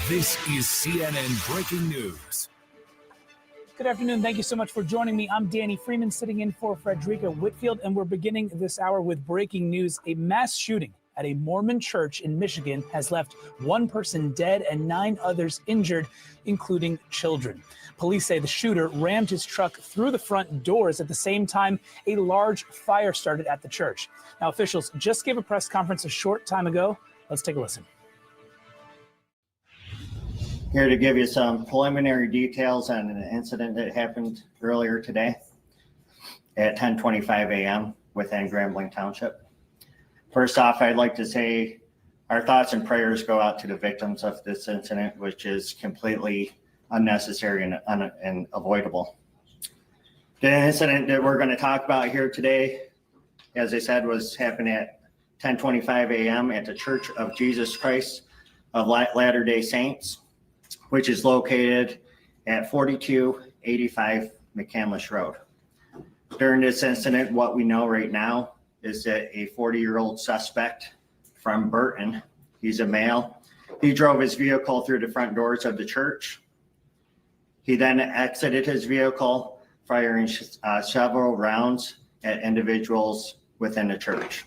This is CNN Breaking News. Good afternoon. Thank you so much for joining me. I'm Danny Freeman, sitting in for Frederica Whitfield, and we're beginning this hour with breaking news. A mass shooting at a Mormon church in Michigan has left one person dead and 9 others injured, including children. Police say the shooter rammed his truck through the front doors. At the same time, a large fire started at the church. Now, officials just gave a press conference a short time ago. Let's take a listen. Here to give you some preliminary details on an incident that happened earlier today at 10:25 a.m. within Grambling Township. First off, I'd like to say our thoughts and prayers go out to the victims of this incident, which is completely unnecessary and avoidable. The incident that we're going to talk about here today, as I said, was happening at 10:25 a.m. at the Church of Jesus Christ of Latter-day Saints, which is located at 4285 McCandless Road. During this incident, what we know right now is that a 40-year-old suspect from Burton, he's a male, he drove his vehicle through the front doors of the church. He then exited his vehicle, firing several rounds at individuals within the church.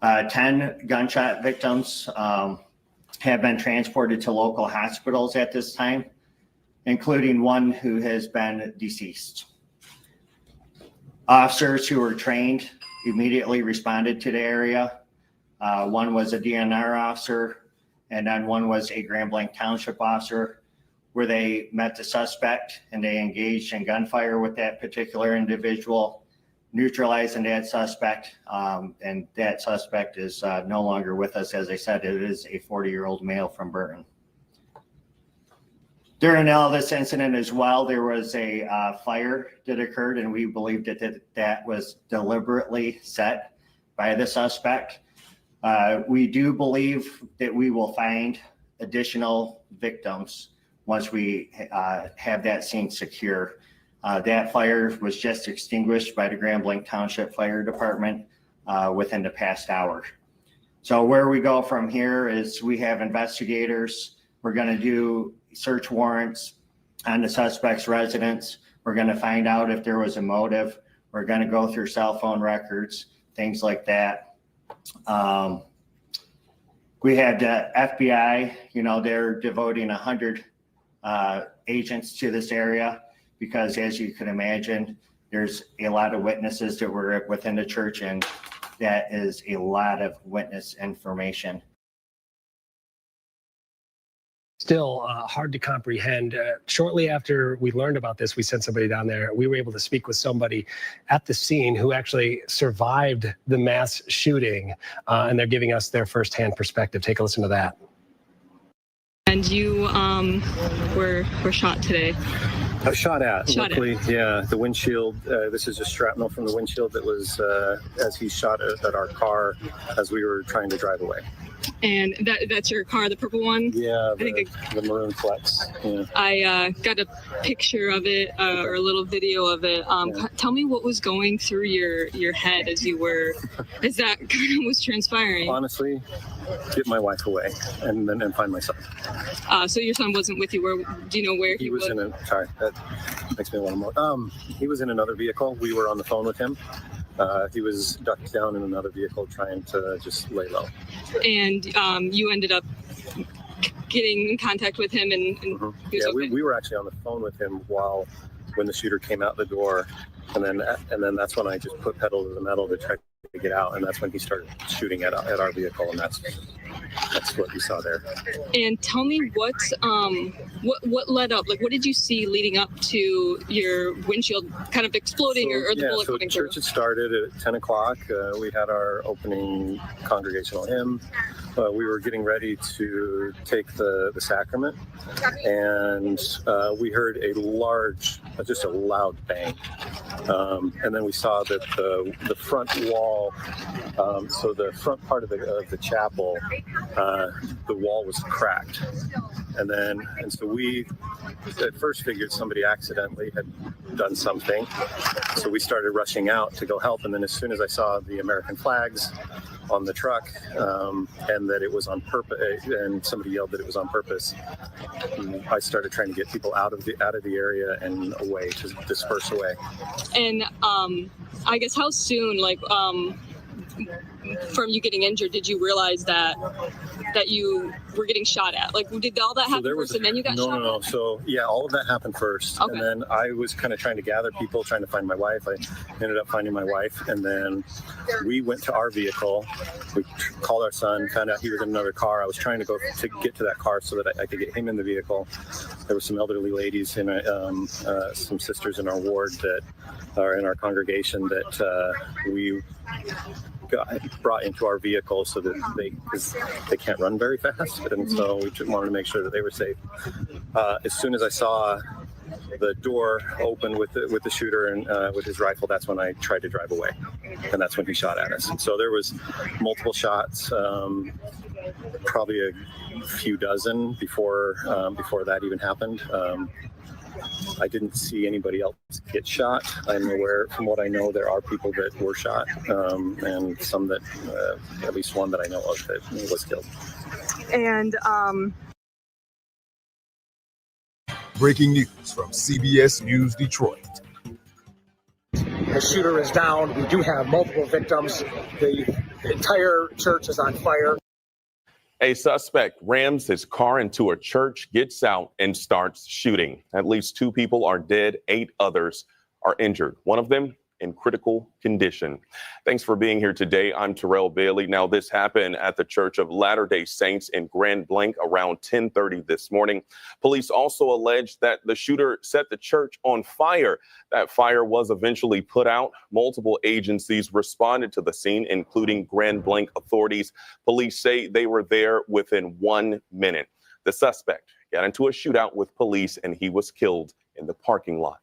10 gunshot victims have been transported to local hospitals at this time, including one who has been deceased. Officers who were trained immediately responded to the area. One was a DNR officer, and then one was a Grambling Township officer, where they met the suspect and they engaged in gunfire with that particular individual, neutralizing that suspect, and that suspect is no longer with us. As I said, it is a 40-year-old male from Burton. During all this incident as well, there was a fire that occurred, and we believe that was deliberately set by the suspect. We do believe that we will find additional victims once we have that scene secure. That fire was just extinguished by the Grambling Township Fire Department within the past hour. So where we go from here is we have investigators. We're going to do search warrants on the suspect's residence. We're going to find out if there was a motive. We're going to go through cell phone records, things like that. We had the FBI, they're devoting 100 agents to this area, because as you can imagine, there's a lot of witnesses that were within the church, and that is a lot of witness information. Still hard to comprehend. Shortly after we learned about this, we sent somebody down there. We were able to speak with somebody at the scene who actually survived the mass shooting, and they're giving us their firsthand perspective. Take a listen to that. And you were shot today. Shot at. Luckily, yeah, the windshield, this is just shrapnel from the windshield that was as he shot at our car as we were trying to drive away. And that's your car, the purple one? Yeah, the maroon Flex. Yeah. I got a picture of it, or a little video of it. Tell me what was going through your head as that kind of was transpiring. Honestly, get my wife away and find my son. So your son wasn't with you. Do you know where he was? Sorry, that makes me want to more. He was in another vehicle. We were on the phone with him. He was ducked down in another vehicle trying to just lay low. And you ended up getting in contact with him, and he was okay? we were actually on the phone with him when the shooter came out the door, and then that's when I just put pedal to the metal to try to get out, and that's when he started shooting at our vehicle, and that's what we saw there. And tell me what led up, like what did you see leading up to your windshield kind of exploding, or the bullet coming through? Church had started at 10 o'clock. We had our opening congregational hymn. We were getting ready to take the sacrament, and we heard a loud bang. And then we saw that the front wall, so the front part of the chapel, the wall was cracked. And so we at first figured somebody accidentally had done something. So we started rushing out to go help. And then as soon as I saw the American flags on the truck, and that it was on purpose, and somebody yelled that it was on purpose, I started trying to get people out of the area and away, to disperse away. And I guess how soon, from you getting injured, did you realize that you were getting shot at? Like, did all that happen first and then you got shot at? No. So yeah, all of that happened first. Okay. And then I was kind of trying to gather people, trying to find my wife. I ended up finding my wife, and then we went to our vehicle. We called our son, found out he was in another car. I was trying to go to get to that car so that I could get him in the vehicle. There were some elderly ladies and some sisters in our ward that are in our congregation that we brought into our vehicle so that because they can't run very fast, and so we wanted to make sure that they were safe. As soon as I saw the door open with the shooter and with his rifle, that's when I tried to drive away, and that's when he shot at us. And so there was multiple shots, probably a few dozen before that even happened. I didn't see anybody else get shot. I'm aware, from what I know, there are people that were shot, and some that, at least one that I know of, that was killed. And Breaking news from CBS News Detroit. The shooter is down. We do have multiple victims. The entire church is on fire. A suspect rams his car into a church, gets out, and starts shooting. At least 2 people are dead, 8 others are injured. One of them in critical condition. Thanks for being here today. I'm Terrell Bailey. Now, this happened at the Church of Latter-day Saints in Grand Blanc around 10:30 this morning. Police also alleged that the shooter set the church on fire. That fire was eventually put out. Multiple agencies responded to the scene, including Grand Blanc authorities. Police say they were there within 1 minute. The suspect got into a shootout with police, and he was killed in the parking lot.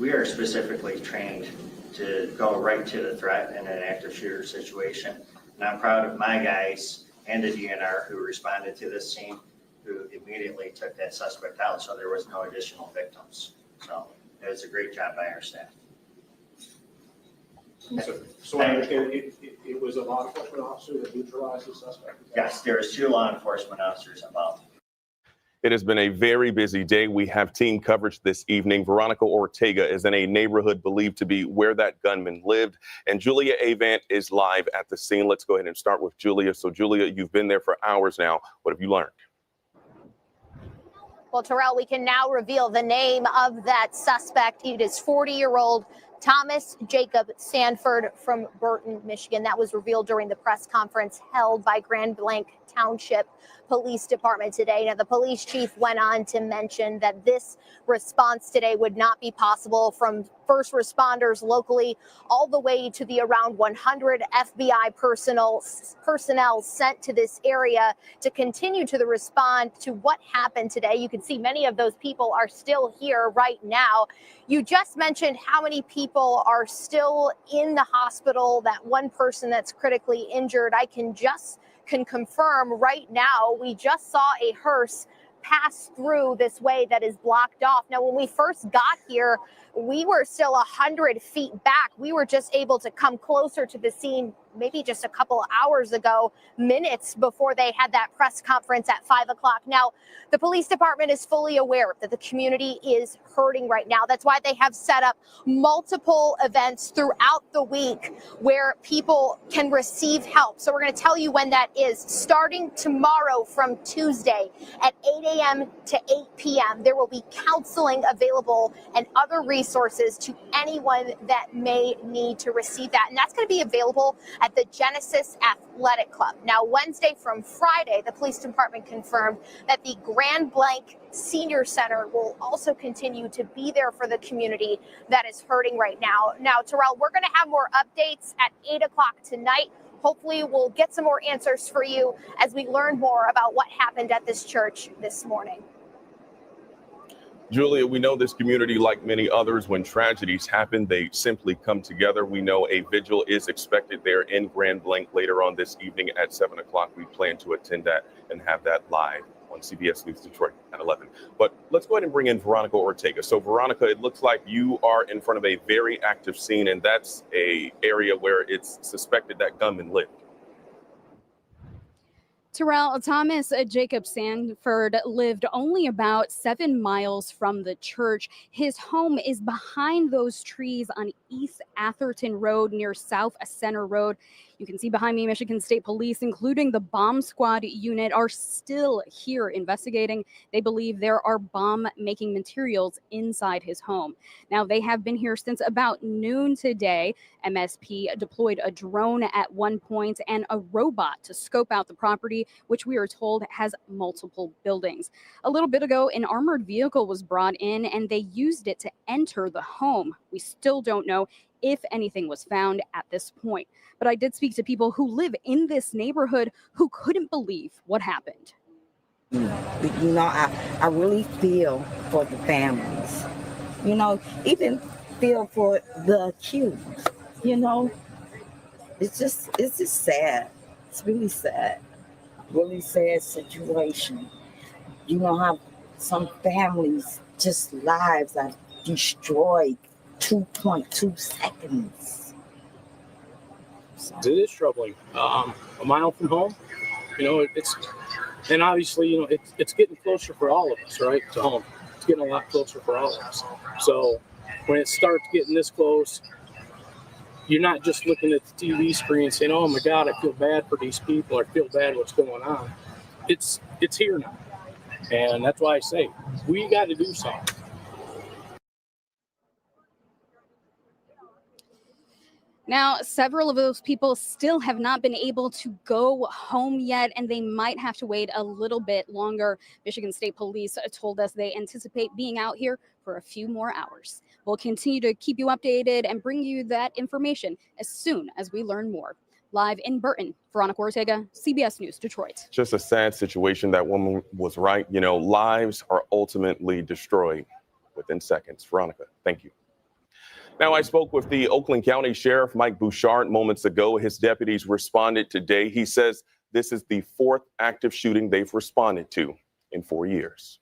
We are specifically trained to go right to the threat in an active shooter situation. And I'm proud of my guys and the DNR who responded to this scene, who immediately took that suspect out, so there was no additional victims. So it was a great job by our staff. So I understand it was a law enforcement officer that neutralized the suspect? Yes, there was 2 law enforcement officers involved. It has been a very busy day. We have team coverage this evening. Veronica Ortega is in a neighborhood believed to be where that gunman lived. And Julia Avant is live at the scene. Let's go ahead and start with Julia. So, Julia, you've been there for hours now. What have you learned? Well, Terrell, we can now reveal the name of that suspect. It is 40-year-old Thomas Jacob Sanford from Burton, Michigan. That was revealed during the press conference held by Grand Blanc Township Police Department today. Now, the police chief went on to mention that this response today would not be possible from first responders locally all the way to the around 100 FBI personnel sent to this area to continue to respond to what happened today. You can see many of those people are still here right now. You just mentioned how many people are still in the hospital, that one person that's critically injured. I can confirm right now, we just saw a hearse pass through this way that is blocked off. Now, when we first got here, we were still 100 feet back. We were just able to come closer to the scene maybe just a couple of hours ago, minutes before they had that press conference at 5 o'clock. Now, the police department is fully aware that the community is hurting right now. That's why they have set up multiple events throughout the week where people can receive help. So we're going to tell you when that is. Starting tomorrow from Tuesday at 8 a.m. to 8 p.m., there will be counseling available and other resources to anyone that may need to receive that. And that's going to be available at the Genesis Athletic Club. Now, Wednesday from Friday, the police department confirmed that the Grand Blanc Senior Center will also continue to be there for the community that is hurting right now. Now, Terrell, we're going to have more updates at 8 o'clock tonight. Hopefully, we'll get some more answers for you as we learn more about what happened at this church this morning. Julia, we know this community, like many others, when tragedies happen, they simply come together. We know a vigil is expected there in Grand Blanc later on this evening at 7 o'clock. We plan to attend that and have that live on CBS News Detroit at 11. But let's go ahead and bring in Veronica Ortega. So Veronica, it looks like you are in front of a very active scene, and that's a area where it's suspected that gunman lived. Terrell, Thomas Jacob Sanford lived only about 7 miles from the church. His home is behind those trees on East Atherton Road near South Center Road. You can see behind me, Michigan State Police, including the bomb squad unit, are still here investigating. They believe there are bomb-making materials inside his home. Now, they have been here since about noon today. MSP deployed a drone at one point and a robot to scope out the property, which we are told has multiple buildings. A little bit ago, an armored vehicle was brought in and they used it to enter the home. We still don't know if anything was found at this point. But I did speak to people who live in this neighborhood who couldn't believe what happened. You know, I really feel for the families. You know, even feel for the accused. You know, it's just sad. It's really sad. Really sad situation. You know how some families, just lives are destroyed 2.2 seconds. So. It is troubling. A mile from home, you know, and obviously, you know, it's getting closer for all of us, right, to home. It's getting a lot closer for all of us. So when it starts getting this close, you're not just looking at the TV screen and saying, oh my God, I feel bad for these people, or I feel bad what's going on. It's here now. And that's why I say, we got to do something. Now, several of those people still have not been able to go home yet, and they might have to wait a little bit longer. Michigan State Police told us they anticipate being out here for a few more hours. We'll continue to keep you updated and bring you that information as soon as we learn more. Live in Burton, Veronica Ortega, CBS News, Detroit. Just a sad situation. That woman was right. You know, lives are ultimately destroyed within seconds. Veronica, thank you. Now, I spoke with the Oakland County Sheriff, Mike Bouchard, moments ago. His deputies responded today. He says this is the fourth active shooting they've responded to in 4 years.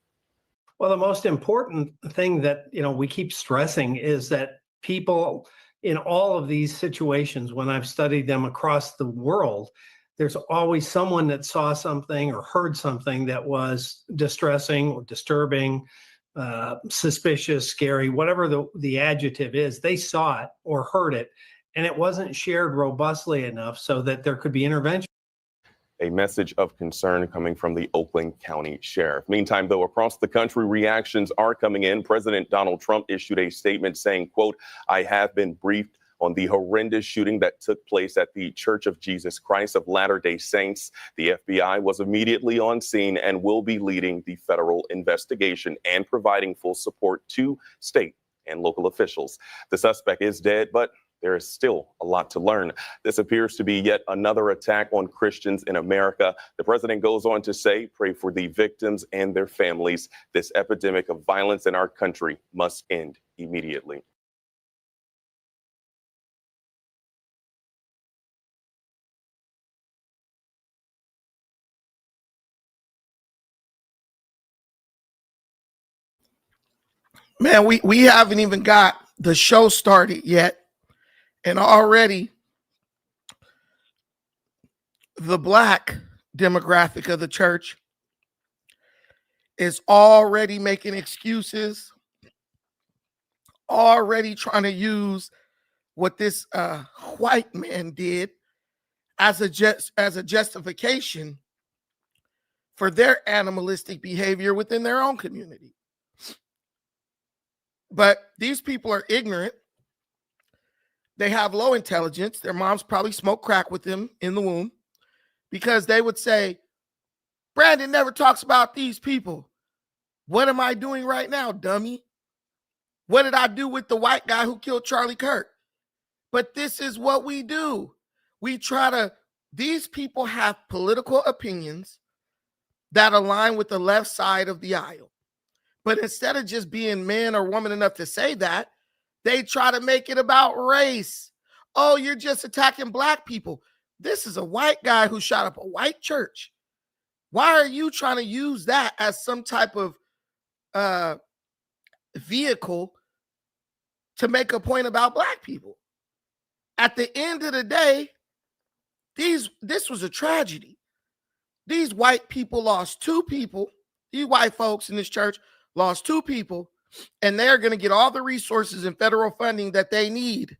Well, the most important thing that, you know, we keep stressing is that people in all of these situations, when I've studied them across the world, there's always someone that saw something or heard something that was distressing or disturbing, suspicious, scary, whatever the adjective is. They saw it or heard it, and it wasn't shared robustly enough so that there could be intervention. A message of concern coming from the Oakland County Sheriff. Meantime, though, across the country, reactions are coming in. President Donald Trump issued a statement saying, quote, I have been briefed on the horrendous shooting that took place at the Church of Jesus Christ of Latter-day Saints. The FBI was immediately on scene and will be leading the federal investigation and providing full support to state and local officials. The suspect is dead, but there is still a lot to learn. This appears to be yet another attack on Christians in America. The president goes on to say, pray for the victims and their families. This epidemic of violence in our country must end immediately. Man, we haven't even got the show started yet, and already the black demographic of the church is already making excuses, already trying to use what this white man did as a justification for their animalistic behavior within their own community. But these people are ignorant. They have low intelligence. Their moms probably smoked crack with them in the womb, because they would say, Brandon never talks about these people. What am I doing right now, dummy? What did I do with the white guy who killed Charlie Kirk? But this is what we do. These people have political opinions that align with the left side of the aisle. But instead of just being man or woman enough to say that, they try to make it about race. Oh, you're just attacking black people. This is a white guy who shot up a white church. Why are you trying to use that as some type of vehicle to make a point about black people? At the end of the day, this was a tragedy. These white people lost 2 people. These white folks in this church lost 2 people, and they're going to get all the resources and federal funding that they need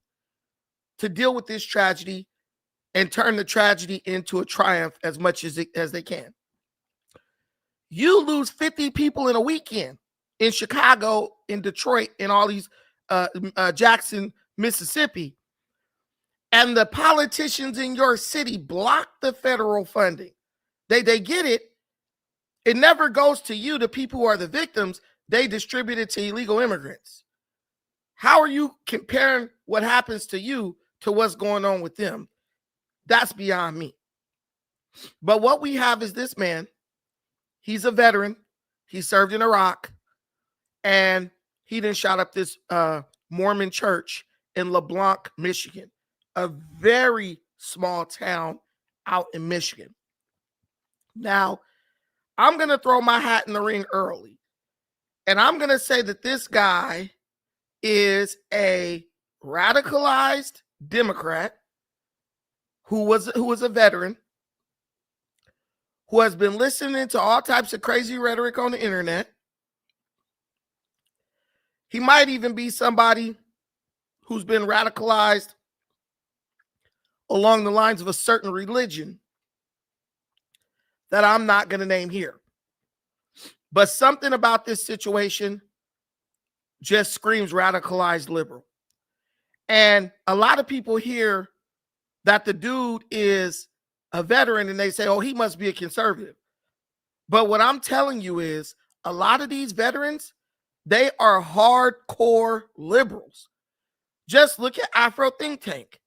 to deal with this tragedy and turn the tragedy into a triumph as much as they can. You lose 50 people in a weekend in Chicago, in Detroit, in all these Jackson, Mississippi, and the politicians in your city block the federal funding. They get it. It never goes to you, the people who are the victims. They distribute it to illegal immigrants. How are you comparing what happens to you to what's going on with them? That's beyond me. But what we have is this man. He's a veteran. He served in Iraq. And he then shot up this Mormon church in LeBlanc, Michigan, a very small town out in Michigan. Now, I'm going to throw my hat in the ring early. And I'm going to say that this guy is a radicalized Democrat who was a veteran, who has been listening to all types of crazy rhetoric on the internet. He might even be somebody who's been radicalized along the lines of a certain religion that I'm not going to name here. But something about this situation just screams radicalized liberal. And a lot of people hear that the dude is a veteran and they say, oh, he must be a conservative. But what I'm telling you is a lot of these veterans, they are hardcore liberals. Just look at Afro Think Tank.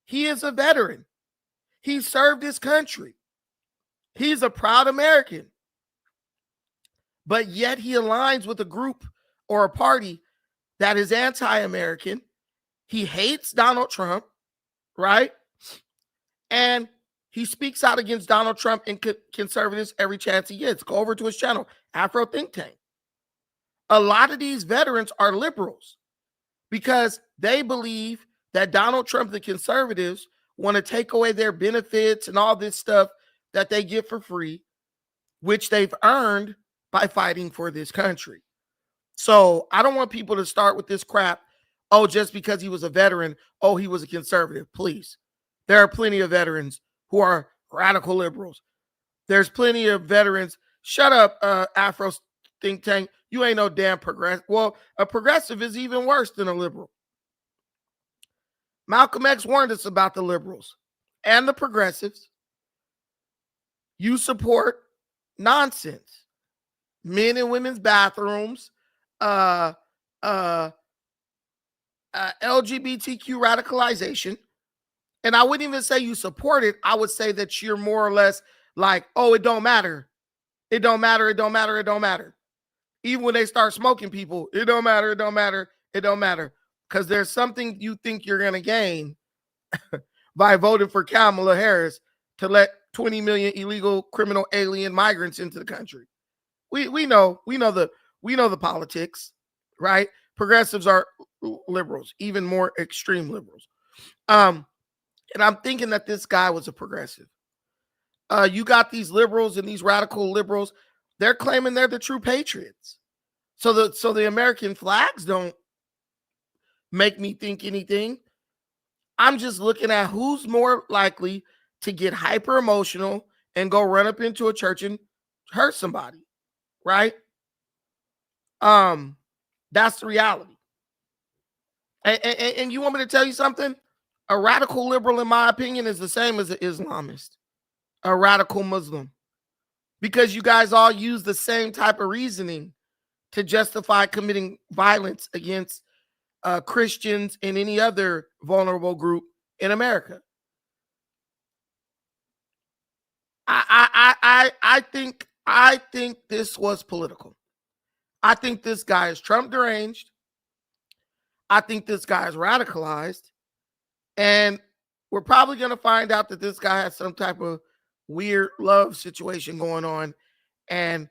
He is a veteran. He served his country. He's a proud American. But yet he aligns with a group or a party that is anti-American. He hates Donald Trump, right? And he speaks out against Donald Trump and conservatives every chance he gets. Go over to his channel, Afro Think Tank. A lot of these veterans are liberals because they believe that Donald Trump, the conservatives, want to take away their benefits and all this stuff that they get for free, which they've earned by fighting for this country. So I don't want people to start with this crap. Oh, just because he was a veteran, oh, he was a conservative. Please. There are plenty of veterans who are radical liberals. There's plenty of veterans. Shut up, Afro Think Tank. You ain't no damn progressive. Well, a progressive is even worse than a liberal. Malcolm X warned us about the liberals and the progressives. You support nonsense. Men and women's bathrooms, LGBTQ radicalization. And I wouldn't even say you support it. I would say that you're more or less like, oh, it don't matter. It don't matter. It don't matter. It don't matter. Even when they start smoking people, it don't matter. It don't matter. It don't matter. Because there's something you think you're going to gain by voting for Kamala Harris to let 20 million illegal criminal alien migrants into the country. We know the politics, right? Progressives are liberals, even more extreme liberals. And I'm thinking that this guy was a progressive. You got these liberals and these radical liberals. They're claiming they're the true patriots. So the American flags don't make me think anything. I'm just looking at who's more likely to get hyper emotional and go run up into a church and hurt somebody, right? That's the reality. And you want me to tell you something? A radical liberal, in my opinion, is the same as an Islamist, a radical Muslim, because you guys all use the same type of reasoning to justify committing violence against Christians and any other vulnerable group in America. I think this was political. I think this guy is Trump deranged. I think this guy is radicalized. And we're probably going to find out that this guy has some type of weird love situation going on, and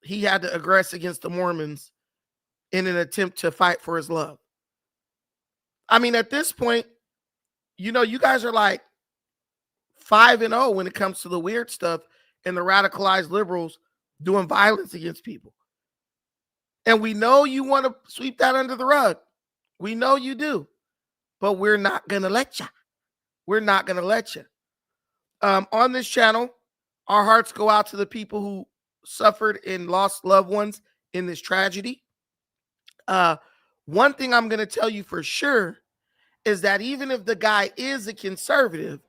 he had to aggress against the Mormons in an attempt to fight for his love. I mean, at this point, you know, you guys are like 5-0 when it comes to the weird stuff and the radicalized liberals doing violence against people. And we know you want to sweep that under the rug. We know you do. But we're not going to let you. We're not going to let you. On this channel, our hearts go out to the people who suffered and lost loved ones in this tragedy. One thing I'm going to tell you for sure is that even if the guy is a conservative,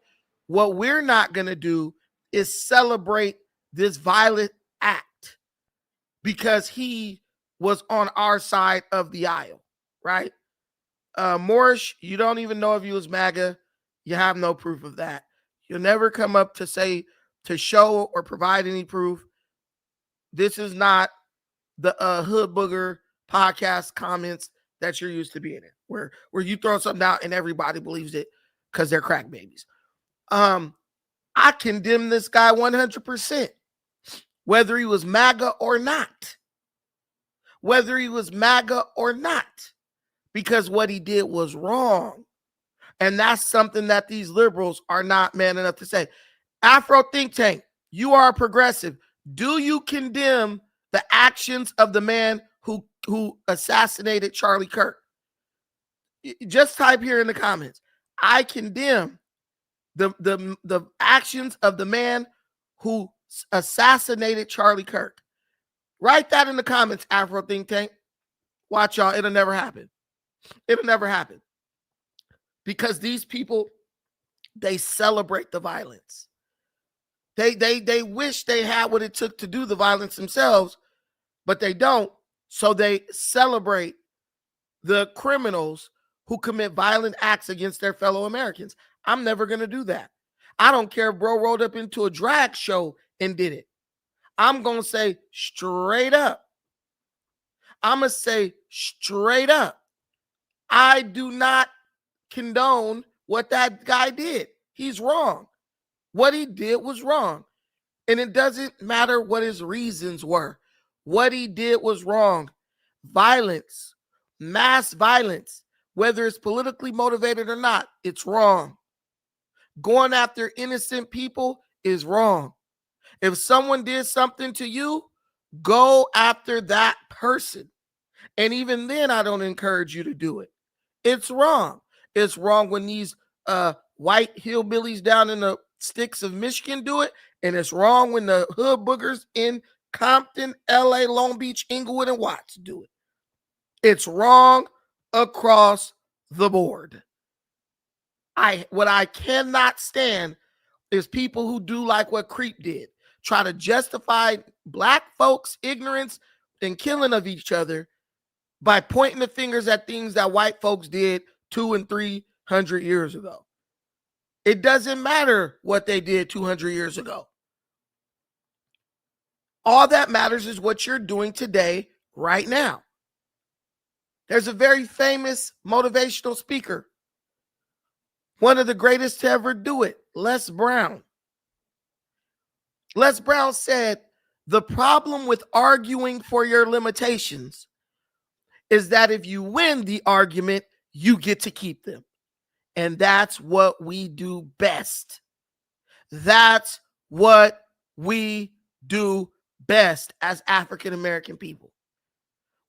what we're not going to do is celebrate this violent act because he was on our side of the aisle, right? Morris, you don't even know if he was MAGA. You have no proof of that. You'll never come up to say, to show or provide any proof. This is not the Hood Booger podcast comments that you're used to being in, where you throw something out and everybody believes it because they're crack babies. I condemn this guy 100%, whether he was MAGA or not. Whether he was MAGA or not, because what he did was wrong. And that's something that these liberals are not man enough to say. Afro Think Tank, you are a progressive. Do you condemn the actions of the man who assassinated Charlie Kirk? Just type here in the comments. I condemn the actions of the man who assassinated Charlie Kirk. Write that in the comments, Afro Think Tank. Watch y'all. It'll never happen. It'll never happen. Because these people, they celebrate the violence. They wish they had what it took to do the violence themselves, but they don't. So they celebrate the criminals who commit violent acts against their fellow Americans. I'm never going to do that. I don't care if bro rolled up into a drag show and did it. I'm going to say straight up. I'm going to say straight up. I do not condone what that guy did. He's wrong. What he did was wrong. And it doesn't matter what his reasons were. What he did was wrong. Violence, mass violence, whether it's politically motivated or not, it's wrong. Going after innocent people is wrong. If someone did something to you, go after that person. And even then, I don't encourage you to do it. It's wrong. It's wrong when these white hillbillies down in the sticks of Michigan do it. And it's wrong when the hood boogers in Compton, LA, Long Beach, Inglewood, and Watts do it. It's wrong across the board. What I cannot stand is people who do like what Creep did. Try to justify black folks' ignorance and killing of each other by pointing the fingers at things that white folks did 200 and 300 years ago. It doesn't matter what they did 200 years ago. All that matters is what you're doing today, right now. There's a very famous motivational speaker, one of the greatest to ever do it, Les Brown. Les Brown said, the problem with arguing for your limitations is that if you win the argument, you get to keep them. And that's what we do best. That's what we do best as African American people.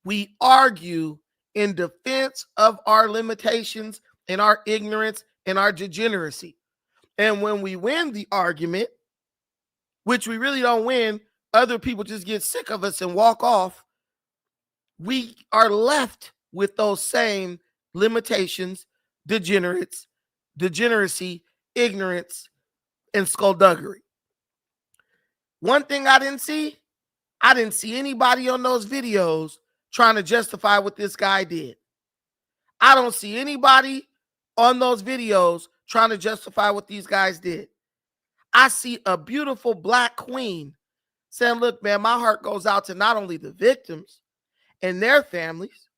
We argue in defense of our limitations and our ignorance and our degeneracy. And when we win the argument, which we really don't win, other people just get sick of us and walk off, we are left with those same limitations, degeneracy, ignorance, and skullduggery. One thing I didn't see anybody on those videos trying to justify what this guy did. I don't see anybody on those videos trying to justify what these guys did. I see a beautiful black queen saying, look, man, my heart goes out to not only the victims and their families.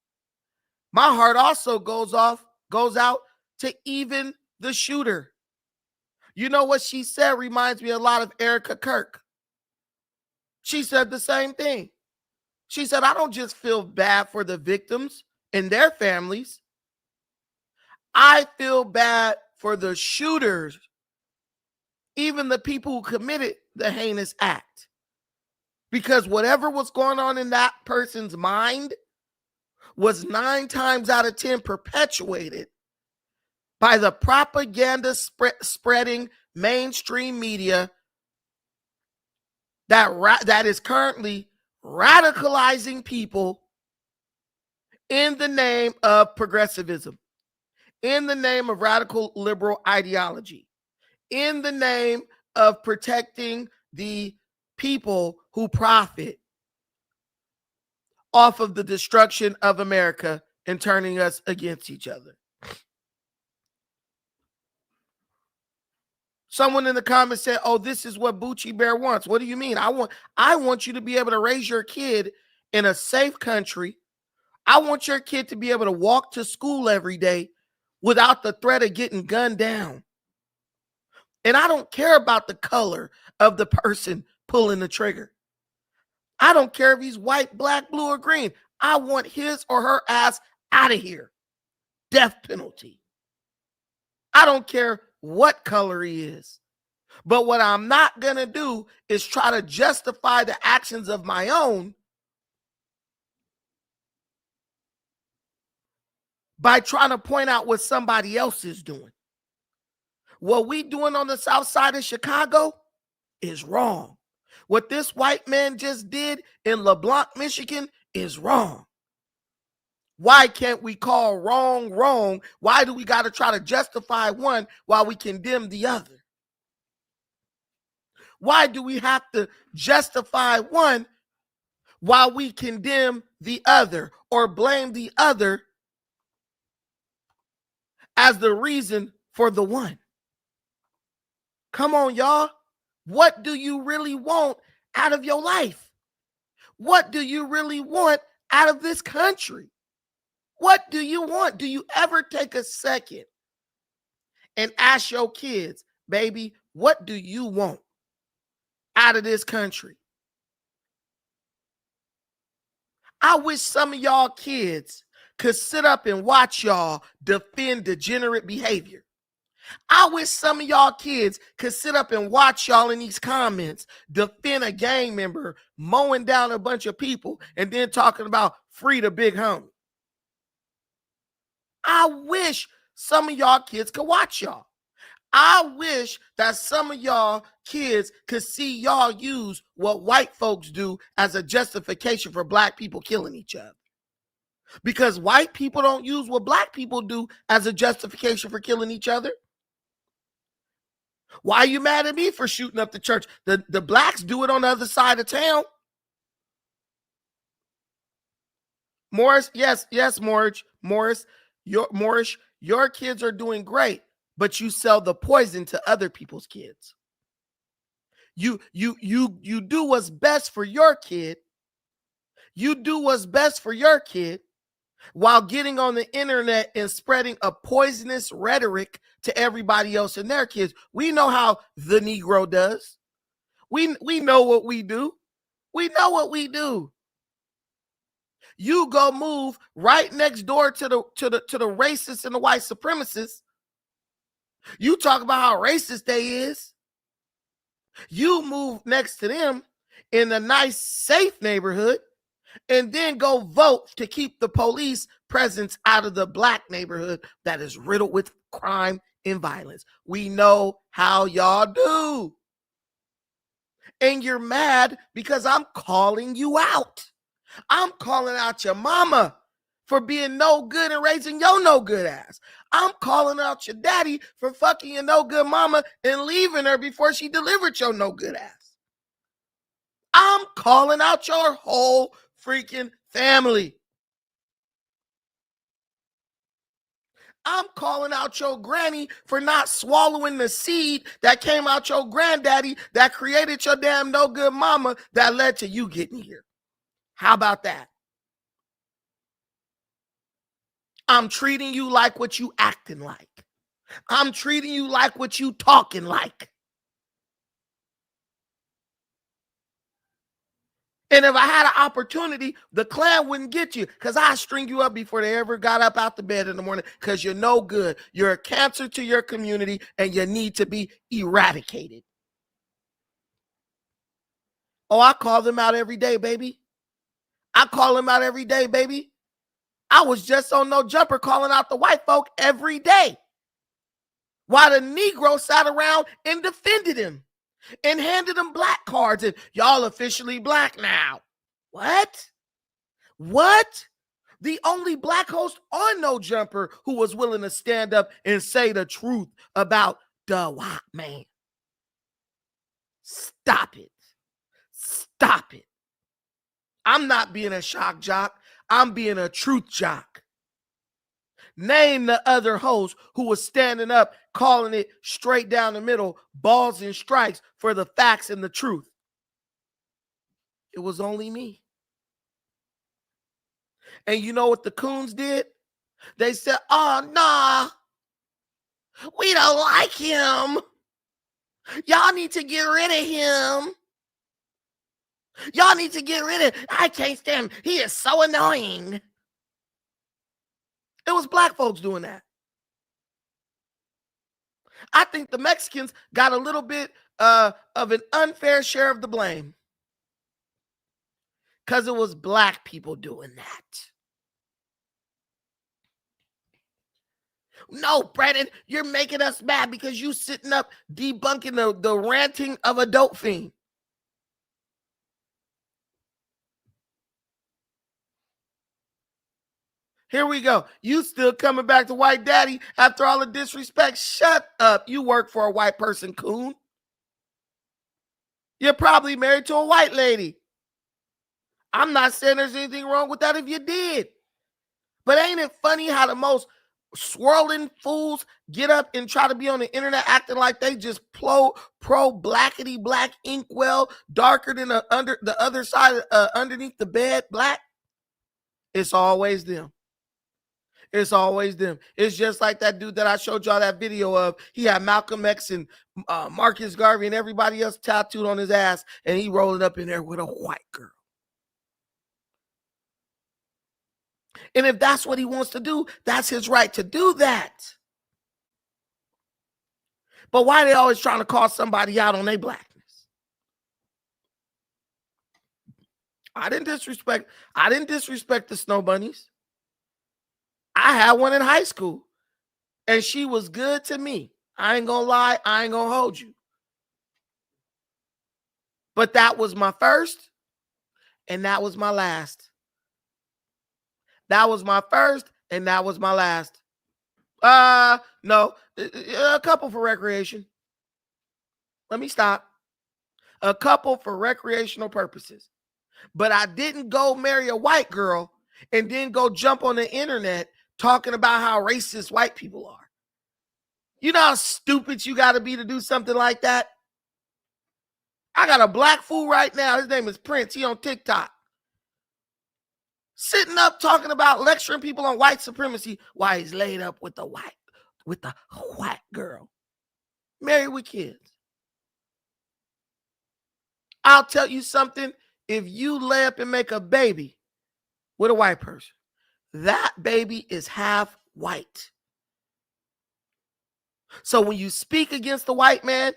My heart also goes out to even the shooter. You know what she said reminds me a lot of Erica Kirk. She said the same thing. She said, I don't just feel bad for the victims and their families. I feel bad for the shooters, even the people who committed the heinous act. Because whatever was going on in that person's mind was 9 times out of 10 perpetuated by the propaganda spreading mainstream media that is currently radicalizing people in the name of progressivism, in the name of radical liberal ideology, in the name of protecting the people who profit off of the destruction of America and turning us against each other. Someone in the comments said, oh, this is what Bucci Bear wants. What do you mean? I want you to be able to raise your kid in a safe country. I want your kid to be able to walk to school every day without the threat of getting gunned down. And I don't care about the color of the person pulling the trigger. I don't care if he's white, black, blue, or green. I want his or her ass out of here. Death penalty. I don't care what color he is. But what I'm not going to do is try to justify the actions of my own by trying to point out what somebody else is doing. What we doing on the south side of Chicago is wrong. What this white man just did in LeBlanc, Michigan is wrong. Why can't we call wrong wrong? Why do we got to try to justify one while we condemn the other? Why do we have to justify one while we condemn the other or blame the other as the reason for the one? Come on, y'all. What do you really want out of your life? What do you really want out of this country? What do you want? Do you ever take a second and ask your kids, baby, what do you want out of this country? I wish some of y'all kids could sit up and watch y'all defend degenerate behavior. I wish some of y'all kids could sit up and watch y'all in these comments defend a gang member mowing down a bunch of people and then talking about free the big homie. I wish some of y'all kids could watch y'all. I wish that some of y'all kids could see y'all use what white folks do as a justification for black people killing each other. Because white people don't use what black people do as a justification for killing each other. Why are you mad at me for shooting up the church? The blacks do it on the other side of town. Morris, yes, Morris, your kids are doing great, but you sell the poison to other people's kids. You do what's best for your kid. You do what's best for your kid while getting on the internet and spreading a poisonous rhetoric to everybody else and their kids. We know how the Negro does. We know what we do. We know what we do. You go move right next door to the racists and the white supremacists. You talk about how racist they is. You move next to them in a nice, safe neighborhood, and then go vote to keep the police presence out of the black neighborhood that is riddled with crime and violence. We know how y'all do. And you're mad because I'm calling you out. I'm calling out your mama for being no good and raising your no good ass. I'm calling out your daddy for fucking your no good mama and leaving her before she delivered your no good ass. I'm calling out your whole freaking family. I'm calling out your granny for not swallowing the seed that came out your granddaddy that created your damn no good mama that led to you getting here. How about that? I'm treating you like what you acting like. I'm treating you like what you talking like. And if I had an opportunity, the Klan wouldn't get you because I string you up before they ever got up out the bed in the morning because you're no good. You're a cancer to your community and you need to be eradicated. Oh, I call them out every day, baby. I call them out every day, baby. I was just on No Jumper calling out the white folk every day while the Negro sat around and defended him and handed him black cards and y'all officially black now. What? What? The only black host on No Jumper who was willing to stand up and say the truth about the white man. Stop it. Stop it. I'm not being a shock jock. I'm being a truth jock. Name the other host who was standing up, calling it straight down the middle, balls and strikes for the facts and the truth. It was only me. And you know what the coons did? They said, oh, nah, we don't like him. Y'all need to get rid of him. Y'all need to get rid of him. I can't stand him. He is so annoying. It was black folks doing that. I think the Mexicans got a little bit of an unfair share of the blame because it was black people doing that. No, Brandon, you're making us mad because you sitting up debunking the ranting of a dope fiend. Here we go. You still coming back to white daddy after all the disrespect? Shut up. You work for a white person, coon. You're probably married to a white lady. I'm not saying there's anything wrong with that if you did. But ain't it funny how the most swirling fools get up and try to be on the internet acting like they just pro blackity black inkwell, darker than the other side underneath the bed black? It's always them. It's always them. It's just like that dude that I showed y'all that video of. He had Malcolm X and Marcus Garvey and everybody else tattooed on his ass, and he rolling up in there with a white girl. And if that's what he wants to do, that's his right to do that. But why are they always trying to call somebody out on their blackness? I didn't disrespect the Snow Bunnies. I had one in high school, and she was good to me. I ain't gonna lie. I ain't gonna hold you. But that was my first, and that was my last. That was my first, and that was my last. No, a couple for recreation. Let me stop. A couple for recreational purposes. But I didn't go marry a white girl and then go jump on the internet talking about how racist white people are. You know how stupid you got to be to do something like that? I got a black fool right now. His name is Prince. He on TikTok. Sitting up talking about lecturing people on white supremacy while he's laid up with the white girl. Married with kids. I'll tell you something. If you lay up and make a baby with a white person, that baby is half white. So when you speak against the white man,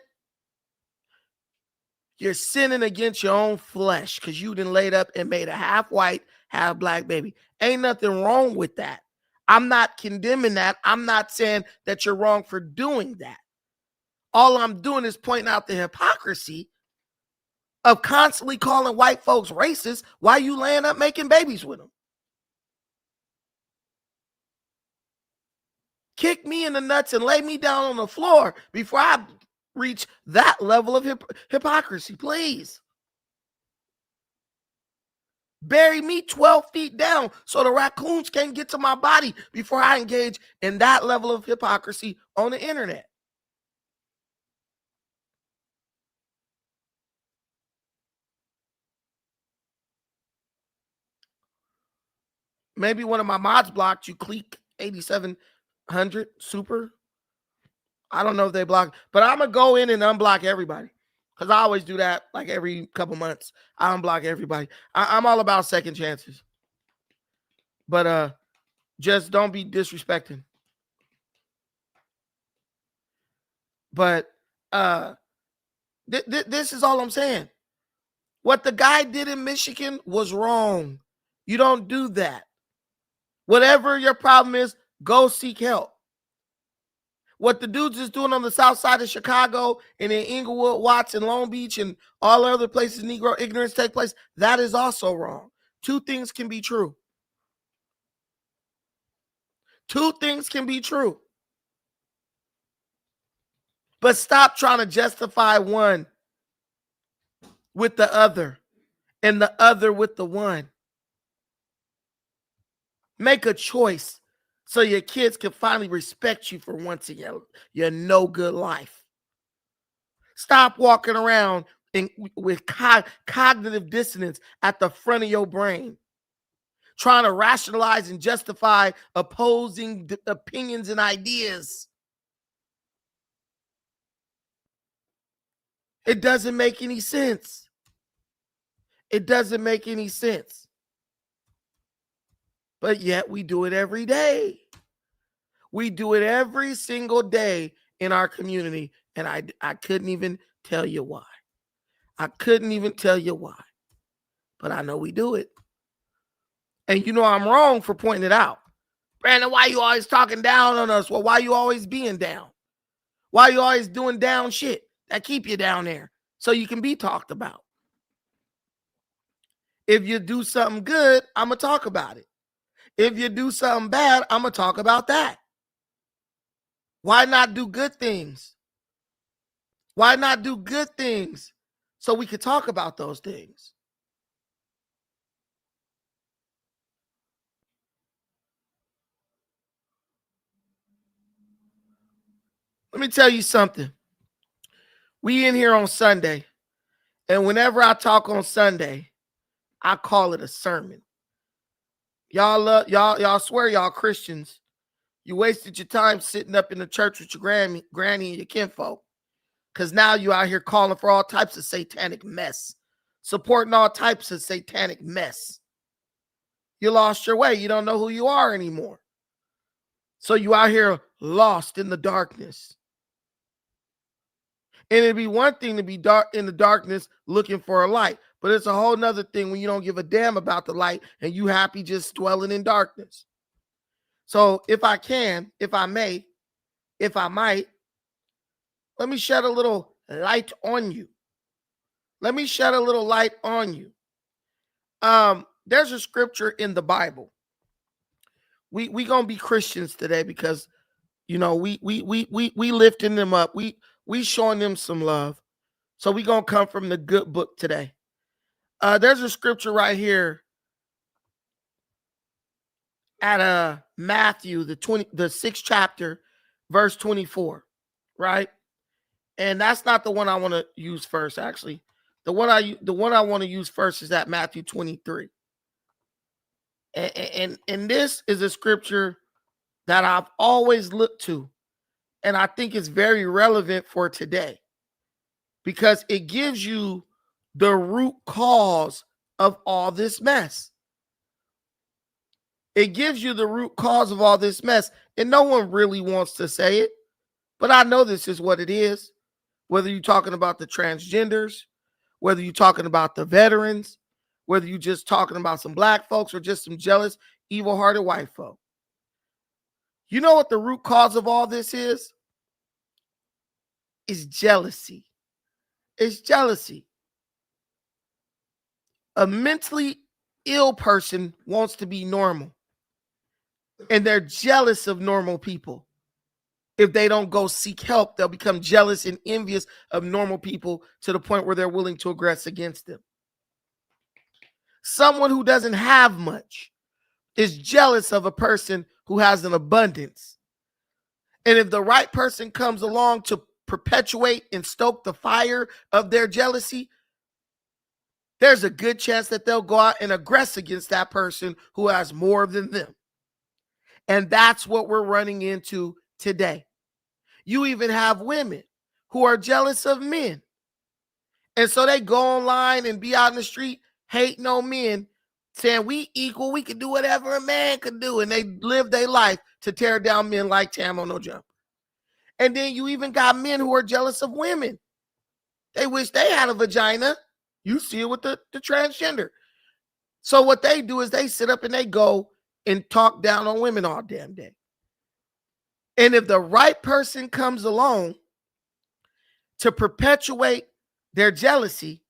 you're sinning against your own flesh because you done laid up and made a half white, half black baby. Ain't nothing wrong with that. I'm not condemning that. I'm not saying that you're wrong for doing that. All I'm doing is pointing out the hypocrisy of constantly calling white folks racist while you laying up making babies with them. Kick me in the nuts and lay me down on the floor before I reach that level of hypocrisy, please. Bury me 12 feet down so the raccoons can't get to my body before I engage in that level of hypocrisy on the internet. Maybe one of my mods blocked you, Clique 8700 Super. I don't know if they block, but I'm going to go in and unblock everybody because I always do that like every couple months. I unblock everybody. I'm all about second chances. But just don't be disrespecting. But this is all I'm saying. What the guy did in Michigan was wrong. You don't do that. Whatever your problem is, go seek help. What the dudes is doing on the south side of Chicago and in Inglewood, Watts, and Long Beach and all other places Negro ignorance take place, that is also wrong. Two things can be true. Two things can be true. But stop trying to justify one with the other and the other with the one. Make a choice so your kids can finally respect you for once in your no good life. Stop walking around with cognitive dissonance at the front of your brain, trying to rationalize and justify opposing opinions and ideas. It doesn't make any sense. It doesn't make any sense. But yet we do it every day. We do it every single day in our community. And I couldn't even tell you why. I couldn't even tell you why. But I know we do it. And you know I'm wrong for pointing it out. Brandon, why you always talking down on us? Well, why you always being down? Why you always doing down shit that keep you down there so you can be talked about? If you do something good, I'm going to talk about it. If you do something bad, I'm going to talk about that. Why not do good things? Why not do good things so we could talk about those things? Let me tell you something. We in here on Sunday, and whenever I talk on Sunday, I call it a sermon. Y'all swear y'all Christians. You wasted your time sitting up in the church with your granny and your kinfolk. Because now you out here calling for all types of satanic mess. Supporting all types of satanic mess. You lost your way. You don't know who you are anymore. So you out here lost in the darkness. And it'd be one thing to be dark in the darkness looking for a light. But it's a whole nother thing when you don't give a damn about the light and you happy just dwelling in darkness. So if I can, if I may, if I might, let me shed a little light on you. Let me shed a little light on you. There's a scripture in the Bible. We gonna be Christians today because we lifting them up. We showing them some love. So we gonna come from the good book today. There's a scripture right here at Matthew, the 6th chapter, verse 24, right? And that's not the one I want to use first, actually. The one I want to use first is at Matthew 23. And this is a scripture that I've always looked to, and I think it's very relevant for today because it gives you the root cause of all this mess. It gives you the root cause of all this mess, and no one really wants to say it, but I know this is what it is. Whether you're talking about the transgenders, whether you're talking about the veterans, whether you're just talking about some black folks or just some jealous, evil-hearted white folk. You know what the root cause of all this is? It's jealousy. It's jealousy. A mentally ill person wants to be normal, and they're jealous of normal people. If they don't go seek help, they'll become jealous and envious of normal people to the point where they're willing to aggress against them. Someone who doesn't have much is jealous of a person who has an abundance. And if the right person comes along to perpetuate and stoke the fire of their jealousy, there's a good chance that they'll go out and aggress against that person who has more than them. And that's what we're running into today. You even have women who are jealous of men. And so they go online and be out in the street hating on men, saying we equal, we can do whatever a man can do. And they live their life to tear down men like Tam on No Jumper. And then you even got men who are jealous of women. They wish they had a vagina. You see it with the transgender. So what they do is they sit up and they go and talk down on women all damn day. And if the right person comes along to perpetuate their jealousy,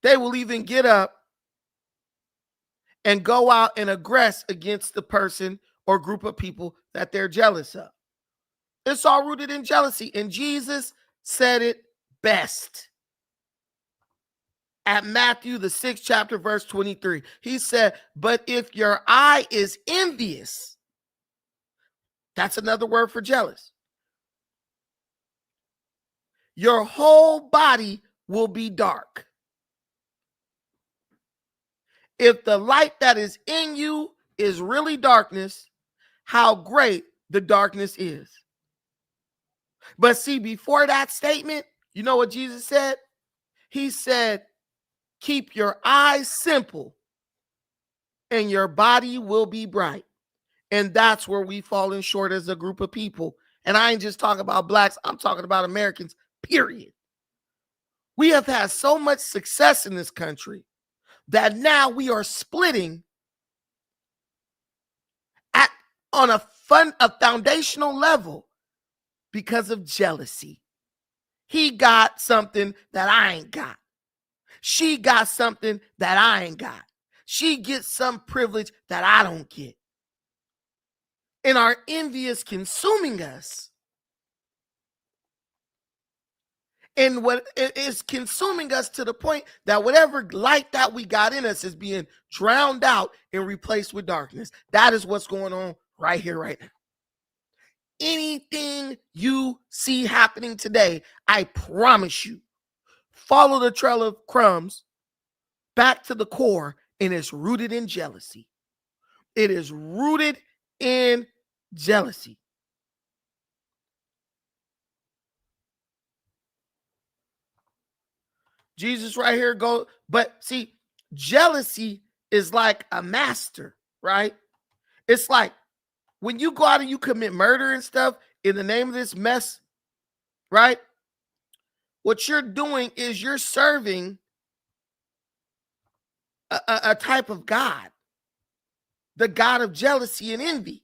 they will even get up and go out and aggress against the person or group of people that they're jealous of. It's all rooted in jealousy. And Jesus said it best. At Matthew, the 6th chapter, verse 23, he said, but if your eye is envious, that's another word for jealous, your whole body will be dark. If the light that is in you is really darkness, how great the darkness is. But see, before that statement, you know what Jesus said? He said, keep your eyes simple and your body will be bright. And that's where we've fallen short as a group of people. And I ain't just talking about blacks. I'm talking about Americans, period. We have had so much success in this country that now we are splitting on a foundational level because of jealousy. He got something that I ain't got. She got something that I ain't got. She gets some privilege that I don't get. And our envy is consuming us. And what it is consuming us to the point that whatever light that we got in us is being drowned out and replaced with darkness. That is what's going on right here, right now. Anything you see happening today, I promise you, follow the trail of crumbs back to the core, and it's rooted in jealousy. It is rooted in jealousy. Jesus right here go, but see, jealousy is like a master, right? It's like when you go out and you commit murder and stuff in the name of this mess, right? What you're doing is you're serving a type of God, the God of jealousy and envy.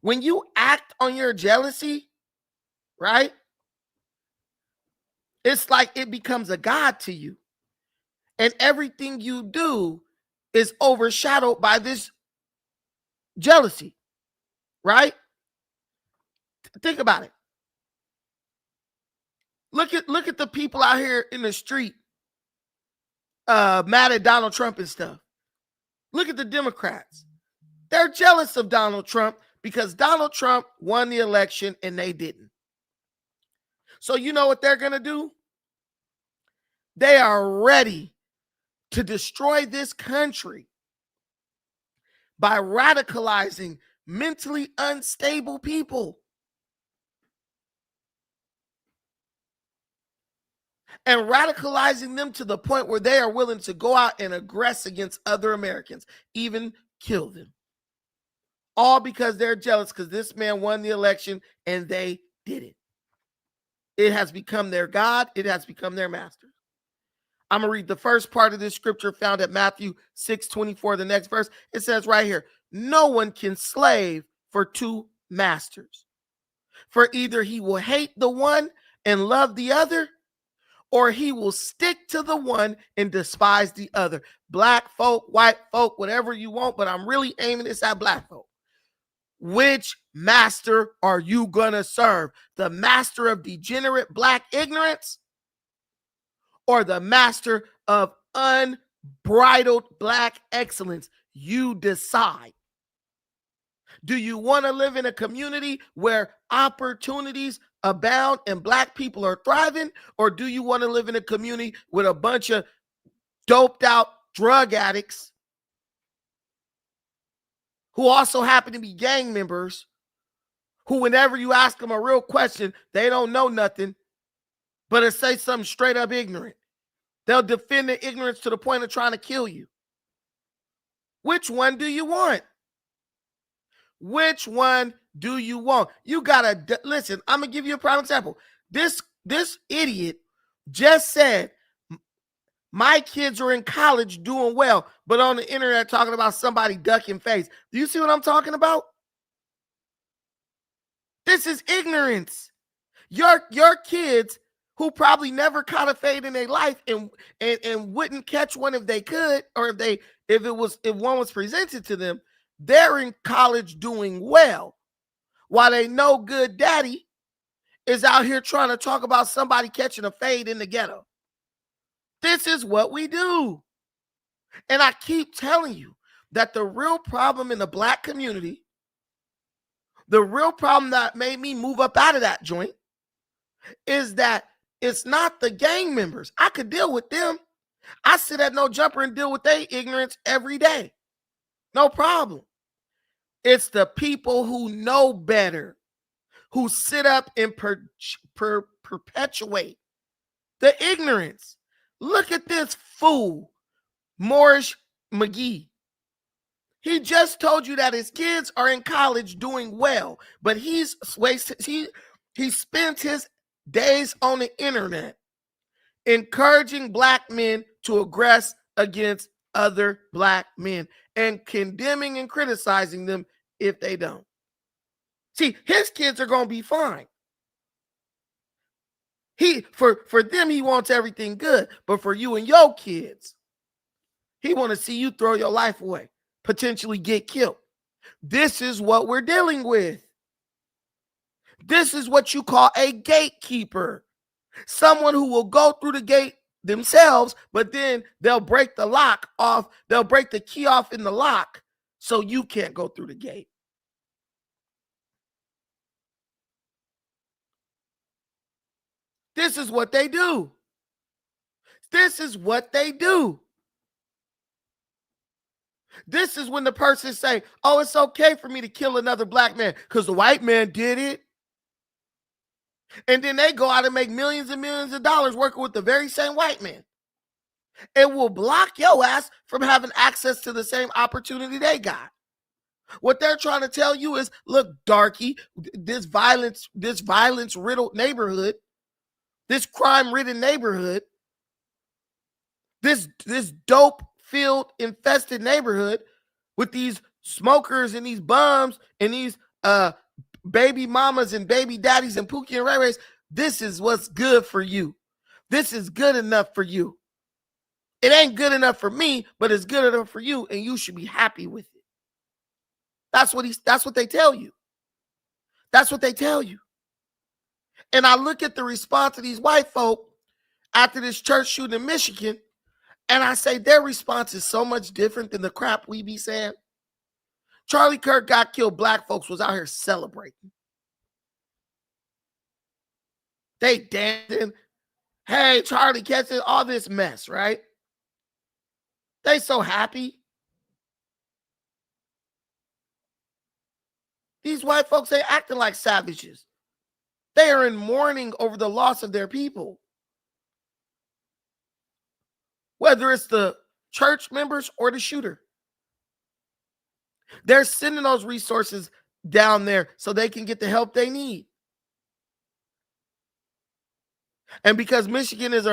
When you act on your jealousy, right? It's like it becomes a God to you. And everything you do is overshadowed by this jealousy, right? Think about it. Look at the people out here in the street mad at Donald Trump and stuff. Look at the Democrats. They're jealous of Donald Trump because Donald Trump won the election and they didn't. So you know what they're going to do? They are ready to destroy this country by radicalizing mentally unstable people. And radicalizing them to the point where they are willing to go out and aggress against other Americans, even kill them. All because they're jealous because this man won the election and they didn't. It has become their God. It has become their master. I'm going to read the first part of this scripture found at Matthew 6:24, the next verse. It says right here, no one can slave for two masters. For either he will hate the one and love the other, or he will stick to the one and despise the other. Black folk, white folk, whatever you want, but I'm really aiming this at black folk. Which master are you going to serve? The master of degenerate black ignorance or the master of unbridled black excellence? You decide. Do you want to live in a community where opportunities abound and black people are thriving? Or do you want to live in a community with a bunch of doped out drug addicts who also happen to be gang members, who whenever you ask them a real question, they don't know nothing, but it say something straight up ignorant. They'll defend the ignorance to the point of trying to kill you. Which one do you want? Which one do you want? You gotta listen. I'm gonna give you a prime example. This idiot just said my kids are in college doing well, but on the internet talking about somebody ducking face. Do you see what I'm talking about? This is ignorance. Your kids who probably never caught a fade in their life and wouldn't catch one if they could, or if one was presented to them, they're in college doing well, while they know good daddy is out here trying to talk about somebody catching a fade in the ghetto. This is what we do. And I keep telling you that the real problem in the black community, the real problem that made me move up out of that joint, is that it's not the gang members. I could deal with them. I sit at No Jumper and deal with their ignorance every day. No problem. It's the people who know better, who sit up and perpetuate the ignorance. Look at this fool, Morris McGee. He just told you that his kids are in college doing well, but he spends his days on the internet encouraging black men to aggress against other black men and condemning and criticizing them if they don't. See, his kids are going to be fine. For them, he wants everything good, but for you and your kids, he want to see you throw your life away, potentially get killed. This is what we're dealing with. This is what you call a gatekeeper. Someone who will go through the gate themselves, but then they'll break the lock off. They'll break the key off in the lock so you can't go through the gate. This is what they do. This is what they do. This is when the person say, oh, it's okay for me to kill another black man because the white man did it. And then they go out and make millions and millions of dollars working with the very same white man. It will block your ass from having access to the same opportunity they got. What they're trying to tell you is, look, darky, this violence-riddled neighborhood, this crime-ridden neighborhood, this dope-filled, infested neighborhood with these smokers and these bums and these baby mamas and baby daddies and Pookie and Ray Rays, this is what's good for you. This is good enough for you. It ain't good enough for me, but it's good enough for you, and you should be happy with it. That's what they tell you. That's what they tell you. And I look at the response of these white folk after this church shooting in Michigan, and I say their response is so much different than the crap we be saying. Charlie Kirk got killed. Black folks was out here celebrating. They dancing. Hey, Charlie catching all this mess, right? They so happy. These white folks, they acting like savages. They are in mourning over the loss of their people. Whether it's the church members or the shooter. They're sending those resources down there so they can get the help they need. And because Michigan is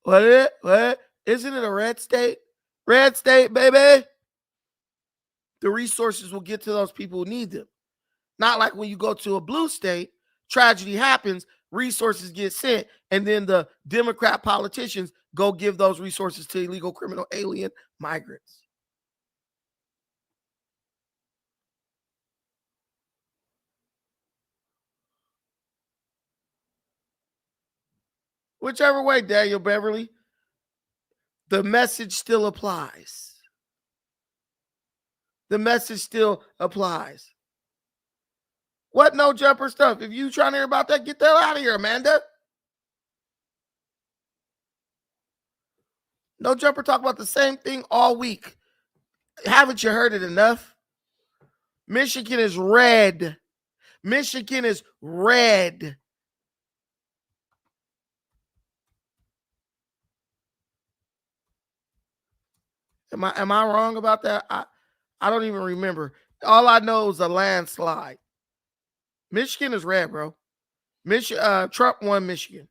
what? Isn't it a red state? Red state, baby. The resources will get to those people who need them. Not like when you go to a blue state, tragedy happens, resources get sent, and then the Democrat politicians go give those resources to illegal criminal alien migrants. Whichever way, Daniel Beverly, the message still applies. The message still applies. What No Jumper stuff? If you trying to hear about that, get the hell out of here, Amanda. No Jumper talk about the same thing all week. Haven't you heard it enough? Michigan is red. Michigan is red. Am I wrong about that? I don't even remember. All I know is a landslide. Michigan is red, bro. Trump won Michigan.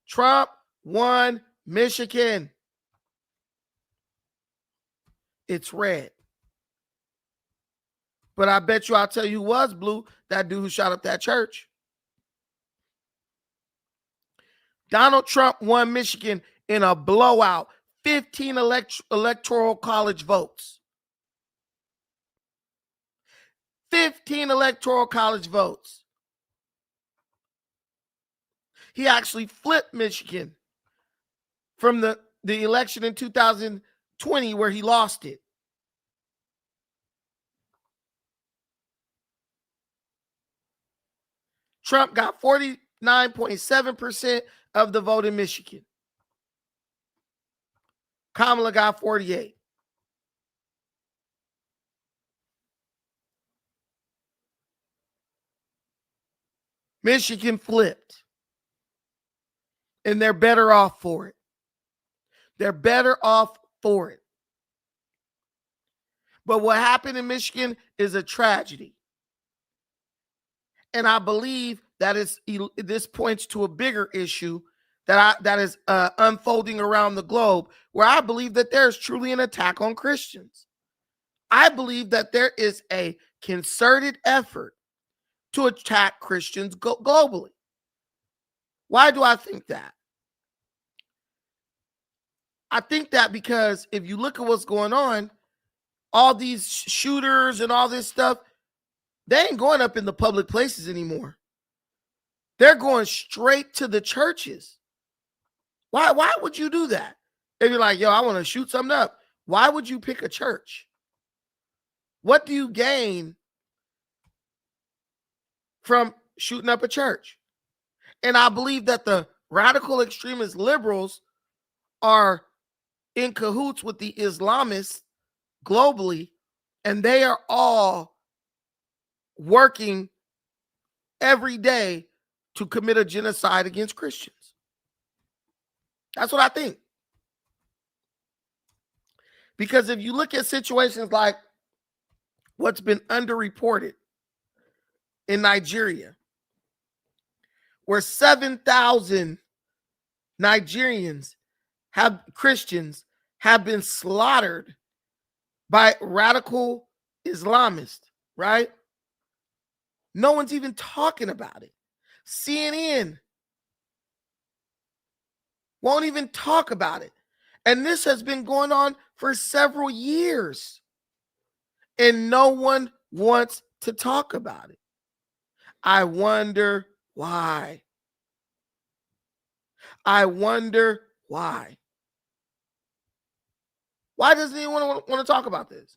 Trump won Michigan. It's red. But I bet you I'll tell you who was blue, that dude who shot up that church. Donald Trump won Michigan in a blowout. 15 electoral college votes. 15 electoral college votes. He actually flipped Michigan from the election in 2020 where he lost it. Trump got 49.7% of the vote in Michigan. Kamala got 48%. Michigan flipped. And they're better off for it. They're better off for it. But what happened in Michigan is a tragedy. And I believe that this points to a bigger issue that is unfolding around the globe, where I believe that there is truly an attack on Christians. I believe that there is a concerted effort to attack Christians globally. Why do I think that? I think that because if you look at what's going on, all these shooters and all this stuff, they ain't going up in the public places anymore. They're going straight to the churches. Why would you do that? If you're like, yo, I want to shoot something up, why would you pick a church? What do you gain from shooting up a church? And I believe that the radical extremist liberals are in cahoots with the Islamists globally, and they are all working every day to commit a genocide against Christians. That's what I think. Because if you look at situations like what's been underreported in Nigeria, where 7,000 Christians have been slaughtered by radical Islamists, right? No one's even talking about it. CNN won't even talk about it. And this has been going on for several years. And no one wants to talk about it. I wonder why. I wonder why. Why doesn't anyone want to talk about this?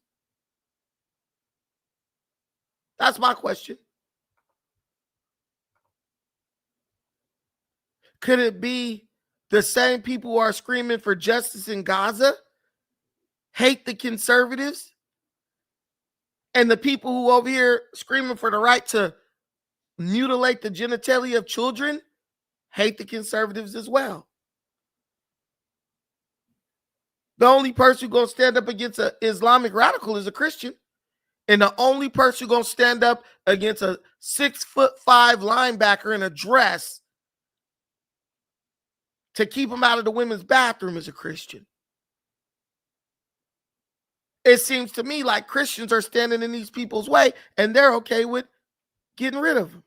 That's my question. Could it be the same people who are screaming for justice in Gaza hate the conservatives? And the people who over here screaming for the right to mutilate the genitalia of children hate the conservatives as well. The only person who's going to stand up against an Islamic radical is a Christian. And the only person who's going to stand up against a 6'5" linebacker in a dress to keep him out of the women's bathroom is a Christian. It seems to me like Christians are standing in these people's way and they're okay with getting rid of them.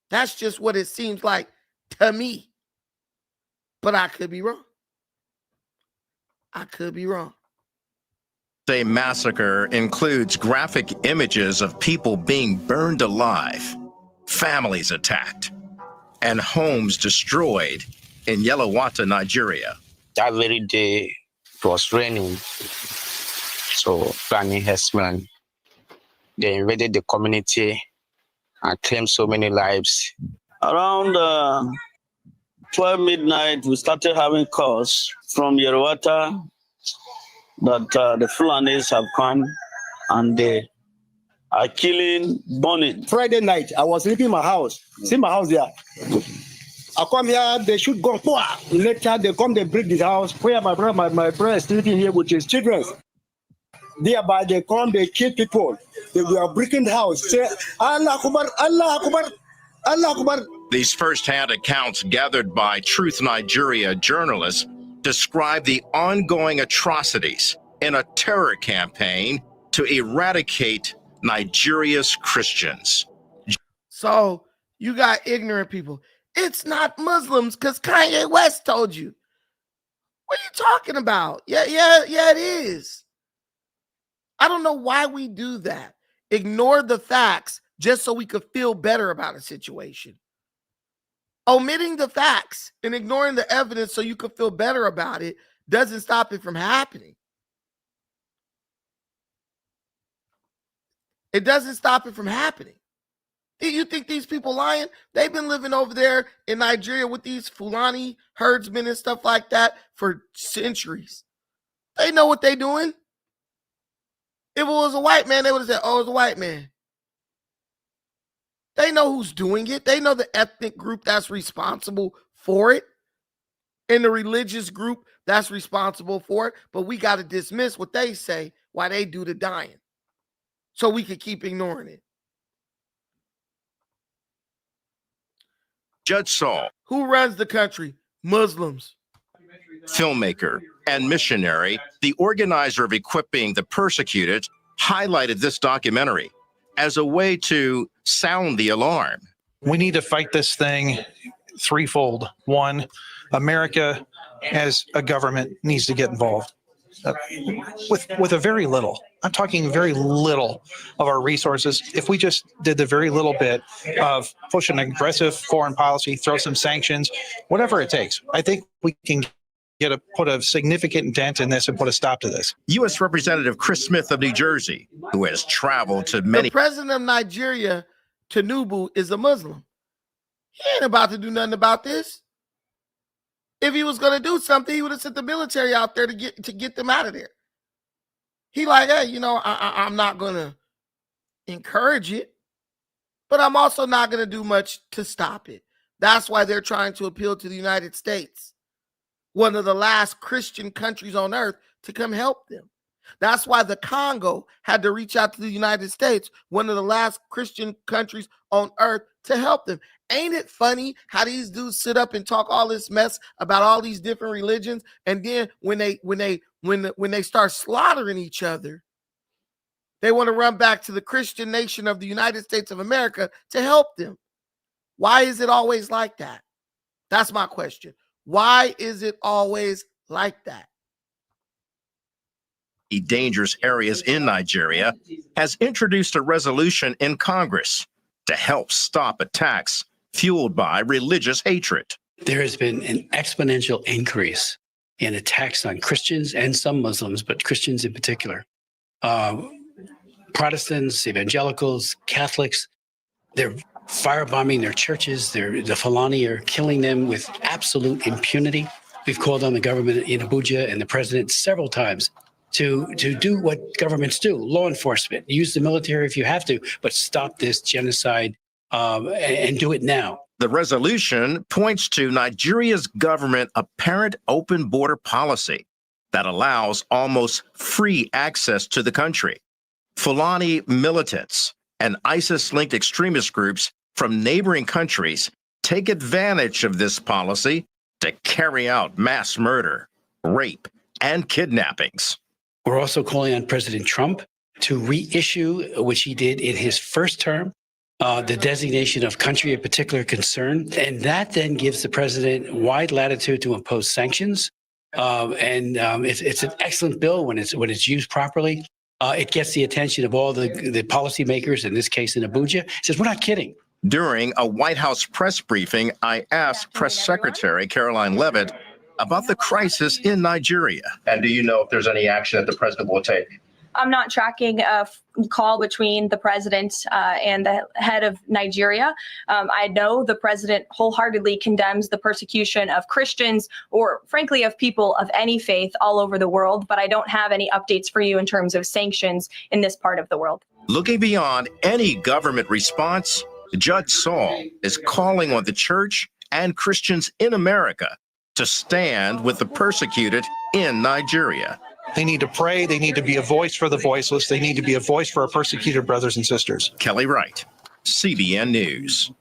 That's just what it seems like to me. But I could be wrong. I could be wrong. A massacre includes graphic images of people being burned alive, families attacked, and homes destroyed in Yelawata, Nigeria. That very day, it was raining. So, planning herdsmen, they invaded the community and claimed so many lives. Around 12 midnight, we started having calls from Yelawata that the Fulanis have come and they are killing, burning. Friday night, I was sleeping in my house. See my house there. I come here, they shoot gun. Later, they come, they break this house. Where my brother is sleeping here with his children. Thereby, they come, they kill people. They were breaking the house. Say, Allah Akbar, Allah Akbar, Allah Akbar. These first-hand accounts gathered by Truth Nigeria journalists describe the ongoing atrocities in a terror campaign to eradicate Nigeria's Christians. So you got ignorant people. It's not Muslims because Kanye West told you. What are you talking about? Yeah, it is. I don't know why we do that. Ignore the facts just so we could feel better about a situation. Omitting the facts and ignoring the evidence so you could feel better about it doesn't stop it from happening. It doesn't stop it from happening. You think these people lying? They've been living over there in Nigeria with these Fulani herdsmen and stuff like that for centuries. They know what they're doing. If it was a white man, they would have said, oh, it's a white man. They know who's doing it. They know the ethnic group that's responsible for it and the religious group that's responsible for it. But we got to dismiss what they say while they do the dying so we can keep ignoring it. Judge Saul, who runs the country? Muslims. Filmmaker and missionary, the organizer of Equipping the Persecuted, highlighted this documentary as a way to sound the alarm. We need to fight this thing threefold. One, America as a government needs to get involved with a very little. I'm talking very little of our resources. If we just did the very little bit of push an aggressive foreign policy, throw some sanctions, whatever it takes, I think we can put a significant dent in this and put a stop to this. U.S. Representative Chris Smith of New Jersey, who has traveled to many. The president of Nigeria, Tinubu, is a Muslim. He ain't about to do nothing about this. If he was going to do something, he would have sent the military out there to get them out of there. He like, hey, I'm not going to encourage it, but I'm also not going to do much to stop it. That's why they're trying to appeal to the United States, one of the last Christian countries on earth, to come help them. That's why the Congo had to reach out to the United States, one of the last Christian countries on earth, to help them. Ain't it funny how these dudes sit up and talk all this mess about all these different religions, and then when they start slaughtering each other, they want to run back to the Christian nation of the United States of America to help them? Why is it always like that? That's my question. Why is it always like that? Dangerous areas in Nigeria has introduced a resolution in Congress to help stop attacks fueled by religious hatred. There has been an exponential increase in attacks on Christians and some Muslims, but Christians in particular. Protestants, evangelicals, Catholics, they're firebombing their churches. The Fulani are killing them with absolute impunity. We've called on the government in Abuja and the president several times to do what governments do, law enforcement, use the military if you have to, but stop this genocide and do it now. The resolution points to Nigeria's government's apparent open border policy that allows almost free access to the country. Fulani militants and ISIS-linked extremist groups from neighboring countries take advantage of this policy to carry out mass murder, rape, and kidnappings. We're also calling on President Trump to reissue, which he did in his first term, the designation of country of particular concern. And that then gives the president wide latitude to impose sanctions. It's an excellent bill when it's used properly. It gets the attention of all the policymakers, in this case in Abuja. It says, we're not kidding. During a White House press briefing, I asked Press Secretary Caroline Leavitt about the crisis in Nigeria. And do you know if there's any action that the president will take? I'm not tracking a call between the president and the head of Nigeria. I know the president wholeheartedly condemns the persecution of Christians or, frankly, of people of any faith all over the world, but I don't have any updates for you in terms of sanctions in this part of the world. Looking beyond any government response, Judge Saul is calling on the church and Christians in America to stand with the persecuted in Nigeria. They need to pray. They need to be a voice for the voiceless. They need to be a voice for our persecuted brothers and sisters. Kelly Wright, CBN News.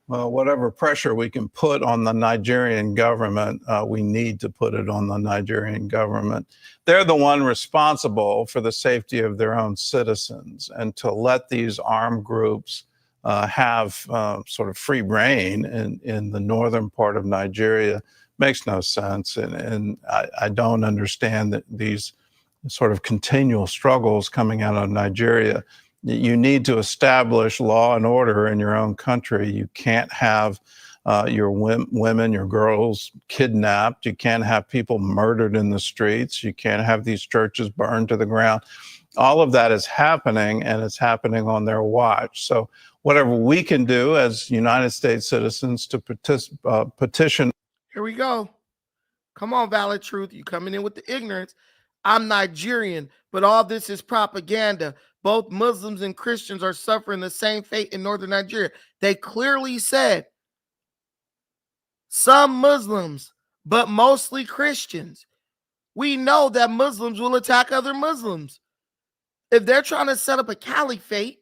Well, whatever pressure we can put on the Nigerian government, we need to put it on the Nigerian government. They're the one responsible for the safety of their own citizens, and to let these armed groups have sort of free reign in the northern part of Nigeria makes no sense. And I don't understand that these sort of continual struggles coming out of Nigeria. You need to establish law and order in your own country. You can't have your women, your girls kidnapped. You can't have people murdered in the streets. You can't have these churches burned to the ground. All of that is happening, and it's happening on their watch. So whatever we can do as United States citizens to petition. Here we go. Come on, Valid Truth. You coming in with the ignorance. I'm Nigerian, but all this is propaganda. Both Muslims and Christians are suffering the same fate in northern Nigeria. They clearly said some Muslims, but mostly Christians. We know that Muslims will attack other Muslims. If they're trying to set up a caliphate,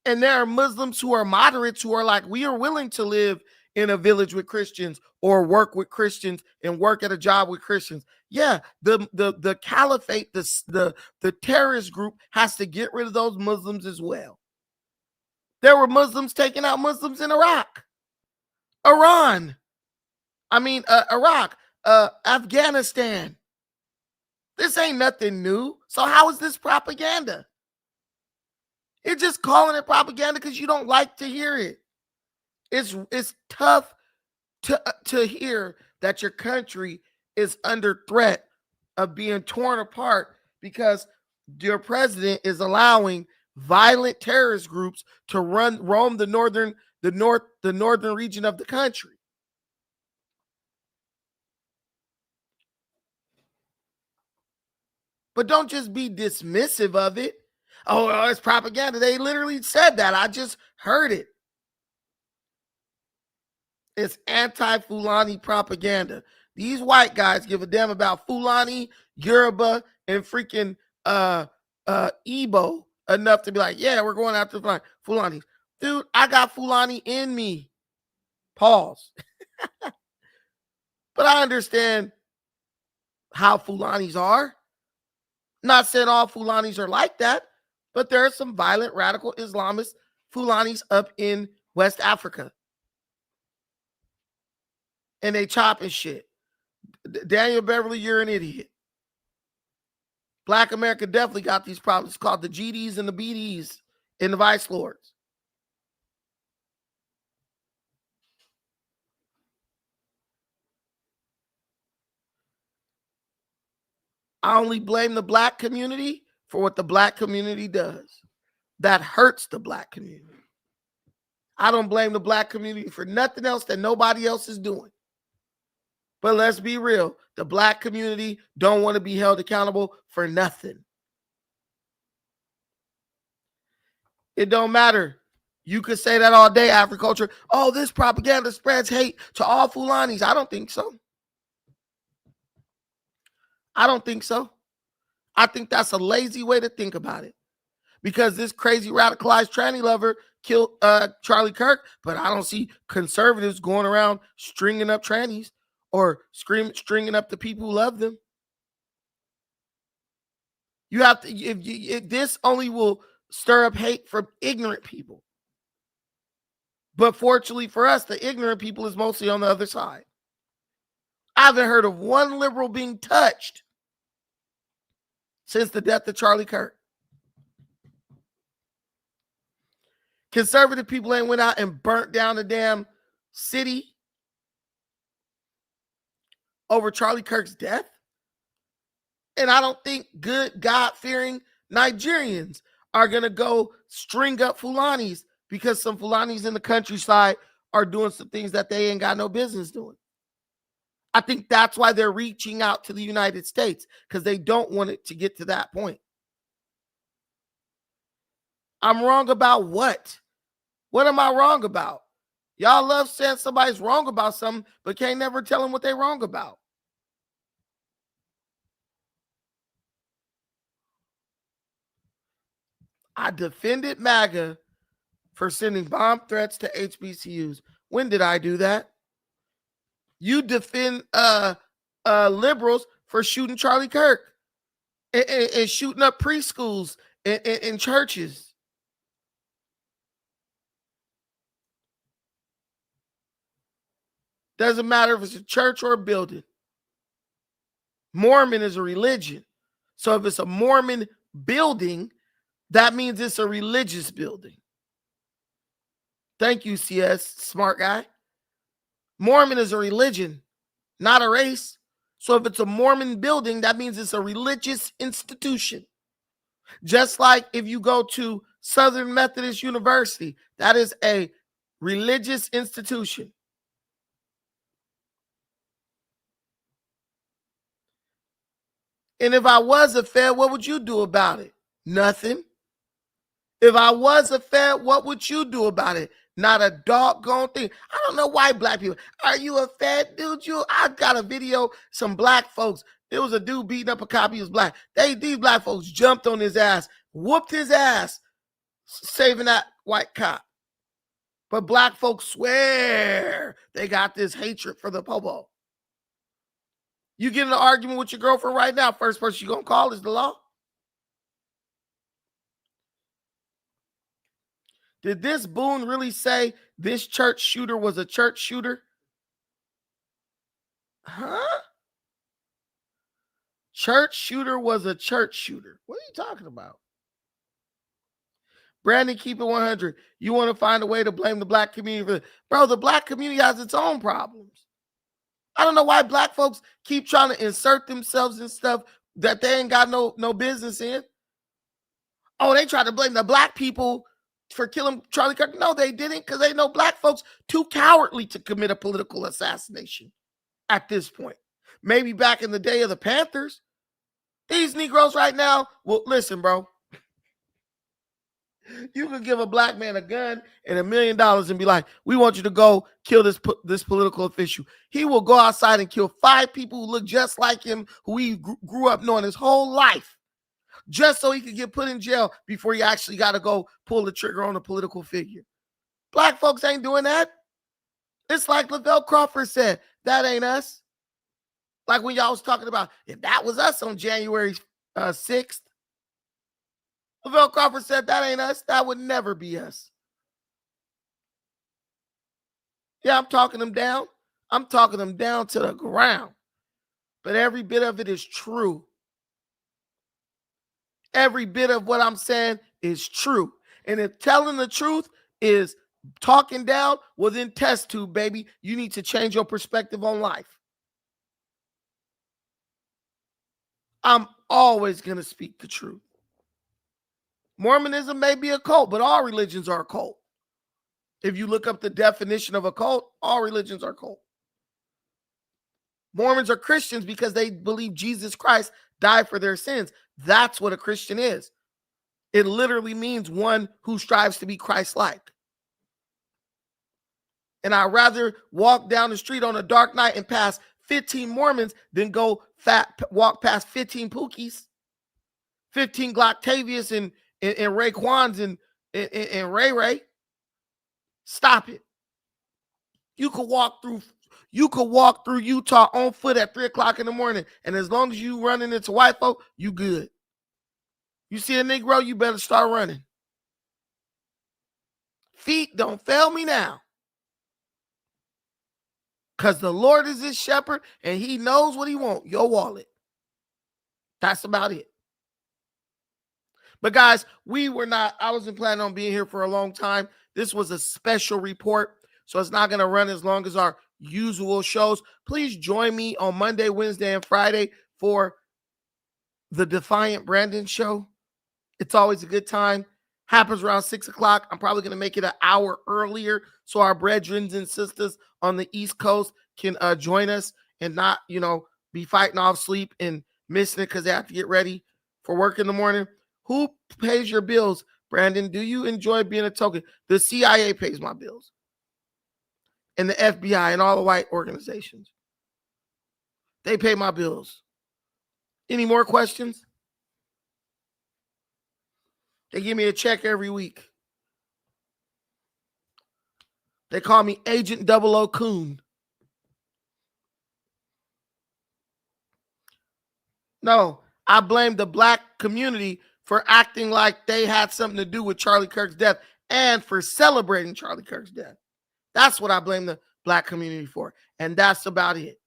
and there are Muslims who are moderates who are like, we are willing to live in a village with Christians or work with Christians and work at a job with Christians. Yeah, the caliphate, the terrorist group has to get rid of those Muslims as well. There were Muslims taking out Muslims in Iraq, Afghanistan. This ain't nothing new. So how is this propaganda? You're just calling it propaganda because you don't like to hear it. It's tough to hear that your country is under threat of being torn apart because your president is allowing violent terrorist groups to roam the northern region of the country. But don't just be dismissive of it. Oh, it's propaganda. They literally said that. I just heard it. It's anti-Fulani propaganda. These white guys give a damn about Fulani, Yoruba, and freaking Igbo enough to be like, yeah, we're going after Fulanis. Dude, I got Fulani in me. Pause. But I understand how Fulanis are. Not saying all Fulanis are like that, but there are some violent, radical Islamist Fulanis up in West Africa. And they chopping shit. Daniel Beverly, you're an idiot. Black America definitely got these problems. It's called the GDs and the BDs and the Vice Lords. I only blame the black community for what the black community does. That hurts the black community. I don't blame the black community for nothing else that nobody else is doing. But let's be real. The black community don't want to be held accountable for nothing. It don't matter. You could say that all day, Africulture. Oh, this propaganda spreads hate to all Fulanis. I don't think so. I don't think so. I think that's a lazy way to think about it. Because this crazy radicalized tranny lover killed Charlie Kirk, but I don't see conservatives going around stringing up trannies or stringing up the people who love them. You have to, if this only will stir up hate from ignorant people. But fortunately for us, the ignorant people is mostly on the other side. I haven't heard of one liberal being touched since the death of Charlie Kirk. Conservative people ain't went out and burnt down the damn city over Charlie Kirk's death. And I don't think good, God-fearing Nigerians are going to go string up Fulanis because some Fulanis in the countryside are doing some things that they ain't got no business doing. I think that's why they're reaching out to the United States, because they don't want it to get to that point. I'm wrong about what? What am I wrong about? Y'all love saying somebody's wrong about something, but can't never tell them what they're wrong about. I defended MAGA for sending bomb threats to HBCUs. When did I do that? You defend liberals for shooting Charlie Kirk and shooting up preschools and churches. Doesn't matter if it's a church or a building. Mormon is a religion. So if it's a Mormon building, that means it's a religious building. Thank you, CS, smart guy. Mormon is a religion, not a race. So if it's a Mormon building, that means it's a religious institution. Just like if you go to Southern Methodist University, that is a religious institution. And if I was a Fed, what would you do about it? Nothing. If I was a Fed, what would you do about it? Not a doggone thing. I don't know why black people. Are you a Fed dude? I got a video, some black folks. There was a dude beating up a cop. He was black. These black folks jumped on his ass, whooped his ass, saving that white cop. But black folks swear they got this hatred for the popo. You get in an argument with your girlfriend right now, first person you're going to call is the law. Did this Boone really say this church shooter was a church shooter? Huh? Church shooter was a church shooter. What are you talking about? Brandon, keep it 100. You want to find a way to blame the black community for bro, the black community has its own problems. I don't know why black folks keep trying to insert themselves in stuff that they ain't got no business in. Oh, they try to blame the black people for killing Charlie Kirk. No, they didn't, because they know black folks too cowardly to commit a political assassination at this point. Maybe back in the day of the Panthers. These Negroes right now, well, listen, bro. You could give a black man a gun and $1 million and be like, we want you to go kill this political official. He will go outside and kill 5 people who look just like him, who he grew up knowing his whole life, just so he could get put in jail before he actually got to go pull the trigger on a political figure. Black folks ain't doing that. It's like Lavelle Crawford said, that ain't us. Like when y'all was talking about, if that was us on January 6th, Lavelle Crawford said, that ain't us. That would never be us. Yeah, I'm talking them down. I'm talking them down to the ground. But every bit of it is true. Every bit of what I'm saying is true. And if telling the truth is talking down, well, then test tube, baby. You need to change your perspective on life. I'm always going to speak the truth. Mormonism may be a cult, but all religions are a cult. If you look up the definition of a cult, all religions are cult. Mormons are Christians because they believe Jesus Christ died for their sins. That's what a Christian is. It literally means one who strives to be Christ-like. And I'd rather walk down the street on a dark night and pass 15 Mormons than go walk past 15 Pookies, 15 Glocktavius and Raekwons and Ray Ray. Stop it. You could walk through Utah on foot at 3 o'clock in the morning, and as long as you running into white folk, you good. You see a Negro, you better start running. Feet don't fail me now. Because the Lord is his shepherd, and he knows what he wants, your wallet. That's about it. But guys, I wasn't planning on being here for a long time. This was a special report, so it's not going to run as long as our usual shows. Please join me on Monday, Wednesday, and Friday for the Defiant Brandon show. It's always a good time. Happens around 6 o'clock. I'm probably going to make it an hour earlier so our brethren and sisters on the East Coast can join us and not, be fighting off sleep and missing it because they have to get ready for work in the morning. Who pays your bills Brandon, do you enjoy being a token? The CIA pays my bills. And the FBI and all the white organizations. They pay my bills. Any more questions? They give me a check every week. They call me Agent 00 Coon. No, I blame the black community for acting like they had something to do with Charlie Kirk's death and for celebrating Charlie Kirk's death. That's what I blame the black community for. And that's about it.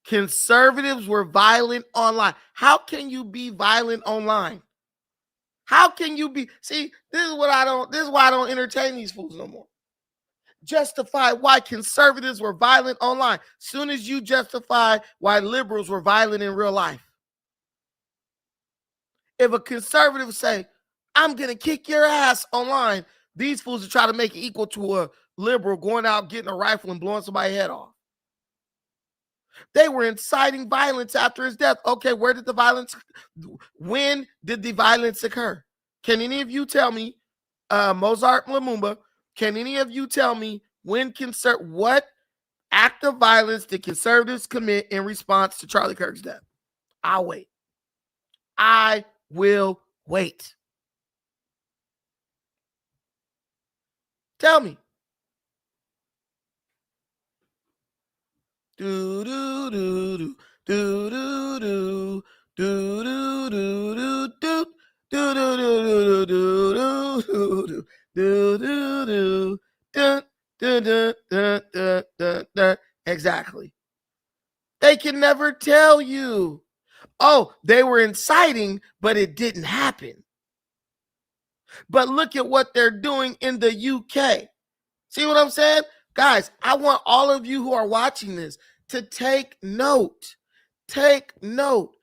Conservatives were violent online. How can you be violent online? How can you be? See, this is why I don't entertain these fools no more. Justify why conservatives were violent online. Soon as you justify why liberals were violent in real life. If a conservative say, I'm going to kick your ass online, these fools are trying to make it equal to a liberal going out, getting a rifle and blowing somebody's head off. They were inciting violence after his death. Okay, when did the violence occur? Can any of you tell me, Mozart Lumumba, can any of you tell me what act of violence did conservatives commit in response to Charlie Kirk's death? I'll wait. I will wait. Tell me. Do do do do do do do do do do do do do do do. Exactly. They can never tell you. Oh, they were inciting, but it didn't happen. But look at what they're doing in the UK. See what I'm saying? Guys, I want all of you who are watching this to take note. Take note.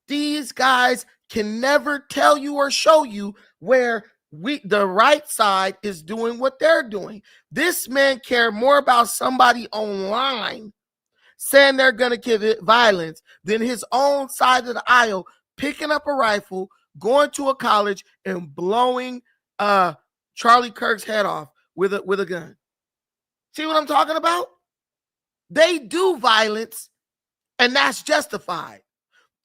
These guys can never tell you or show you where the right side is doing what they're doing. This man cared more about somebody online saying they're going to give it violence than his own side of the aisle picking up a rifle, going to a college, and blowing Charlie Kirk's head off with a gun. See what I'm talking about? They do violence, and that's justified.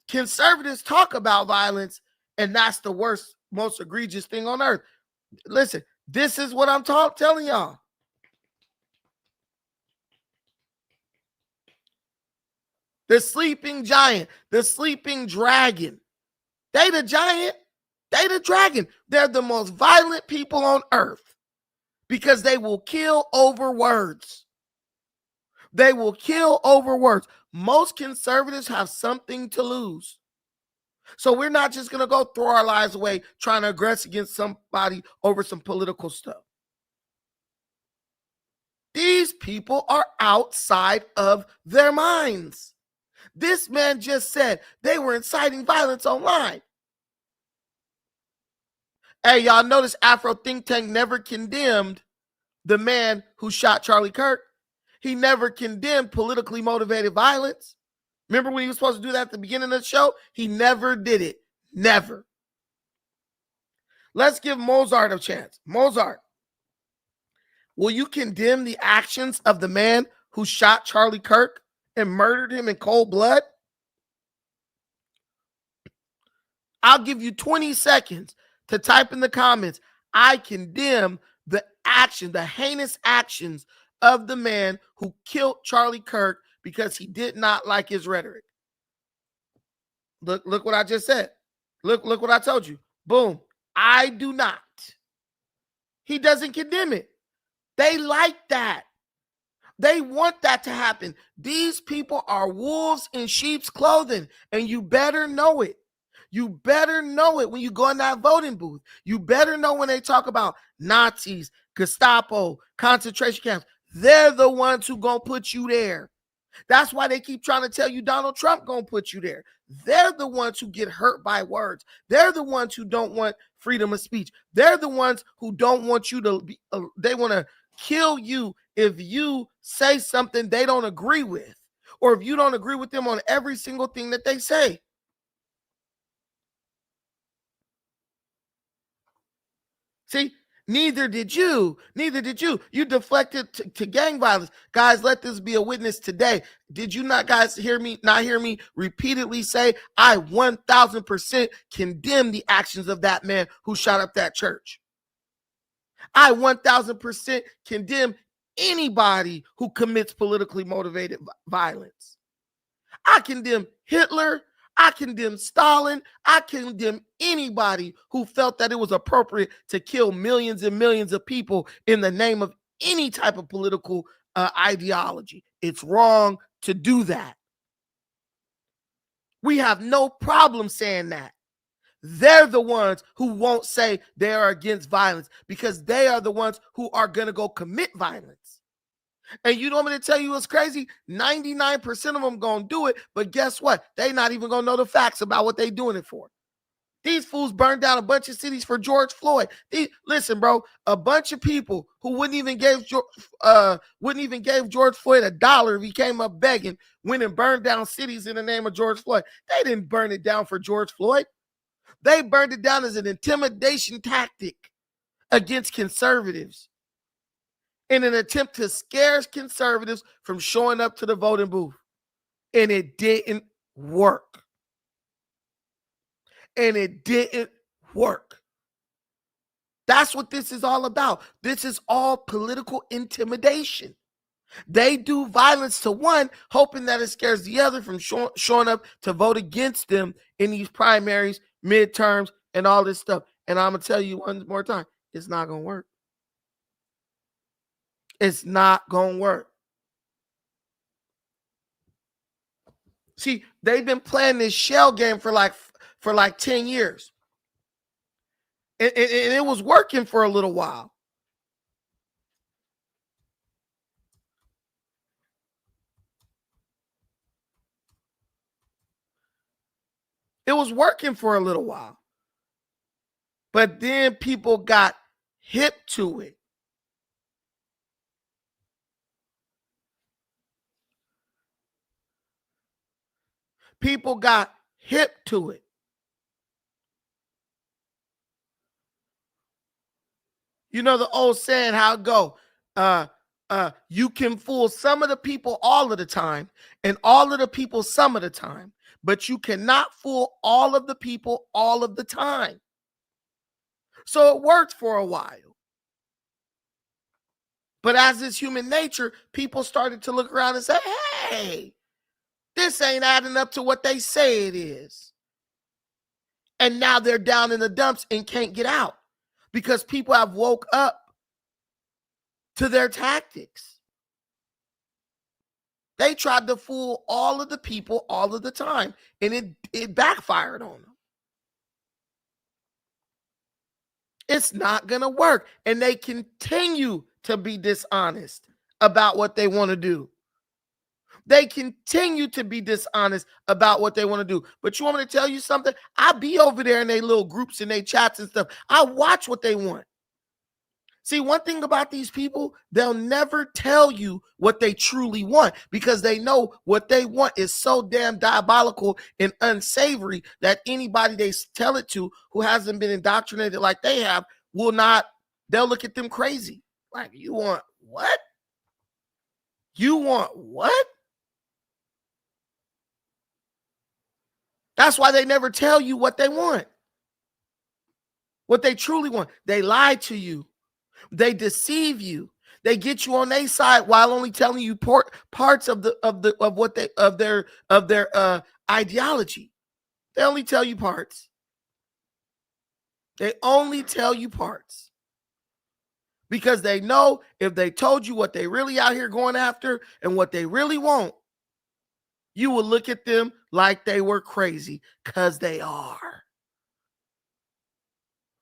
Conservatives talk about violence, and that's the worst, most egregious thing on earth. Listen, this is what I'm telling y'all. The sleeping giant, the sleeping dragon. They the giant, they the dragon. They're the most violent people on earth because they will kill over words. They will kill over words. Most conservatives have something to lose. So we're not just going to go throw our lives away trying to aggress against somebody over some political stuff. These people are outside of their minds. This man just said they were inciting violence online. Hey, y'all notice Afro Think Tank never condemned the man who shot Charlie Kirk. He never condemned politically motivated violence. Remember when he was supposed to do that at the beginning of the show? He never did it. Never. Let's give Mozart a chance. Mozart, will you condemn the actions of the man who shot Charlie Kirk and murdered him in cold blood? I'll give you 20 seconds to type in the comments. I condemn the action, the heinous actions of the man who killed Charlie Kirk because he did not like his rhetoric. Look what I just said. Look what I told you. Boom. I do not. He doesn't condemn it. They like that. They want that to happen. These people are wolves in sheep's clothing, and you better know it. You better know it when you go in that voting booth. You better know when they talk about Nazis, Gestapo, concentration camps. They're the ones who gonna put you there. That's why they keep trying to tell you Donald Trump gonna put you there. They're the ones who get hurt by words. They're the ones who don't want freedom of speech. They're the ones who don't want you to be, they want to kill you if you say something they don't agree with, or if you don't agree with them on every single thing that they say. See, neither did you. Neither did you. You deflected to gang violence. Guys, let this be a witness today. Did you not guys hear me repeatedly say, I 1000% condemn the actions of that man who shot up that church? I 1000% condemn anybody who commits politically motivated violence. I condemn Hitler. I condemn Stalin. I condemn anybody who felt that it was appropriate to kill millions and millions of people in the name of any type of political ideology. It's wrong to do that. We have no problem saying that. They're the ones who won't say they are against violence because they are the ones who are going to go commit violence. And you know what I'm going to tell you what's crazy? 99% of them going to do it, but guess what? They not even going to know the facts about what they doing it for. These fools burned down a bunch of cities for George Floyd. Listen, bro, a bunch of people who wouldn't even give George Floyd $1 if he came up begging, went and burned down cities in the name of George Floyd. They didn't burn it down for George Floyd. They burned it down as an intimidation tactic against conservatives in an attempt to scare conservatives from showing up to the voting booth. And it didn't work. And it didn't work. That's what this is all about. This is all political intimidation. They do violence to one, hoping that it scares the other from showing up to vote against them in these primaries, midterms, and all this stuff. And I'm going to tell you one more time, it's not going to work. It's not going to work. See, they've been playing this shell game for like 10 years. And it was working for a little while. It was working for a little while. But then people got hip to it. People got hip to it. You know the old saying, how it go? You can fool some of the people all of the time and all of the people some of the time, but you cannot fool all of the people all of the time. So it worked for a while. But as is human nature, people started to look around and say, hey, this ain't adding up to what they say it is. And now they're down in the dumps and can't get out because people have woke up to their tactics. They tried to fool all of the people all of the time, and it backfired on them. It's not going to work, and they continue to be dishonest about what they want to do. They continue to be dishonest about what they want to do. But you want me to tell you something? I be over there in their little groups and their chats and stuff. I watch what they want. See, one thing about these people, they'll never tell you what they truly want because they know what they want is so damn diabolical and unsavory that anybody they tell it to who hasn't been indoctrinated like they have will not, they'll look at them crazy. Like, you want what? You want what? That's why they never tell you what they want. What they truly want. They lie to you. They deceive you. They get you on their side while only telling you parts of their ideology. They only tell you parts. They only tell you parts. Because they know if they told you what they really out here going after and what they really want, you will look at them like they were crazy, because they are.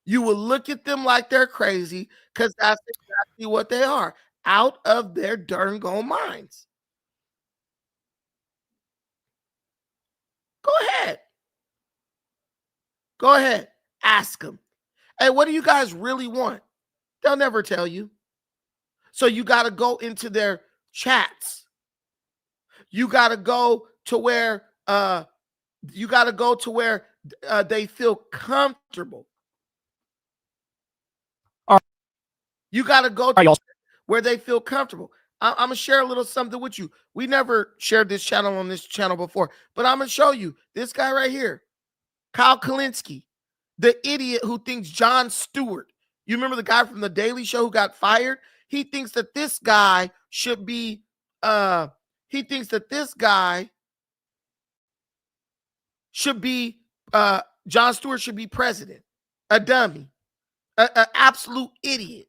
You will look at them like they're crazy, because that's exactly what they are, out of their darn gone minds. Go ahead. Go ahead. Ask them. Hey, what do you guys really want? They'll never tell you. So you got to go into their chats. You got to go to where they feel comfortable. You got to go to where they feel comfortable. I'm going to share a little something with you. We never shared this channel on this channel before, but I'm going to show you this guy right here, Kyle Kalinske, the idiot who thinks Jon Stewart, you remember the guy from The Daily Show who got fired? He thinks that this guy should be, Jon Stewart should be president. A dummy, an absolute idiot.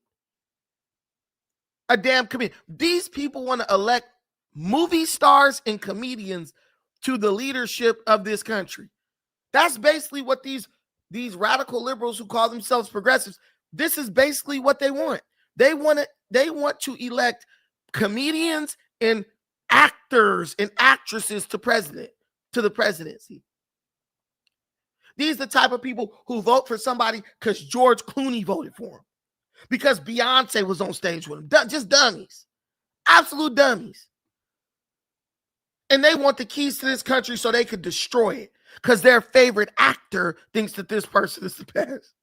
A damn comedian. These people want to elect movie stars and comedians to the leadership of this country. That's basically what these radical liberals who call themselves progressives, this is basically what they want. They want to elect comedians and actors and actresses to the presidency. These are the type of people who vote for somebody because George Clooney voted for him, because Beyonce was on stage with him. Just dummies. Absolute dummies. And they want the keys to this country so they could destroy it because their favorite actor thinks that this person is the best.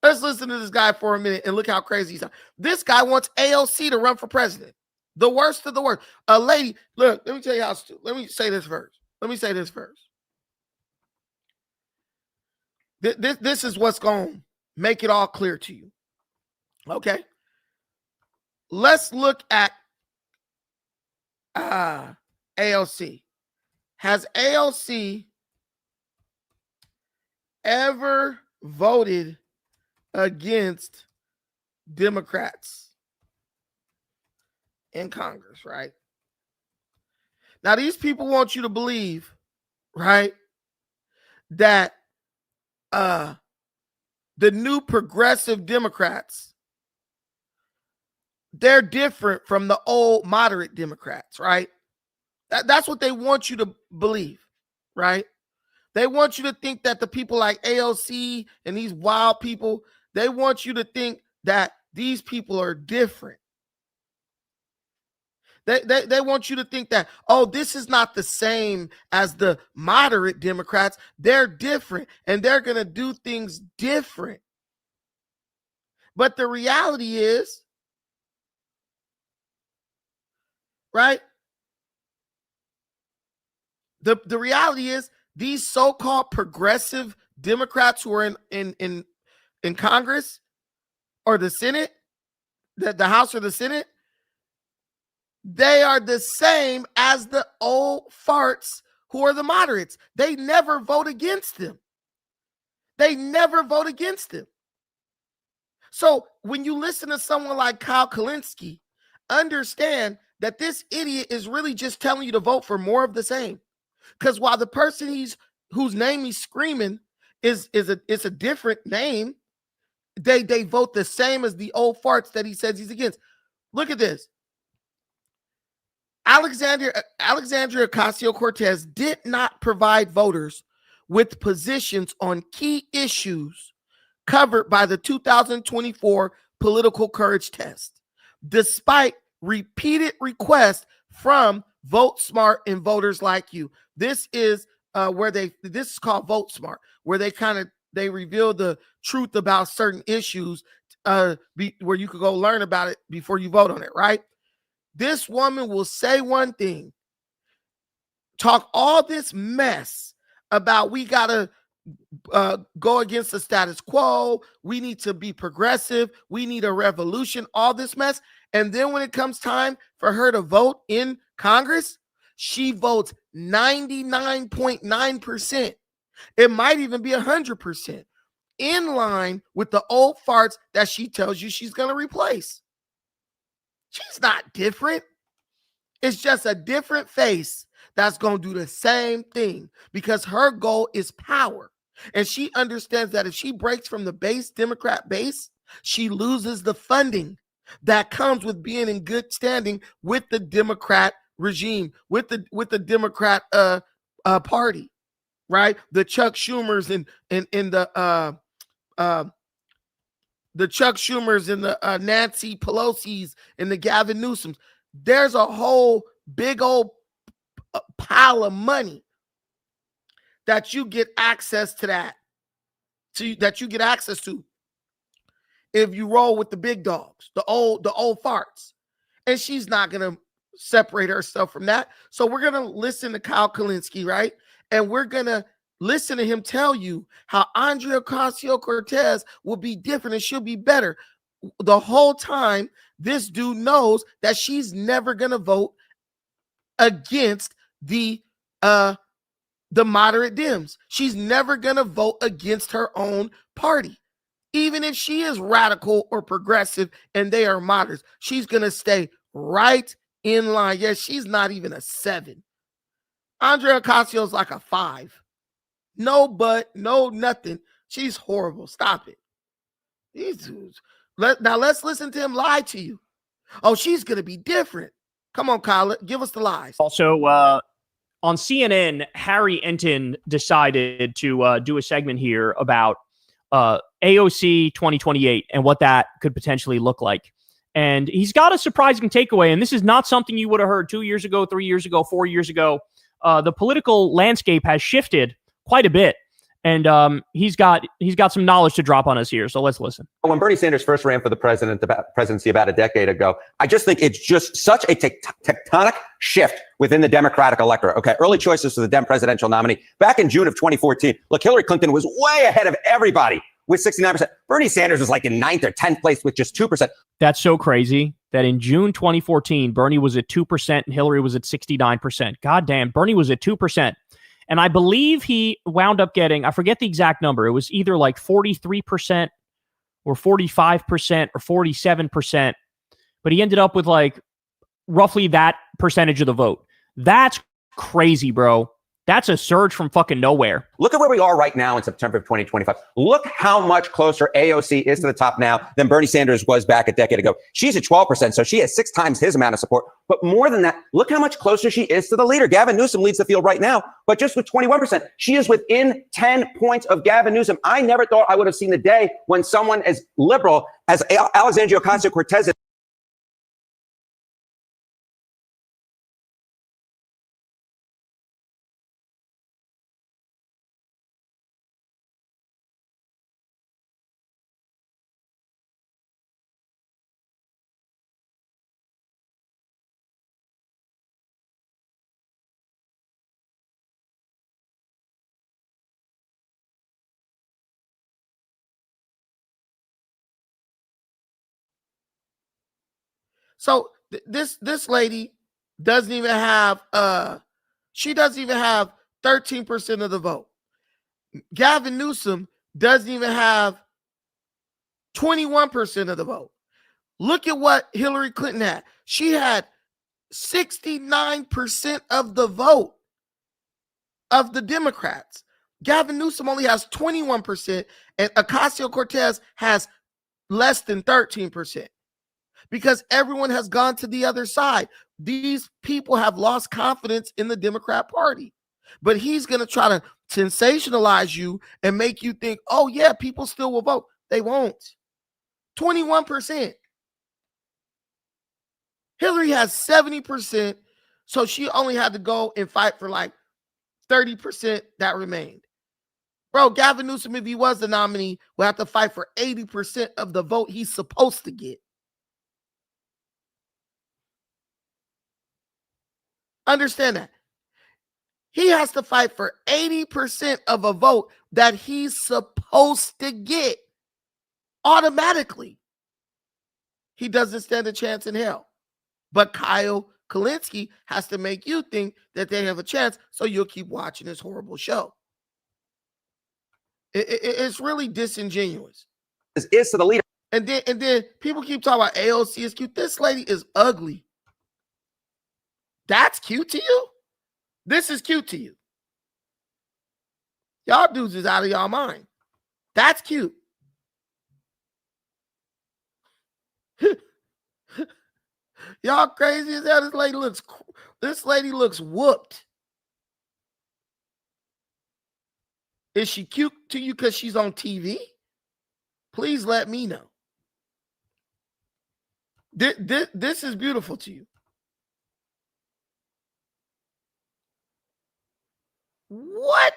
Let's listen to this guy for a minute and look how crazy he's. This guy wants AOC to run for president. The worst of the worst. A lady, look, let me tell you how, let me say this first. This is what's going to make it all clear to you. Okay? Let's look at AOC. Has AOC ever voted against Democrats in Congress, right? Now, these people want you to believe, right, that the new progressive Democrats, they're different from the old moderate Democrats, right? That's what they want you to believe, right? They want you to think that the people like AOC and these wild people, they want you to think that these people are different. They want you to think that, oh, this is not the same as the moderate Democrats. They're different and they're going to do things different. But the reality is, right? The reality is these so-called progressive Democrats who are in Congress or the Senate, the House or the Senate, they are the same as the old farts who are the moderates. They never vote against them. So when you listen to someone like Kyle Kalinske, understand that this idiot is really just telling you to vote for more of the same. Because while the person whose name he's screaming is a different name, they vote the same as the old farts that he says he's against. Look at this. Alexandria Ocasio-Cortez did not provide voters with positions on key issues covered by the 2024 political courage test, despite repeated requests from Vote Smart and Voters Like You. This is this is called Vote Smart, where they reveal the truth about certain issues, where you could go learn about it before you vote on it, right? This woman will say one thing, talk all this mess about we gotta go against the status quo, we need to be progressive, we need a revolution, all this mess. And then when it comes time for her to vote in Congress, she votes 99.9%. It might even be 100%, in line with the old farts that she tells you she's going to replace. She's not different. It's just a different face that's going to do the same thing because her goal is power. And she understands that if she breaks from the base Democrat base, she loses the funding that comes with being in good standing with the Democrat regime, with the Democrat party, right? The Chuck Schumers and the Chuck Schumers and the Nancy Pelosi's and the Gavin Newsoms. There's a whole big old pile of money that you get access to that you get access to if you roll with the big dogs, the old farts. And she's not going to separate herself from that. So we're going to listen to Kyle Kalinske, right? And we're going to listen to him tell you how Andrea Ocasio-Cortez will be different and she'll be better. The whole time, this dude knows that she's never going to vote against the moderate Dems. She's never going to vote against her own party. Even if she is radical or progressive and they are moderates, she's going to stay right in line. Yes, she's not even a 7. Andrea Ocasio is like a 5. No but, no nothing. She's horrible. Stop it. These dudes. Now let's listen to him lie to you. Oh, she's going to be different. Come on, Kyle. Give us the lies. Also, on CNN, Harry Enton decided to do a segment here about AOC 2028 and what that could potentially look like. And he's got a surprising takeaway, and this is not something you would have heard 2 years ago, 3 years ago, 4 years ago. The political landscape has shifted quite a bit, and he's got some knowledge to drop on us here. So let's listen. When Bernie Sanders first ran for the presidency about a decade ago, I just think it's just such a tectonic shift within the Democratic electorate. Okay, early choices for the Dem presidential nominee back in June of 2014. Look, Hillary Clinton was way ahead of everybody with 69%. Bernie Sanders was like in 9th or 10th place with just 2%. That's so crazy that in June 2014, Bernie was at 2% and Hillary was at 69%. God damn, Bernie was at 2%. And I believe he wound up getting, I forget the exact number. It was either like 43% or 45% or 47%. But he ended up with like roughly that percentage of the vote. That's crazy, bro. That's a surge from fucking nowhere. Look at where we are right now in September of 2025. Look how much closer AOC is to the top now than Bernie Sanders was back a decade ago. She's at 12%, so she has 6 times his amount of support. But more than that, look how much closer she is to the leader. Gavin Newsom leads the field right now, but just with 21%. She is within 10 points of Gavin Newsom. I never thought I would have seen the day when someone as liberal as Alexandria Ocasio-Cortez So this lady doesn't even have she doesn't even have 13% of the vote. Gavin Newsom doesn't even have 21% of the vote. Look at what Hillary Clinton had. She had 69% of the vote of the Democrats. Gavin Newsom only has 21%, and Ocasio-Cortez has less than 13%. Because everyone has gone to the other side. These people have lost confidence in the Democrat Party. But he's going to try to sensationalize you and make you think, oh, yeah, people still will vote. They won't. 21%. Hillary has 70%, so she only had to go and fight for like 30% that remained. Bro, Gavin Newsom, if he was the nominee, will have to fight for 80% of the vote he's supposed to get. Understand that. He has to fight for 80% of a vote that he's supposed to get automatically. He doesn't stand a chance in hell. But Kyle Kalinske has to make you think that they have a chance, so you'll keep watching this horrible show. It's really disingenuous. Is to the leader. And then people keep talking about AOC is cute. This lady is ugly. That's cute to you? This is cute to you. Y'all dudes is out of y'all mind. That's cute. Y'all crazy as hell. This lady looks whooped. Is she cute to you because she's on TV? Please let me know. This is beautiful to you. What?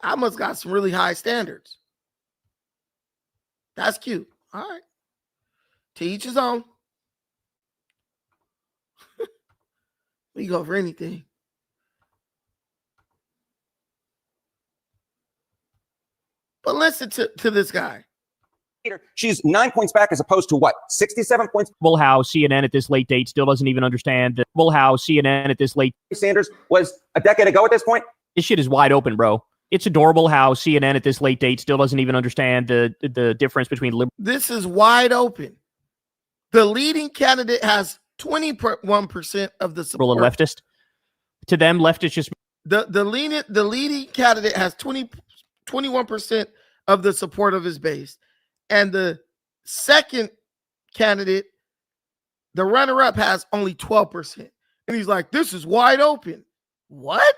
I must got some really high standards. That's cute. All right. To each his own. We go for anything. But listen to this guy. She's 9 points back as opposed to what? 67 points. How CNN at this late date still doesn't even understand that. How CNN at this late. Sanders was a decade ago at this point. This shit is wide open, bro. It's adorable how CNN at this late date still doesn't even understand the difference between liberal. This is wide open. The leading candidate has 21% of the support. And leftist. To them, leftist just the leading candidate has 21% of the support of his base. And the second candidate, the runner-up, has only 12%. And he's like, this is wide open. What?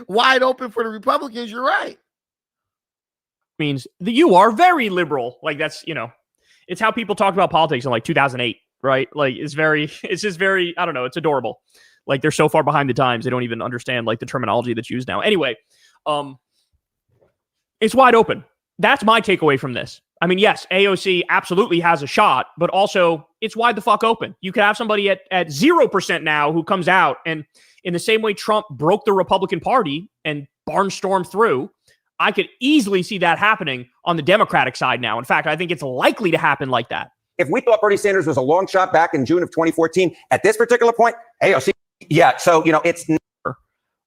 Wide open for the Republicans, you're right. Means that you are very liberal. Like, that's, it's how people talked about politics in like 2008, right? Like, it's just very, I don't know, it's adorable. Like, they're so far behind the times, they don't even understand like the terminology that's used now. Anyway, it's wide open. That's my takeaway from this. I mean, yes, AOC absolutely has a shot, but also it's wide the fuck open. You could have somebody at 0% now who comes out, and in the same way Trump broke the Republican Party and barnstormed through, I could easily see that happening on the Democratic side now. In fact, I think it's likely to happen like that. If we thought Bernie Sanders was a long shot back in June of 2014, at this particular point, AOC, yeah. So, it's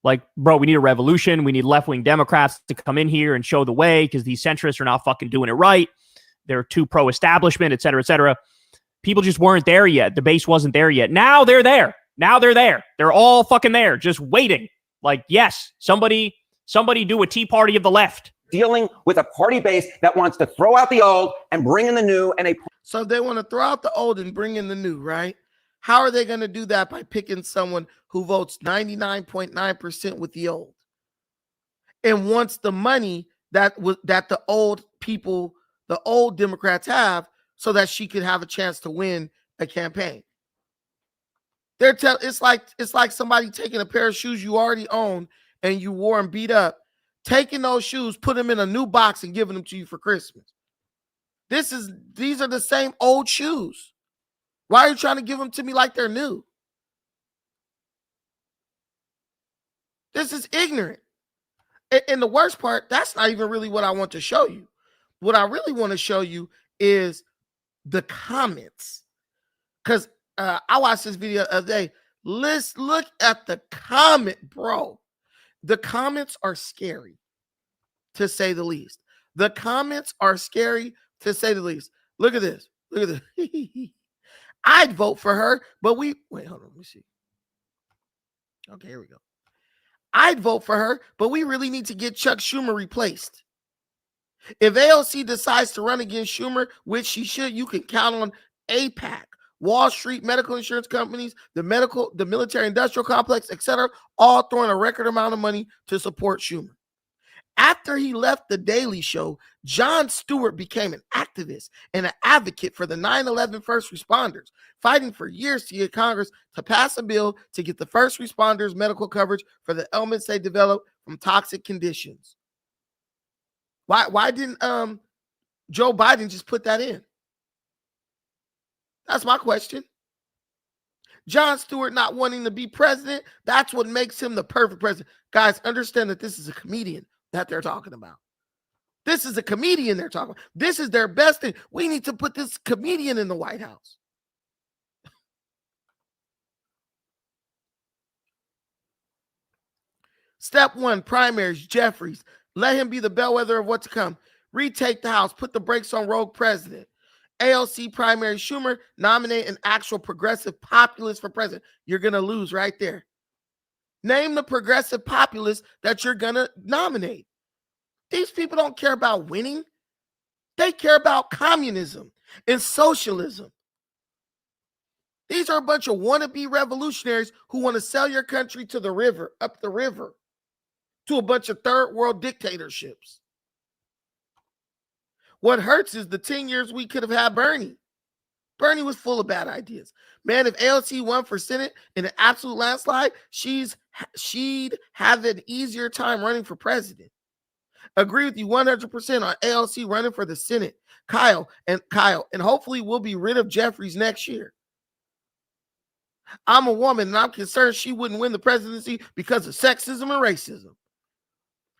like, bro, we need a revolution. We need left-wing Democrats to come in here and show the way because these centrists are not fucking doing it right. They're too pro-establishment, et cetera, et cetera. People just weren't there yet. The base wasn't there yet. Now they're there. They're all fucking there, just waiting. Like, yes, somebody do a tea party of the left. Dealing with a party base that wants to throw out the old and bring in the new. So they want to throw out the old and bring in the new, right? How are they going to do that? By picking someone who votes 99.9% with the old and wants the money that the old people, the old Democrats have, so that she could have a chance to win a campaign. It's like somebody taking a pair of shoes you already own and you wore and beat up, taking those shoes, put them in a new box and giving them to you for Christmas. These are the same old shoes. Why are you trying to give them to me like they're new? This is ignorant. And the worst part, that's not even really what I want to show you. What I really want to show you is the comments. Because I watched this video the other day. Let's look at the comment, bro. The comments are scary, to say the least. The comments are scary, to say the least. Look at this. Look at this. I'd vote for her, but wait, hold on, let me see. Okay, here we go. I'd vote for her, but we really need to get Chuck Schumer replaced. If AOC decides to run against Schumer, which she should, you can count on AIPAC, Wall Street, medical insurance companies, the military industrial complex, etc., all throwing a record amount of money to support Schumer. After he left The Daily Show, Jon Stewart became an activist and an advocate for the 9/11 first responders, fighting for years to get Congress to pass a bill to get the first responders medical coverage for the ailments they develop from toxic conditions. Why didn't Joe Biden just put that in? That's my question. Jon Stewart not wanting to be president, that's what makes him the perfect president. Guys, understand that this is a comedian that they're talking about. This is a comedian they're talking about. This is their best thing. We need to put this comedian in the White House. Step 1, primaries, Jeffries. Let him be the bellwether of what to come. Retake the House. Put the brakes on rogue president. AOC primary, Schumer, nominate an actual progressive populist for president. You're going to lose right there. Name the progressive populist that you're going to nominate. These people don't care about winning. They care about communism and socialism. These are a bunch of wannabe revolutionaries who want to sell your country to the river, up the river, to a bunch of third world dictatorships. What hurts is the 10 years we could have had Bernie. Bernie was full of bad ideas. Man, if AOC won for Senate in an absolute landslide, she'd have an easier time running for president. Agree with you 100% on AOC running for the Senate. Kyle, and hopefully we'll be rid of Jeffries next year. I'm a woman and I'm concerned she wouldn't win the presidency because of sexism and racism.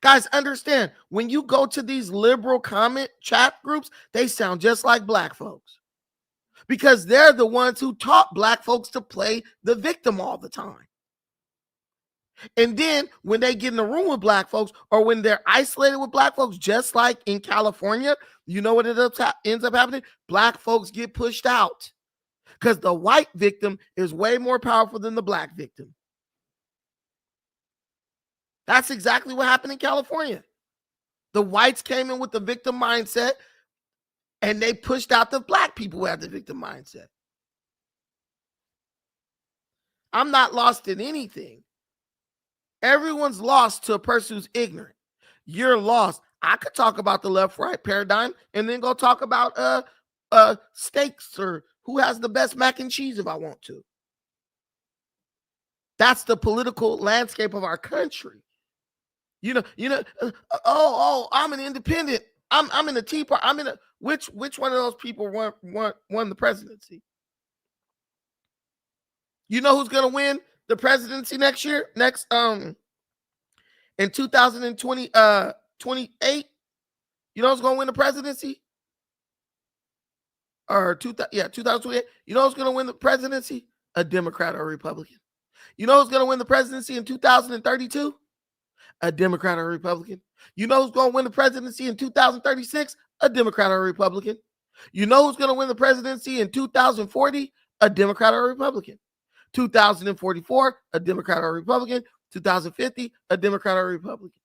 Guys, understand, when you go to these liberal comment chat groups, they sound just like black folks because they're the ones who taught black folks to play the victim all the time. And then when they get in the room with black folks or when they're isolated with black folks, just like in California, you know what ends up happening? Black folks get pushed out because the white victim is way more powerful than the black victim. That's exactly what happened in California. The whites came in with the victim mindset and they pushed out the black people who had the victim mindset. I'm not lost in anything. Everyone's lost to a person who's ignorant. You're lost. I could talk about the left-right paradigm and then go talk about steaks or who has the best mac and cheese if I want to. That's the political landscape of our country. I'm an independent. I'm in the Tea Party. I'm in a which one of those people won the presidency? You know who's gonna win the presidency next year? In 2028. You know who's gonna win the presidency? Or 2028. You know who's gonna win the presidency? A Democrat or a Republican. You know who's gonna win the presidency in 2032? A Democrat or a Republican. You know who's going to win the presidency in 2036? A Democrat or a Republican. You know who's going to win the presidency in 2040? A Democrat or a Republican. 2044, a Democrat or a Republican. 2050, a Democrat or a Republican.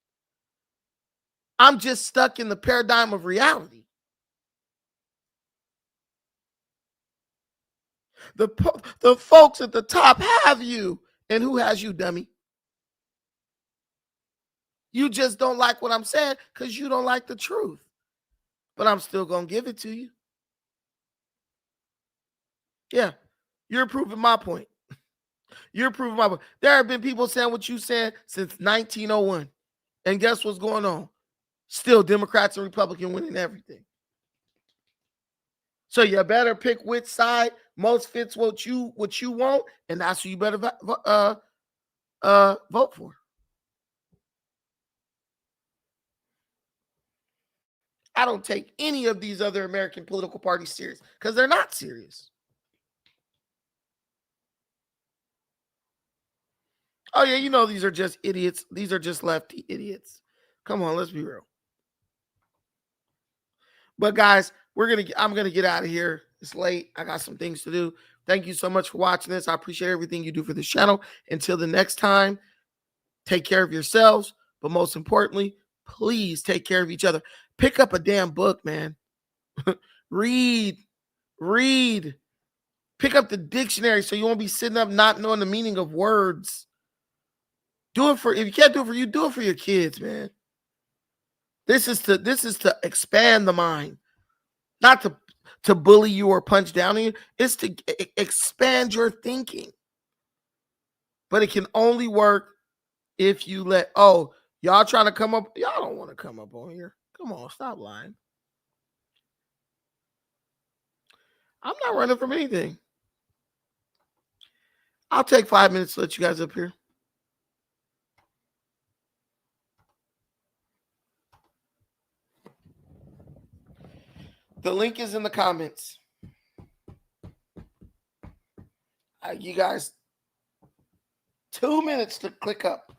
I'm just stuck in the paradigm of reality. The folks at the top have you. And who has you, dummy? You just don't like what I'm saying because you don't like the truth. But I'm still going to give it to you. Yeah, you're proving my point. You're proving my point. There have been people saying what you said since 1901. And guess what's going on? Still Democrats and Republicans winning everything. So you better pick which side most fits what you want, and that's who you better vote for. I don't take any of these other American political parties serious because they're not serious. Oh, yeah, you know these are just idiots. These are just lefty idiots. Come on, let's be real. But guys, I'm gonna get out of here. It's late. I got some things to do. Thank you so much for watching this. I appreciate everything you do for this channel. Until the next time, take care of yourselves. But most importantly, please take care of each other. Pick up a damn book, man. Read. Pick up the dictionary so you won't be sitting up not knowing the meaning of words. If you can't do it for you, do it for your kids, man. This is to expand the mind, not to bully you or punch down on you. It's to expand your thinking. But it can only work if you y'all trying to come up. Y'all don't want to come up on here. Come on, stop lying. I'm not running from anything. I'll take 5 minutes to let you guys up here. The link is in the comments. You guys 2 minutes to click up.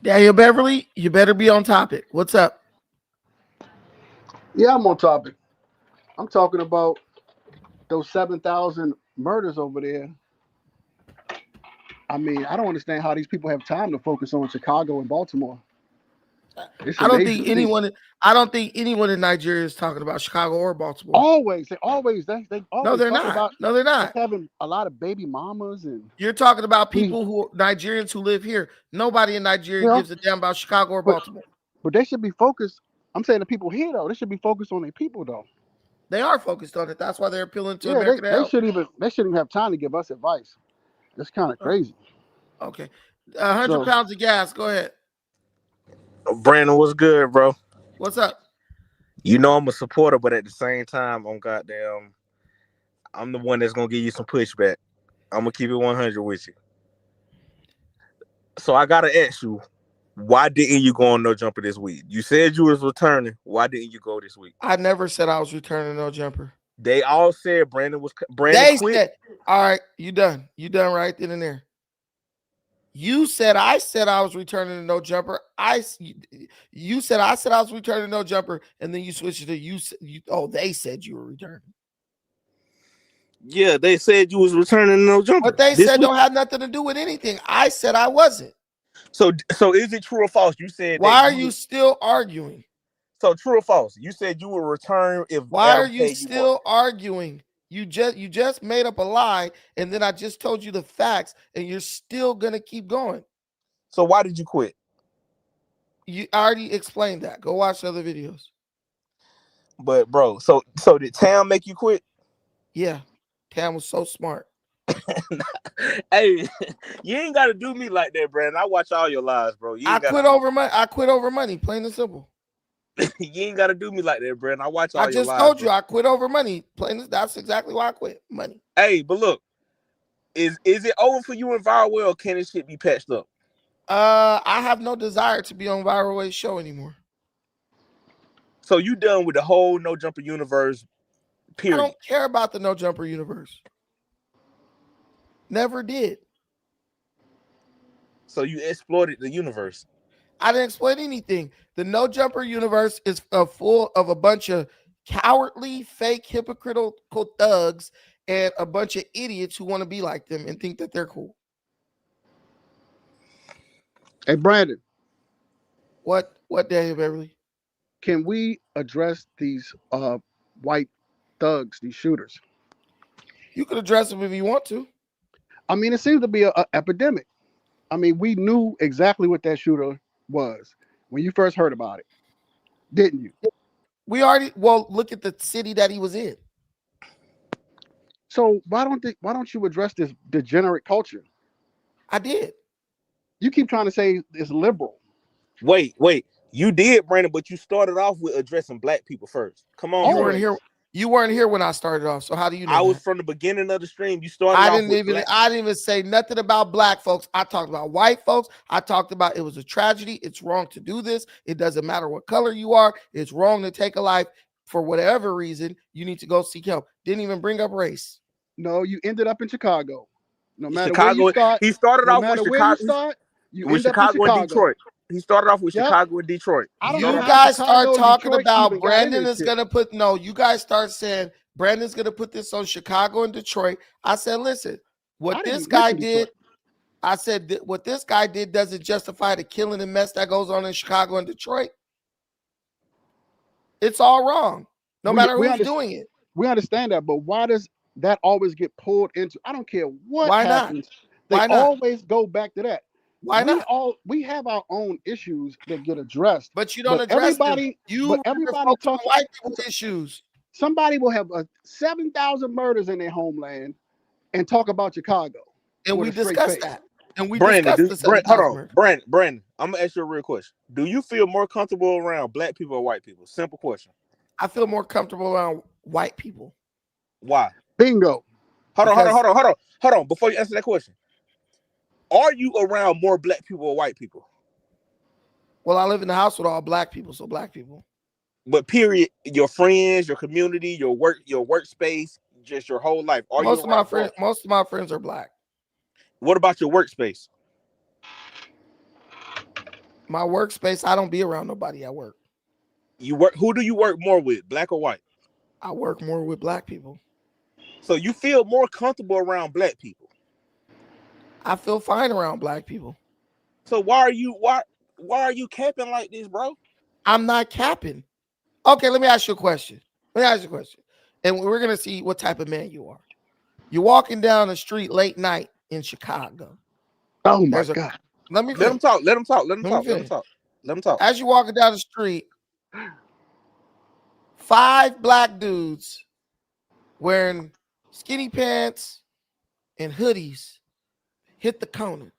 Daniel Beverly, you better be on topic. What's up? Yeah, I'm on topic. I'm talking about those 7,000 murders over there. I mean, I don't understand how these people have time to focus on Chicago and Baltimore. It's I don't amazing think to me. anyone. I don't think anyone in Nigeria is talking about Chicago or Baltimore. Always, they always No, they're talk not. about No, they're us not. having a lot of baby mamas and You're talking about people who Nigerians who live here. Nobody in Nigeria gives a damn about Chicago or Baltimore. But they should be focused. I'm saying the people here though, they should be focused on their people though. They are focused on it. That's why they're appealing to Yeah, America to they help. shouldn't even have time to give us advice. That's kind of crazy. Okay, 100 pounds of gas. Go ahead. Brandon, what's good, bro? What's up? You know I'm a supporter, but at the same time, I'm the one that's gonna give you some pushback. I'm gonna keep it 100 with you. So I gotta ask you, why didn't you go on No Jumper this week? You said you was returning. Why didn't you go this week? I never said I was returning No Jumper. They all said Brandon They quit. said, all right, you done. You done right then and there. You said I said I was returning to No Jumper. You said I said I was returning to No Jumper, and then you switched it to you. They said you were returning. Yeah, they said you was returning to No Jumper. But they this said week? don't have nothing to do with anything. I said I wasn't. So is it true or false? You said Why are that you still arguing? So true or false? You said you would return if. Why are you still arguing? You just made up a lie, and then I just told you the facts, and you're still gonna keep going. So why did you quit? You already explained that. Go watch other videos. But bro, so did Tam make you quit? Yeah, Tam was so smart. Hey, you ain't gotta do me like that, Brandon. I watch all your lives, bro. I quit over money. I quit over money, plain and simple. You ain't gotta do me like that, Brandon. I watch all your lives. I just told you I quit over money. That's exactly why I quit. Money. Hey, but look, is it over for you and Viral Way, or can this shit be patched up? I have no desire to be on Viral Way's show anymore. So you done with the whole No Jumper universe? Period. I don't care about the No Jumper universe. Never did. So you exploited the universe. I didn't exploit anything. The No Jumper universe is full of a bunch of cowardly, fake, hypocritical thugs and a bunch of idiots who want to be like them and think that they're cool. Hey, Brandon. What Daniel Beverly? Can we address these white thugs, these shooters? You could address them if you want to. I mean, it seems to be an epidemic. I mean, we knew exactly what that shooter was when you first heard about it, didn't you? Look at the city that he was in. So why don't you address this degenerate culture? I did. You keep trying to say it's liberal. Wait. You did, Brandon, but you started off with addressing black people first. Come on. You weren't here when I started off. So how do you know? I was from the beginning of the stream. You started. I didn't even say nothing about black folks. I talked about white folks. I talked about it was a tragedy. It's wrong to do this. It doesn't matter what color you are. It's wrong to take a life for whatever reason. You need to go seek help. Didn't even bring up race. No, you ended up in Chicago. No matter Chicago, where you start, he started off with Chicago. Chicago and Detroit. He started off with Chicago and Detroit. You guys start talking about Brandon is going to put, you guys start saying Brandon's going to put this on Chicago and Detroit. I said, listen, what this guy did doesn't justify the killing and mess that goes on in Chicago and Detroit. It's all wrong, no matter who's doing it. We understand that, but why does that always get pulled into? I don't care what happens. Why They not? always go back to that. Why not? We have our own issues that get addressed, but you don't address everybody. Everybody talks white people issues. Somebody will have 7,000 murders in their homeland and talk about Chicago, and we discussed that. And we Brandon, discussed hold on, Brandon. I'm gonna ask you a real question. Do you feel more comfortable around black people or white people? Simple question. I feel more comfortable around white people. Why? Bingo. Hold on. Before you answer that question, are you around more black people or white people? Well, I live in the house with all black people, so black people. But period, your friends, your community, your workspace, just your whole life. Most of my friends are black. What about your workspace? My workspace, I don't be around nobody at work. Who do you work more with, black or white? I work more with black people. So you feel more comfortable around black people? I feel fine around black people. So why? Why are you capping like this, bro? I'm not capping. Okay, let me ask you a question. And we're gonna see what type of man you are. You're walking down the street late night in Chicago. Oh my God. Let him talk. Let him talk. As you're walking down the street, 5 black dudes wearing skinny pants and hoodies hit the corner.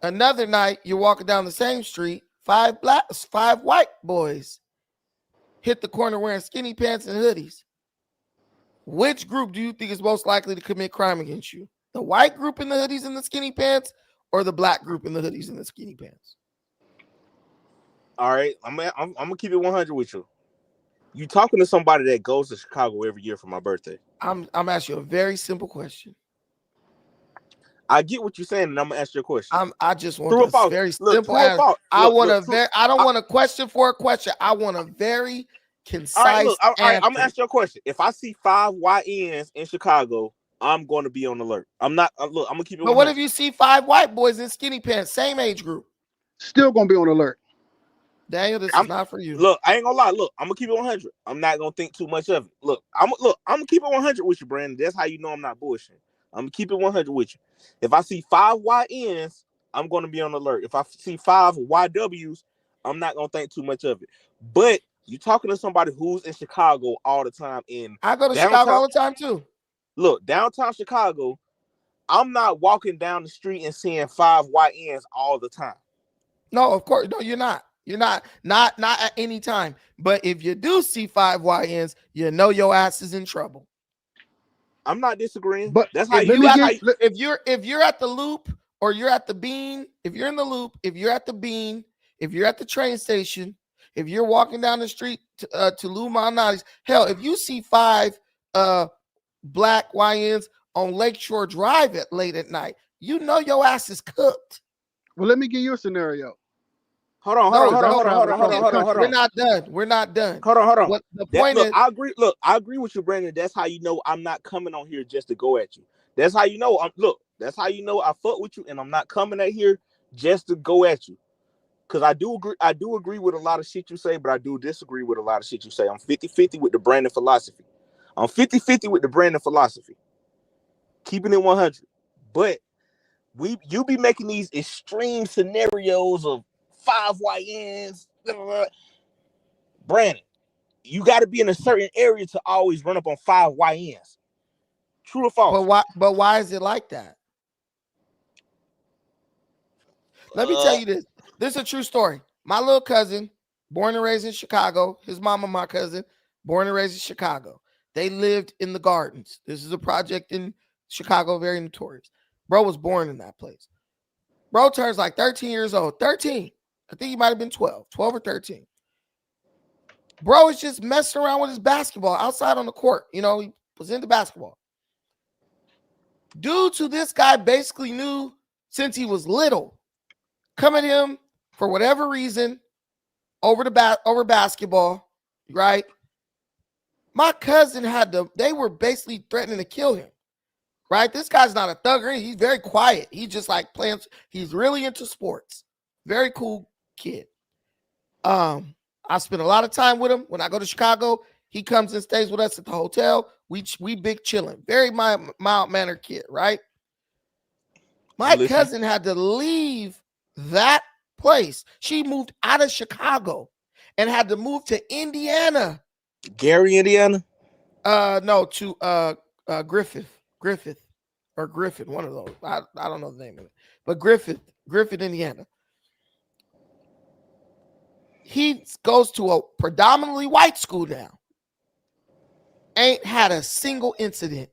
Another night, you're walking down the same street, 5 white boys hit the corner wearing skinny pants and hoodies. Which group do you think is most likely to commit crime against you? The white group in the hoodies and the skinny pants, or the black group in the hoodies and the skinny pants? All right, I'm gonna keep it 100 with you. You talking to somebody that goes to Chicago every year for my birthday? I'm asking you a very simple question. I get what you're saying, and I'm gonna ask you a question. I just want a very simple answer. I don't want a question for a question. I want a very concise answer. All right, I'm gonna ask you a question. If I see 5 YNs in Chicago, I'm going to be on alert. I'm not. Look, I'm gonna keep it. But what if you see 5 white boys in skinny pants, same age group? Still gonna be on alert. Daniel, this is not for you. Look, I ain't gonna lie. Look, I'm gonna keep it 100. I'm not gonna think too much of it. Look, I'm gonna keep it 100 with you, Brandon. That's how you know I'm not bullshitting. I'm gonna keep it 100 with you. If I see 5 YNs, I'm gonna be on alert. If I see 5 YWs, I'm not gonna think too much of it. But you talking to somebody who's in Chicago all the time. I go to Chicago all the time too. Look, downtown Chicago, I'm not walking down the street and seeing 5 YNs all the time. No, of course, no, you're not. You're not at any time. But if you do see 5 YNs, you know your ass is in trouble. I'm not disagreeing, but that's how if you're at the Loop or you're at the Bean, if you're in the Loop, if you're at the Bean, if you're at the train station, if you're walking down the street to Lou Malnati's, hell, if you see 5 black YNs on Lakeshore Drive late at night, you know your ass is cooked. Well, let me give you a scenario. Hold on. We're not done. Hold on. What the point is, I agree. Look, I agree with you, Brandon. That's how you know I'm not coming on here just to go at you. That's how you know that's how you know I fuck with you and I'm not coming at here just to go at you. Cause I do agree with a lot of shit you say, but I do disagree with a lot of shit you say. I'm 50-50 with the Brandon philosophy. Keeping it 100. But you be making these extreme scenarios of 5 YNs. Brandon, you got to be in a certain area to always run up on 5 YNs. True or false? But why is it like that? Let me tell you this. This is a true story. My little cousin, born and raised in Chicago. His mama, my cousin, born and raised in Chicago. They lived in the Gardens. This is a project in Chicago, very notorious. Bro was born in that place. Bro turns like 13 years old. 13. I think he might have been 12 or 13. Bro is just messing around with his basketball outside on the court. You know, he was into basketball. Dudes who this guy basically knew since he was little come at him for whatever reason over basketball, right? My cousin they were basically threatening to kill him, right? This guy's not a thugger. He's very quiet. He just like playing. He's really into sports. Very cool kid. I spend a lot of time with him. When I go to Chicago, he comes and stays with us at the hotel. We big chilling. Very mild-mannered kid, right? My cousin had to leave that place. She moved out of Chicago and had to move to Indiana. Gary, Indiana? No, to Griffith, one of those. I don't know the name of it, but Griffith, Indiana. He goes to a predominantly white school now. Ain't had a single incident.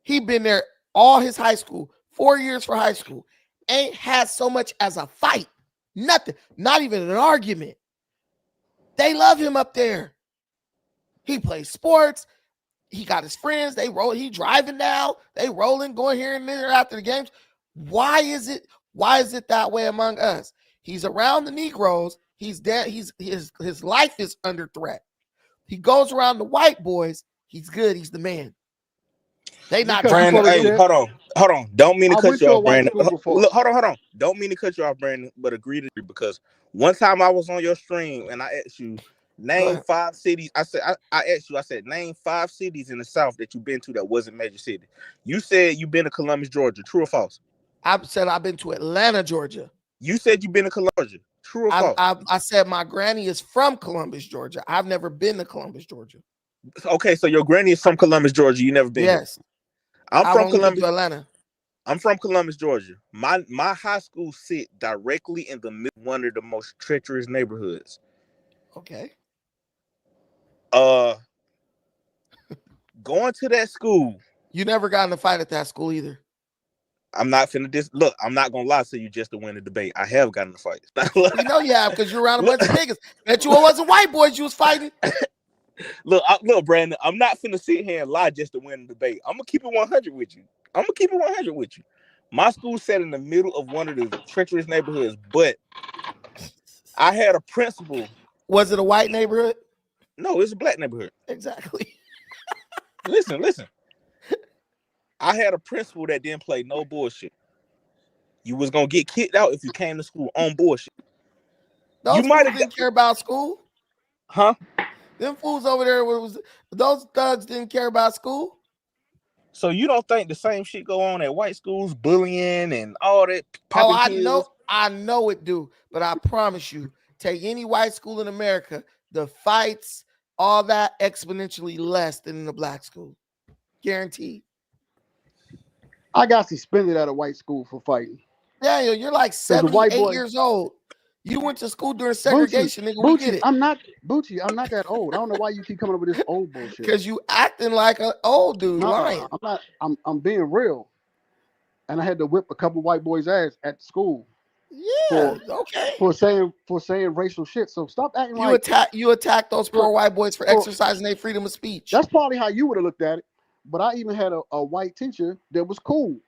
He been there all his high school, 4 years for high school. Ain't had so much as a fight. Nothing. Not even an argument. They love him up there. He plays sports. He got his friends. They roll. He driving now. They rolling, going here and there after the games. Why is it that way among us? He's around the Negroes. He's dead. His life is under threat. He goes around the white boys. He's good. He's the man. They not Because you Brandon, full of hey, shit. hold on. Don't mean to I cut went you to a off, white Brandon. school before. Look, hold on. Don't mean to cut you off, Brandon, but agree to because one time I was on your stream and I asked you, name 5 cities. I asked you, I said, name 5 cities in the South that you've been to that wasn't major city. You said you've been to Columbus, Georgia. True or false? I said I've been to Atlanta, Georgia. You said you've been to Columbus, Georgia. True or false? I said my granny is from Columbus, Georgia. I've never been to Columbus, Georgia. Okay, so your granny is from Columbus, Georgia. You never been Yes. here. I'm I've from only Columbus. been to Atlanta. I'm from Columbus, Georgia. My high school sit directly in the middle of one of the most treacherous neighborhoods. Okay. Going to that school. You never got in a fight at that school either. I'm not finna look, I'm not gonna lie to you just to win the debate. I have gotten in a fight. You know you have because you're around a bunch of niggas. Bet you it wasn't white boys you was fighting. Look, Brandon, I'm not finna sit here and lie just to win the debate. I'm gonna keep it 100 with you. My school sat in the middle of one of the treacherous neighborhoods, but I had a principal. Was it a white neighborhood? No, it's a black neighborhood. Exactly. Listen. I had a principal that didn't play no bullshit. You was gonna get kicked out if you came to school on bullshit. Those you might have didn't care about school, huh? Them fools over there those thugs didn't care about school. So you don't think the same shit go on at white schools, bullying and all that? I know it do, but I promise you, take any white school in America, the fights, all that exponentially less than in the black school. Guaranteed. I got suspended at a white school for fighting. Daniel, you're like 78 years old. You went to school during segregation, nigga. We get it. I'm not that old. I don't know why you keep coming up with this old bullshit. Because you acting like an old dude. No, lying. I'm not. I'm being real. And I had to whip a couple white boys' ass at school. Yeah, okay. For saying racial shit. So stop acting you attack those poor white boys for exercising their freedom of speech. That's probably how you would have looked at it. But I even had a white teacher that was cool.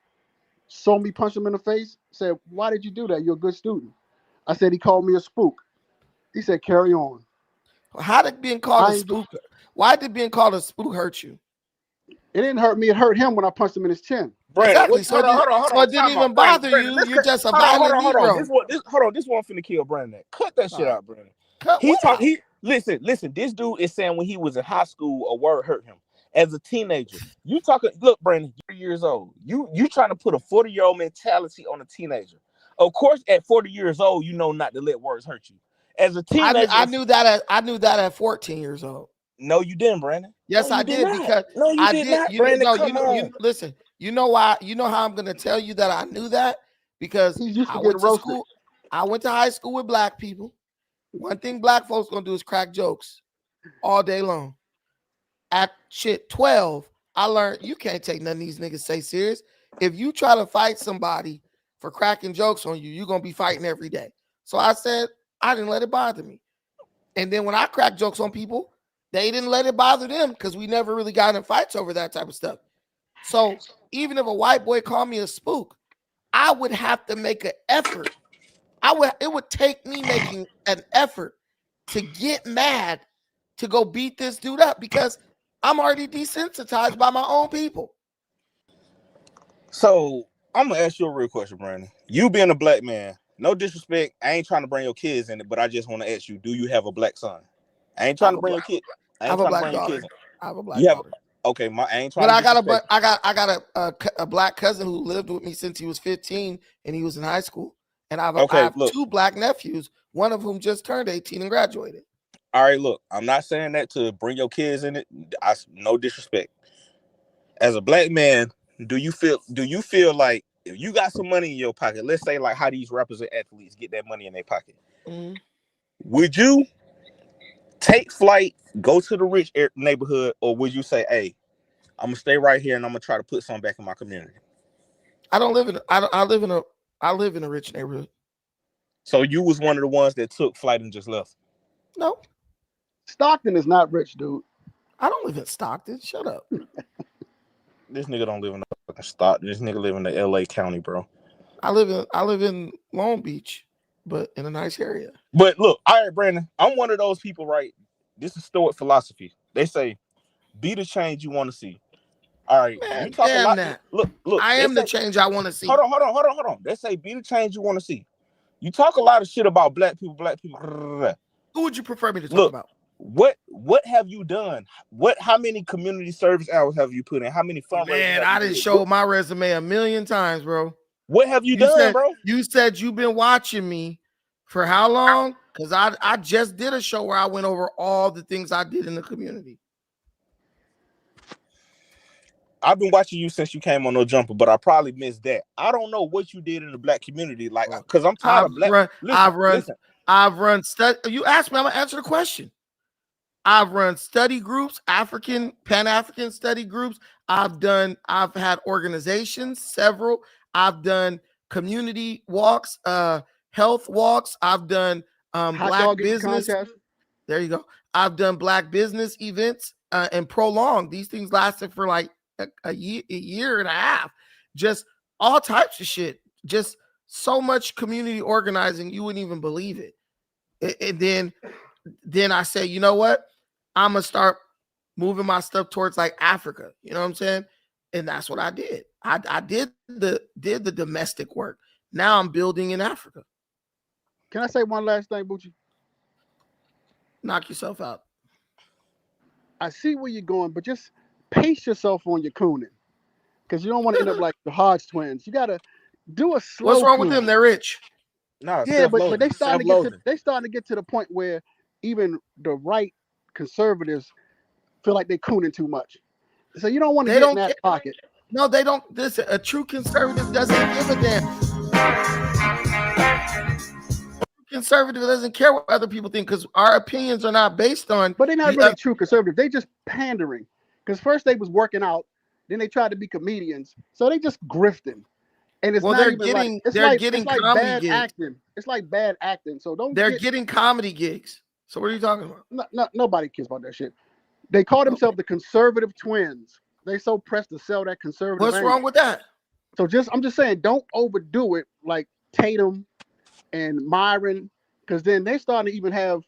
Saw me punch him in the face, said, "Why did you do that? You're a good student." I said, "He called me a spook." He said, "Carry on." How did being called a spook? Why did being called a spook hurt you? It didn't hurt me. It hurt him when I punched him in his chin. Brandon, exactly. So it didn't even bother you. You're just a violent Negro. This one finna kill Brandon. Cut that shit out, Brandon. Listen. This dude is saying when he was in high school, a word hurt him. As a teenager, you talking. Look, Brandon, you're years old. You trying to put a 40-year-old mentality on a teenager. Of course, at 40 years old, you know not to let words hurt you. As a teenager, I knew that at 14 years old. No, you didn't, Brandon. Yes, no, I did because I did not, Brandon. Listen. You know why? You know how I'm gonna tell you that I knew that because I went to school. I went to high school with black people. One thing black folks gonna do is crack jokes all day long. At 12, I learned you can't take none of these niggas say serious. If you try to fight somebody for cracking jokes on you, you're gonna be fighting every day. So I said I didn't let it bother me. And then when I crack jokes on people, they didn't let it bother them because we never really got in fights over that type of stuff. So even if a white boy called me a spook, I would have to make an effort. It would take me making an effort to get mad to go beat this dude up because I'm already desensitized by my own people. So I'm gonna ask you a real question, Brandon. You being a black man, no disrespect, I ain't trying to bring your kids in it, but I just want to ask you, do you have a black son? I ain't trying to bring your kids. I have a black daughter. I have a black daughter. Okay, I ain't trying. But I got a black cousin who lived with me since he was 15 and he was in high school. And I have 2 black nephews, one of whom just turned 18 and graduated. All right, look, I'm not saying that to bring your kids in it. No disrespect. As a black man, do you feel like if you got some money in your pocket, let's say like how these rappers and athletes get that money in their pocket, would you take flight, go to the rich neighborhood, or would you say, "Hey, I'm gonna stay right here and I'm gonna try to put something back in my community"? I live in a rich neighborhood. So you was one of the ones that took flight and just left? No. Stockton is not rich, dude. I don't live in Stockton. Shut up. This nigga don't live in Stockton. This nigga live in the LA County, bro. I live in Long Beach, but in a nice area. But look, all right, Brandon, I'm one of those people, right? This is Stoic philosophy. They say, be the change you want to see. All right, Man, you talk a damn lot. that. Look, I they am the say- change I want to see. Hold on. They say be the change you want to see. You talk a lot of shit about black people. Who would you prefer me to talk Look, about? What have you done? How many community service hours have you put in? How many fundraisers? Man, have I you done did? showed my resume a million times, bro. What have you done, said, bro? You said you've been watching me for how long? Because I just did a show where I went over all the things I did in the community. I've been watching you since you came on No Jumper, but I probably missed that. I don't know what you did in the black community, like, because I'm tired of black. I've run study. You asked me, I'm gonna answer the question. I've run study groups, Pan-African study groups. I've had organizations, several. I've done community walks, health walks. I've done black business. There you go. I've done black business events and prolonged. These things lasted for like a year and a half. Just all types of shit. Just so much community organizing, you wouldn't even believe it. And then I say, you know what? I'm gonna start moving my stuff towards like Africa. You know what I'm saying? And that's what I did. I did the domestic work. Now I'm building in Africa. Can I say one last thing, Bucci? Knock yourself out. I see where you're going, but just pace yourself on your cooning, because you don't want to end up like the Hodge twins. You gotta do a slow. What's wrong coon. with them? They're rich. No, yeah, but they starting to get to the point where even the right conservatives feel like they're cooning too much. So you don't want to get in that pocket. No, they don't. Listen, a true conservative doesn't give a damn. Conservative doesn't care what other people think, because our opinions are not based on. But they're not really true conservative. They just pandering. Because first they was working out, then they tried to be comedians. So they just grifting. And it's not even like they're getting bad acting. It's like bad acting. So they're getting comedy gigs. So what are you talking about? No, nobody cares about that shit. They call themselves the conservative twins. They so pressed to sell that conservative. What's wrong with that? So I'm just saying, don't overdo it like Tatum and Myron, because then they starting to even have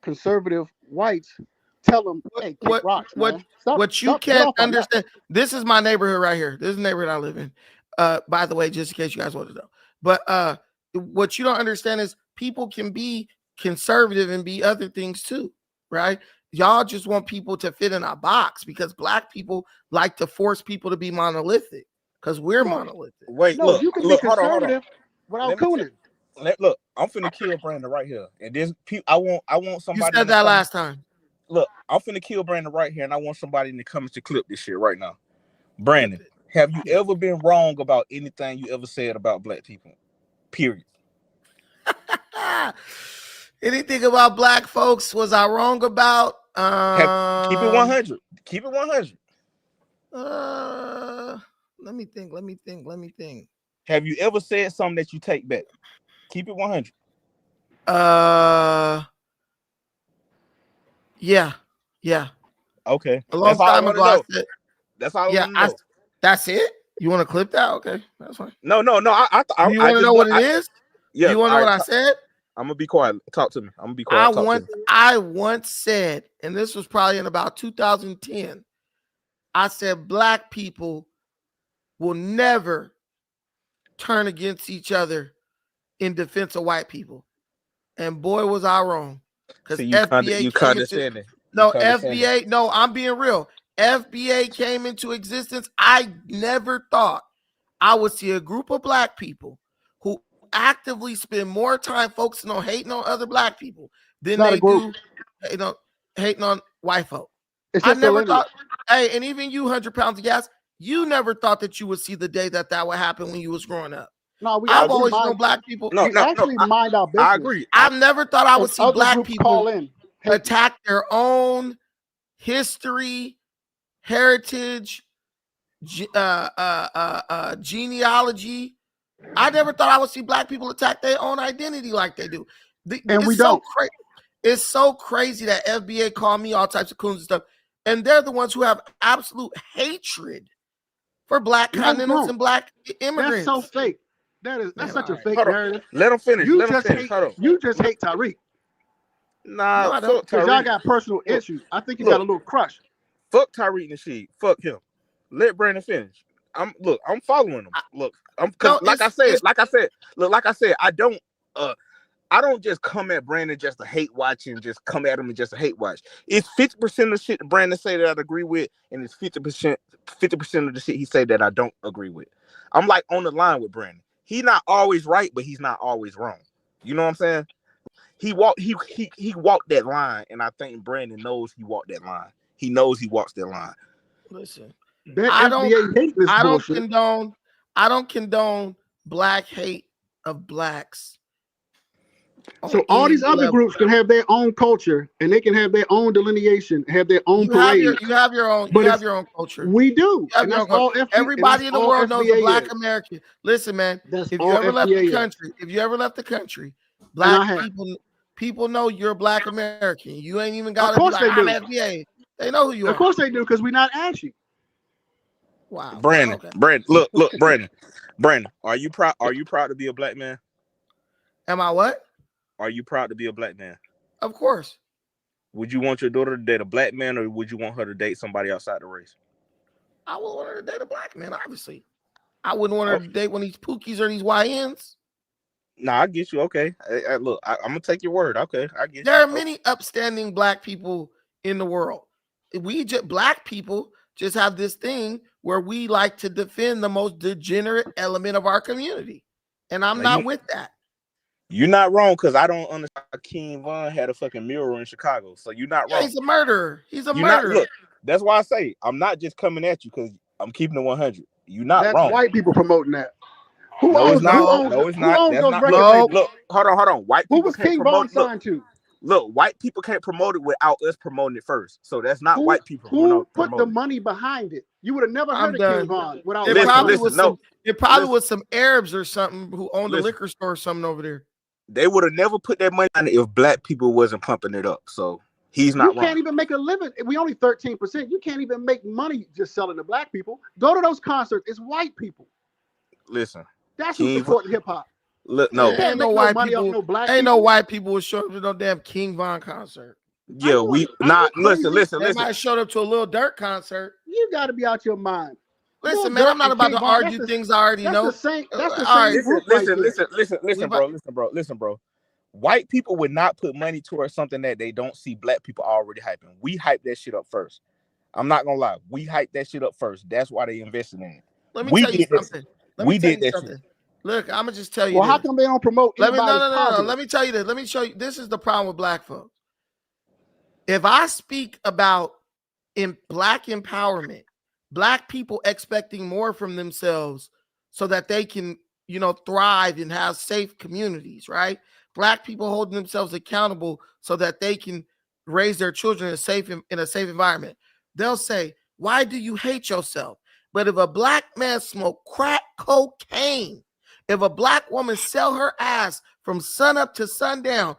conservative whites tell them, "Hey, kick rocks, man." What you can't understand. This is my neighborhood right here. This is the neighborhood I live in. By the way, just in case you guys want to know. But what you don't understand is people can be conservative and be other things too, right? Y'all just want people to fit in a box because black people like to force people to be monolithic because we're monolithic. Wait, no, you can be conservative without cooning. Look, I'm finna kill Brandon right here, and this I want somebody. You said that last time. Look, I'm finna kill Brandon right here, and I want somebody in the comments to clip this shit right now. Brandon, have you ever been wrong about anything you ever said about black people? Period. Anything about black folks was I wrong about? Keep it 100. Keep it 100. Let me think. Have you ever said something that you take back? Keep it 100. Yeah. Okay. A long time ago, I said, that's all I want to know. That's it? You want to clip that? Okay, that's fine. No. You want to know what it is? Yeah. You want to know what I said? I'm gonna be quiet. Talk to me. I'm gonna be quiet. I once said, and this was probably in about 2010. I said black people will never turn against each other in defense of white people. And boy, was I wrong. Because FBA you condescending. FBA, no, I'm being real. FBA came into existence. I never thought I would see a group of black people who actively spend more time focusing on hating on other black people than they do hating on white folk. I never thought, hey, and even you, 100 pounds of gas, you never thought that you would see the day that would happen when you was growing up. No, I've always known black people. Mind our business. I agree. I've never thought I would see black people attack their own history, heritage, genealogy. I never thought I would see black people attack their own identity like they do. And we don't. It's so crazy that FBA call me all types of coons and stuff. And they're the ones who have absolute hatred for black continentals and black immigrants. That's so fake. That's such a fake narrative. Let them finish. You just hate Tariq. Nah, because y'all got personal issues. I think you got a little crush. Fuck Tariq Nasheed. Fuck him. Let Brandon finish. I'm following him. Look, No, like I said, I don't just come at Brandon just to hate watch and just come at him and just to hate watch. It's 50% of shit that Brandon say that I agree with, and it's 50% of the shit he say that I don't agree with. I'm like on the line with Brandon. He not always right, but he's not always wrong. You know what I'm saying? He walked that line, and I think Brandon knows he walked that line. He knows he walks that line. Listen, That I FBA hate this bullshit. I don't condone black hate of blacks. So all these other groups can have their own culture, and they can have their own delineation, have their own parade. You have your own culture. We do. And that's all everybody in the world knows a black American. Listen, man, if you ever left the country, black people know you're a black American. You ain't even got to be like, I'm FBA. They know who you are. Of course they do, because we're not ashy. Wow. Brandon, look, Brandon, are you proud to be a black man? Am I what? Are you proud to be a black man? Of course. Would you want your daughter to date a black man, or would you want her to date somebody outside the race? I would want her to date a black man, obviously. I wouldn't want her to date one of these pookies or these YNs. Nah, I get you. Okay. Look, I'm gonna take your word. Okay, I get you. There are many upstanding black people in the world. Black people just have this thing where we like to defend the most degenerate element of our community. And I'm not with that. You're not wrong, because I don't understand how King Von had a fucking mural in Chicago. So you're not wrong. He's a murderer. He's a murderer. Look, that's why I say I'm not just coming at you because I'm keeping it 100. You're not That's wrong. white people promoting that. No, it's not. That's not. Look, hold on. White people. Who was King Von signed to? Look, white people can't promote it without us promoting it first. So that's not white people. Who put the money behind it? You would have never heard of King Von without. It probably was some Arabs or something who owned a liquor store or something over there. They would have never put that money on it if black people wasn't pumping it up. So he's not wrong. You can't even make a living. We only 13%. You can't even make money just selling to black people. Go to those concerts. It's white people. Listen, that's who supporting hip hop. Look, no, ain't no white people. Ain't no white people would show up to no damn King Von concert. Yeah, listen. They might have showed up to a Lil Durk concert. You got to be out your mind. Listen, man, I'm not about to argue things I already know. That's the same. Listen, bro. White people would not put money towards something that they don't see black people already hyping. We hype that shit up first. I'm not gonna lie. We hype that shit up first. That's why they invested in it. Let me tell you something. We did that shit. Look, I'm gonna just tell you. Well, how come they don't promote? No. Let me tell you this. Let me show you. This is the problem with black folks. If I speak about black empowerment, black people expecting more from themselves so that they can, thrive and have safe communities, right? Black people holding themselves accountable so that they can raise their children in a safe environment. They'll say, "Why do you hate yourself?" But if a black man smoke crack cocaine, if a black woman sell her ass from sun up to sundown,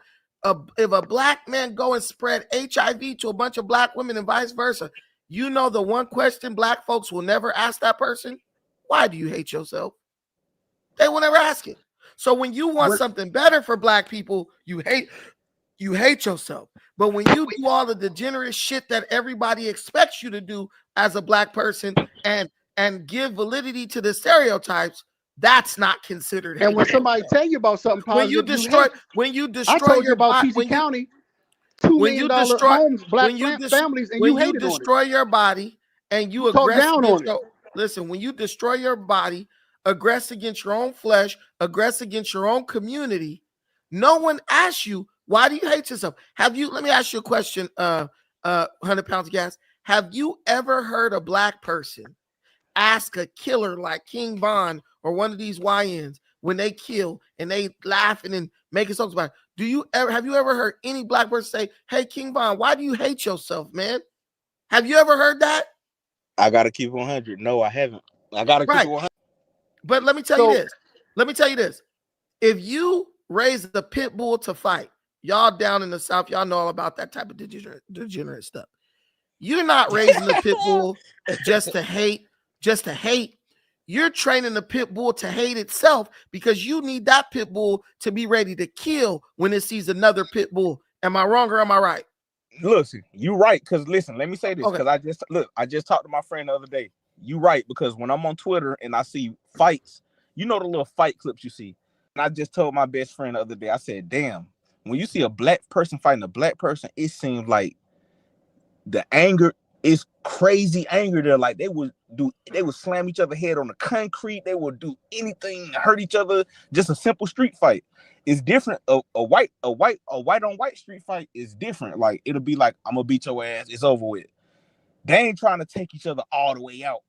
if a black man go and spread HIV to a bunch of black women and vice versa, the one question black folks will never ask that person: why do you hate yourself? They will never ask it. So when you want something better for black people, you hate yourself. But when you do all the degenerate shit that everybody expects you to do as a black person and give validity to the stereotypes, that's not considered hate. And when somebody tell you about something positive, when you destroy I told you about body, PC County, $2 million homes, black families, and you hated on it. When you destroy your body and you aggress against listen, when you destroy your body, aggress against your own flesh, aggress against your own community, no one asks you, why do you hate yourself? Let me ask you a question, 100 pounds of gas. Have you ever heard a black person ask a killer like King Von or one of these YNs when they kill and they laughing and making songs about it? Have you ever heard any black person say, "Hey, King Von, why do you hate yourself, man"? Have you ever heard that? I gotta keep 100. No, I haven't. I gotta keep 100. But let me tell you this. If you raise the pit bull to fight, y'all down in the South, y'all know all about that type of degenerate stuff. You're not raising the pit bull just to hate. You're training the pit bull to hate itself because you need that pit bull to be ready to kill when it sees another pit bull. Am I wrong or am I right? Listen, you're right. Because listen, let me say this. Because I just talked to my friend the other day. You right, because when I'm on Twitter and I see fights, you know the little fight clips you see. And I just told my best friend the other day, I said, damn, when you see a black person fighting a black person, it seems like the anger is crazy anger there. Like they would slam each other head on the concrete. They would do anything to hurt each other. Just a simple street fight. It's different. A white on white street fight is different. Like it'll be like, I'm gonna beat your ass. It's over with. They ain't trying to take each other all the way out.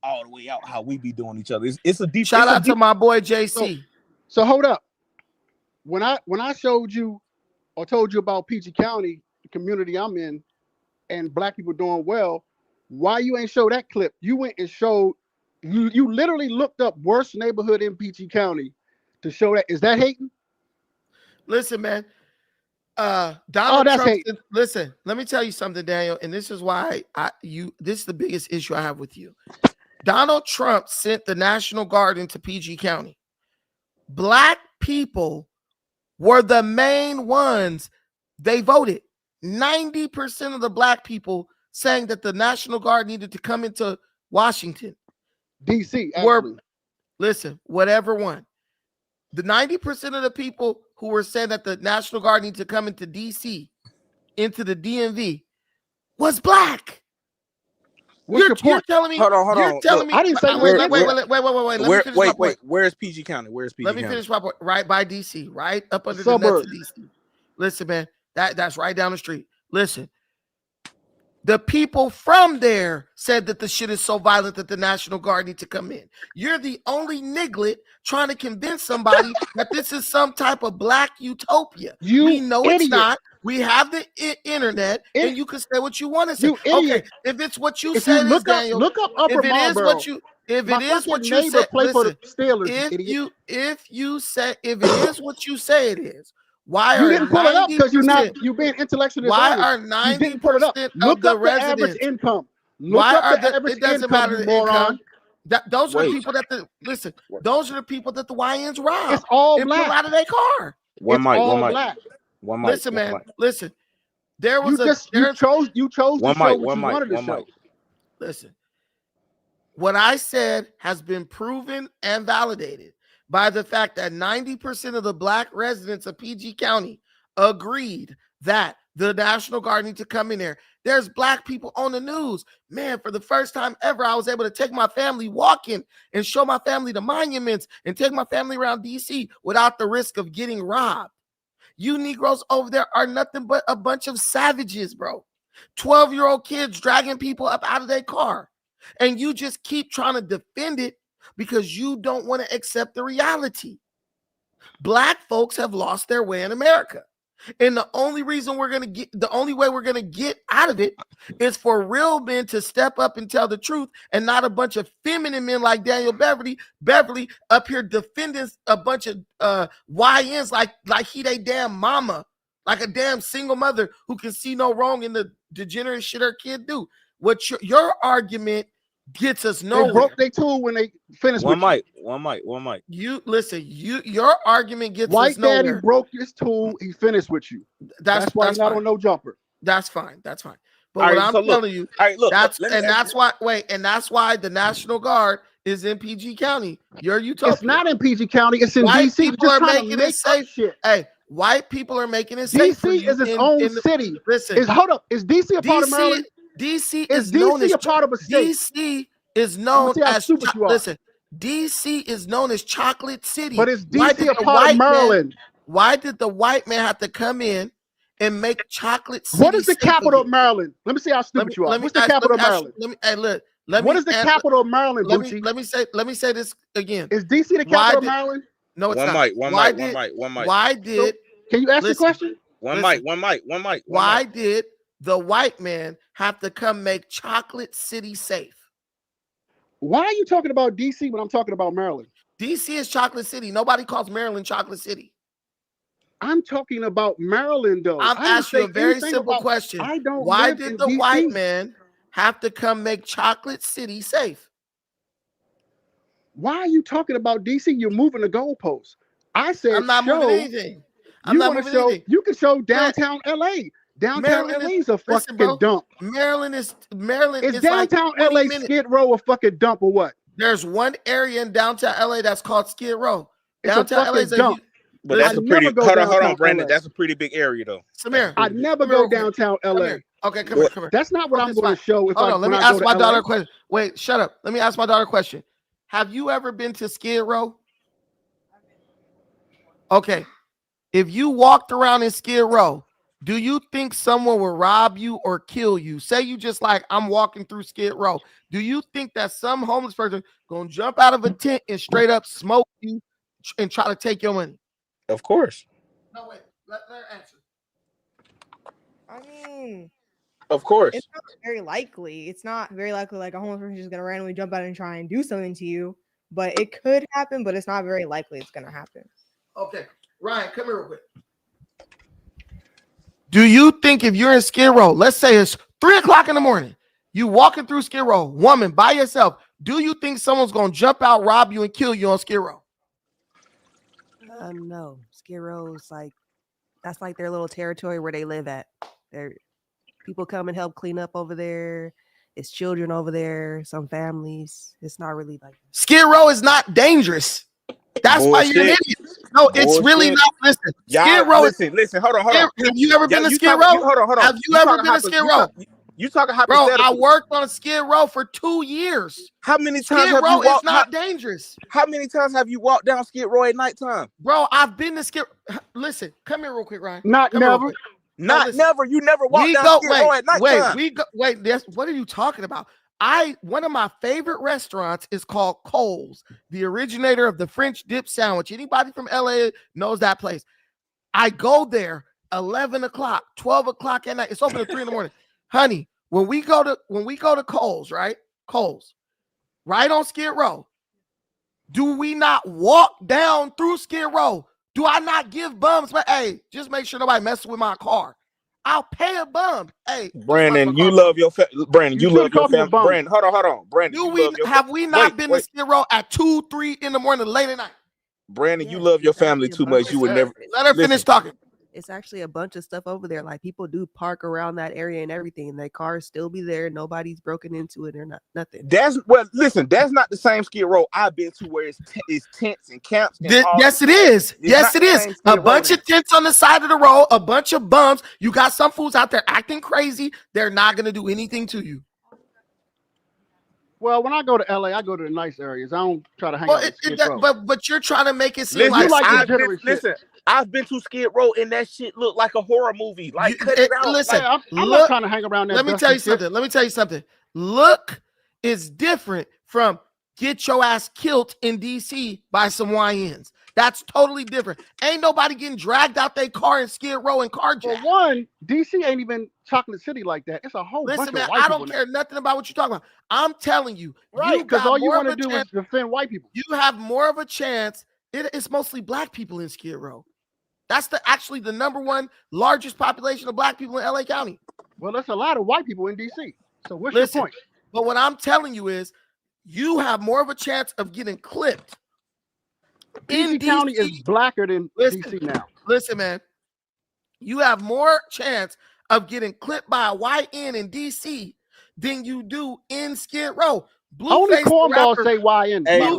How we be doing each other. It's a deep. Shout out to my boy JC. So hold up. When I showed you or told you about PG County, the community I'm in, and black people doing well, why you ain't show that clip? You went and showed. You literally looked up worst neighborhood in PG County to show that. Is that hating? Listen, man. Donald that's Trump. hate. Listen, let me tell you something, Daniel, and this is why this is the biggest issue I have with you. Donald Trump sent the National Guard into PG County. Black people were the main ones. They voted. 90% of the black people saying that the National Guard needed to come into Washington. DC. Listen, whatever one. The 90% of the people who were saying that the National Guard needed to come into DC, into the DMV, was black. You're telling me. Hold on. You're telling me. I didn't say wait. Wait. Where's PG County? Let me finish my point. Right by DC, right up under the nuts of DC. Listen, man, that's right down the street. Listen, the people from there said that the shit is so violent that the National Guard need to come in. You're the only niglet trying to convince somebody that this is some type of black utopia. We know it's not. We have the internet, and you can say what you want to say. Okay, if it's what you said, Daniel. Look up Upper If it is Marlboro. what you, if it is what you said, listen. If it is what you say it is, why you are didn't pull it up because you've been intellectually why dishonest. are 90% of the residents average income? Why are the average it doesn't income, matter you the income. moron. Those are the people that those are the people that the YNs rob. It's all and black. pull out of their car. Black. Listen, man. Listen. There was you chose to show what you wanted to show. Listen. What I said has been proven and validated by the fact that 90% of the black residents of PG County agreed that the National Guard need to come in there. There's black people on the news. Man, for the first time ever, I was able to take my family walking and show my family the monuments and take my family around DC without the risk of getting robbed. You Negroes over there are nothing but a bunch of savages, bro. 12-year-old kids dragging people up out of their car. And you just keep trying to defend it because you don't want to accept the reality. Black folks have lost their way in America. And the only way we're going to get out of it is for real men to step up and tell the truth and not a bunch of feminine men like Daniel Beverly up here defending a bunch of YNs like he they damn mama, like a damn single mother who can see no wrong in the degenerate shit her kid do. What your argument gets us nowhere. They broke their tool when they finished one with mic. You listen, your argument gets White us nowhere. Daddy broke his tool, he finished with you. That's why he's not on no jumper. That's fine. But All what right, I'm so look. telling you, All right, look, that's look, let me that's why the National Guard is in PG County. You're utopia. It's not in PG County, it's in White DC. people are Just making it safe. Shit. Hey, white people are making it safe. DC is its own city. Listen, is DC a part of Maryland? DC is known DC as a part of a state? DC is known as listen. DC is known as Chocolate City. But is DC a part of Maryland? Why did the white man have to come in and make Chocolate City? What is the capital of Maryland? Let me see how stupid you are. What's the capital of Maryland? What is the capital of Maryland, Bucci? Let me say this again. Is DC the capital of Maryland? No, it's not. One mic. Why did? Can you ask the question? One mic. Why did the white man have to come make Chocolate City safe? Why are you talking about DC when I'm talking about Maryland? DC is Chocolate City. Nobody calls Maryland Chocolate City. I'm talking about Maryland, though. I'm asking you a very simple question. Why did the white man have to come make Chocolate City safe? Why are you talking about DC? You're moving the goalposts. I said I'm not moving anything. I'm not moving anything. You can show downtown LA. Downtown Maryland LA is, is a listen, fucking bro. dump. Maryland Is is like downtown 20 LA minutes. Skid Row a fucking dump or what? There's one area in downtown LA that's called Skid Row. It's a Downtown LA is fucking dump. But that's I a pretty. never go Hold on, downtown Brandon. LA. That's a pretty big area, though. Samir, I never come here go real quick. downtown Come LA. here. Okay, come here, come here. That's not what I'm Focus going my- to show if Hold I on, let when me I ask go to my LA. daughter a question. Wait, shut up. Let me ask my daughter a question. Have you ever been to Skid Row? Okay. If you walked around in Skid Row, do you think someone will rob you or kill you? Say you just like, I'm walking through Skid Row. Do you think that some homeless person gonna jump out of a tent and straight up smoke you and try to take your money? Of course. No, wait. Let her answer. I mean, Of course. it's not very likely. It's not very likely like a homeless person is just gonna randomly jump out and try and do something to you. But it could happen, but it's not very likely it's gonna happen. Okay. Ryan, come here real quick. Do you think if you're in Skid Row, let's say it's 3:00 in the morning, you walking through Skid Row, woman by yourself, do you think someone's gonna jump out, rob you, and kill you on Skid Row? No. Skid Row's like that's like their little territory where they live at. People come and help clean up over there. It's children over there, some families. It's not really like Skid Row is not dangerous. That's why you're an Bullshit. idiot. No, it's really Bullshit. not. Listen, Y'all, Skid Row is. listen. Hold on. Have you ever been to You Skid talking- Row? Hold on. Have you ever been to Skid Row? You talking Bro, hypothetical? I worked on Skid Row for 2 years. How many times Skid have Row you is walked? not dangerous. How many times have you walked down Skid Row at nighttime? Bro, I've been to Skid. Listen, come here real quick, Ryan. Not Come here real never. quick. No, Not listen. never. You never walked We down go. Skid Row at nighttime. Wait. What are you talking about? One of my favorite restaurants is called Cole's, the originator of the French dip sandwich. Anybody from LA knows that place. I go there 11 o'clock, 12 o'clock at night. It's open at 3 in the morning. Honey, when we go to Cole's, right? Cole's, right on Skid Row. Do we not walk down through Skid Row? Do I not give bums? But hey, just make sure nobody messes with my car. I'll pay a bum. Hey, Brandon, you love your Brandon. You love your family. bum. Brandon, hold on. Brandon, Do you we love your have we not been to wait. Skid Row at 2, 3 in the morning, late at night? Brandon, you love your family too much. You would never Let her finish talking. it's actually a bunch of stuff over there. Like people do park around that area and everything, and their cars still be there. Nobody's broken into it or nothing. That's not the same Skid Row I've been to where it's tents and camps. And Yes, it is. Yes, not it the is. same A Skid Row bunch then. of tents on the side of the road, a bunch of bums. You got some fools out there acting crazy. They're not going to do anything to you. Well, when I go to LA, I go to the nice areas. I don't try to hang out with Skid Row. But you're trying to make it seem Listen, like I've been to Skid Row and that shit looked like a horror movie. Like, cut it out. Listen, Like, I'm not trying to hang around that. Let me tell you something. Let me tell you something. Look is different from get your ass killed in DC by some YNs. That's totally different. Ain't nobody getting dragged out their car in Skid Row and carjacked. For one, DC ain't even Chocolate City like that. It's a whole Listen, bunch man, of white I people don't now. care nothing about what you're talking about. I'm telling you, Right, you because got all you more want of to a do is chance- defend white people. You have more of a chance. It's mostly black people in Skid Row. That's actually the number one largest population of black people in LA County. Well, there's a lot of white people in DC. So what's Listen, your point? but what I'm telling you is you have more of a chance of getting clipped. DC County is blacker than DC now. Listen, man, you have more chance of getting clipped by a YN in DC than you do in Skid Row. Only Blueface the cornballs rapper- say YN. Hey, by the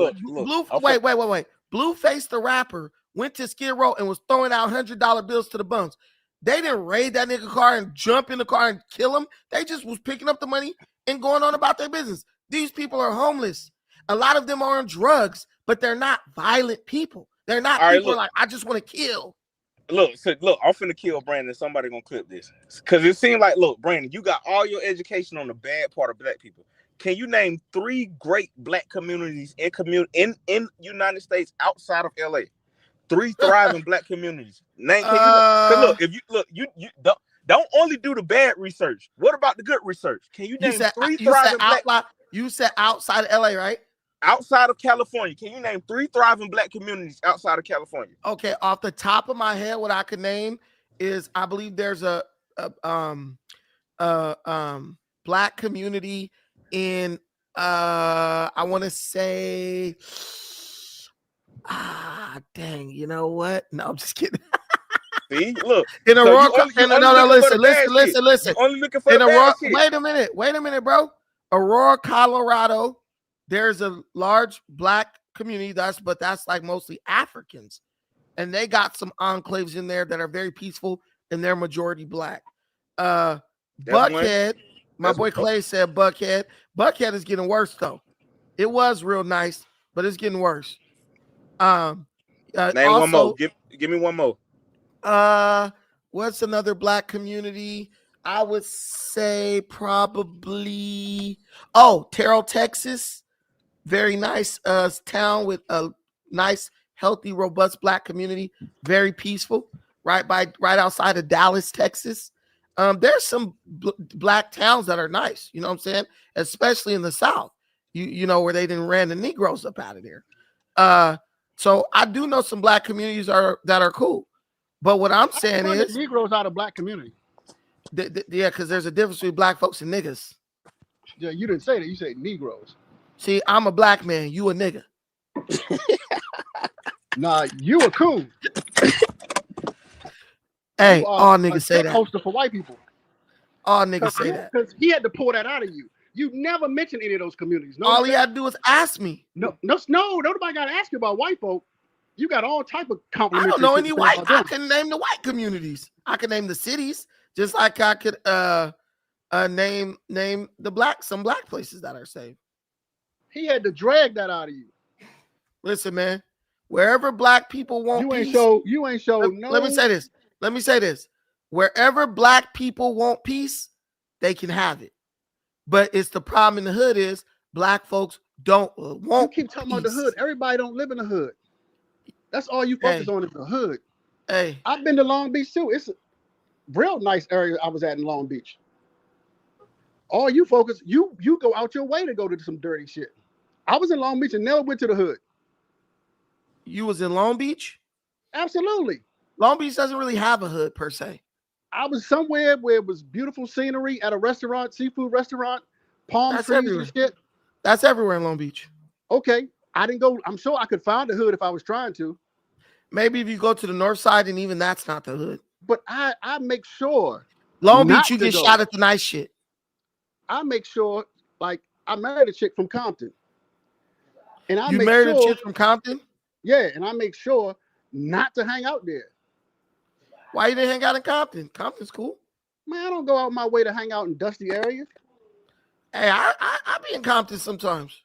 way. Wait. Blueface the rapper went to Skid Row and was throwing out $100 bills to the bums. They didn't raid that nigga car and jump in the car and kill him. They just was picking up the money and going on about their business. These people are homeless. A lot of them are on drugs, but they're not violent people. They're not All right, people look. like, I just want to kill. Look, I'm finna kill Brandon. Somebody gonna clip this. Cause it seemed like, look, Brandon, you got all your education on the bad part of black people. Can you name 3 great black communities in United States outside of LA? 3 thriving black communities. Name. Can you? 'Cause look, if you don't only do the bad research. What about the good research? Can you name 3 thriving black? You said outside of LA, right? Outside of California, can you name 3 thriving black communities outside of California? Okay, off the top of my head, what I could name is I believe there's a black community in I want to say dang, you know what? No, I'm just kidding. See, look. In So Aurora, listen. listen. You only looking for In the Aurora, bad shit. wait a minute, bro. Aurora, Colorado, there's a large black community. That's like mostly Africans, and they got some enclaves in there that are very peaceful, and they're majority black. Buckhead, my boy Clay said Buckhead. Buckhead is getting worse though. It was real nice, but it's getting worse. Name also, one more. Give me one more. What's another black community? I would say probably Terrell, Texas. Very nice town with a nice, healthy, robust black community. Very peaceful. Right outside of Dallas, Texas. There's some black towns that are nice. You know what I'm saying? Especially in the South. You know where they didn't ran the Negroes up out of there. So I do know some black communities that are cool. But what I'm saying is Negroes out of black community. Yeah, because there's a difference between black folks and niggas. Yeah, you didn't say that. You said Negroes. See, I'm a black man. You a nigga. Nah, you a coon. Hey, all niggas say that. Poster for white people. All niggas say that. Because he had to pull that out of you. You never mentioned any of those communities. No, all he had to do is ask me. No, nobody got to ask you about white folk. You got all type of compliments. I don't know any white. I can name the white communities. I can name the cities, just like I could name some black places that are safe. He had to drag that out of you. Listen, man. Wherever black people want peace, you ain't show. Let me say this. Wherever black people want peace, they can have it. But it's the problem in the hood is black folks don't want. You keep talking about the hood. Everybody don't live in the hood. That's all you focus on is the hood. Hey, I've been to Long Beach too. It's a real nice area I was at in Long Beach. All you focus, you go out your way to go to some dirty shit. I was in Long Beach and never went to the hood. You was in Long Beach? Absolutely. Long Beach doesn't really have a hood per se. I was somewhere where it was beautiful scenery at a restaurant, seafood restaurant, palm trees and shit. That's everywhere in Long Beach. Okay. I didn't go. I'm sure I could find the hood if I was trying to. Maybe if you go to the north side and even that's not the hood. But I make sure. Long Beach, you get shot at the nice shit. I make sure, like, I married a chick from Compton. And I You married a chick from Compton? Yeah, and I make sure not to hang out there. Why you didn't hang out in Compton? Compton's cool. Man, I don't go out my way to hang out in dusty areas. Hey, I be in Compton sometimes.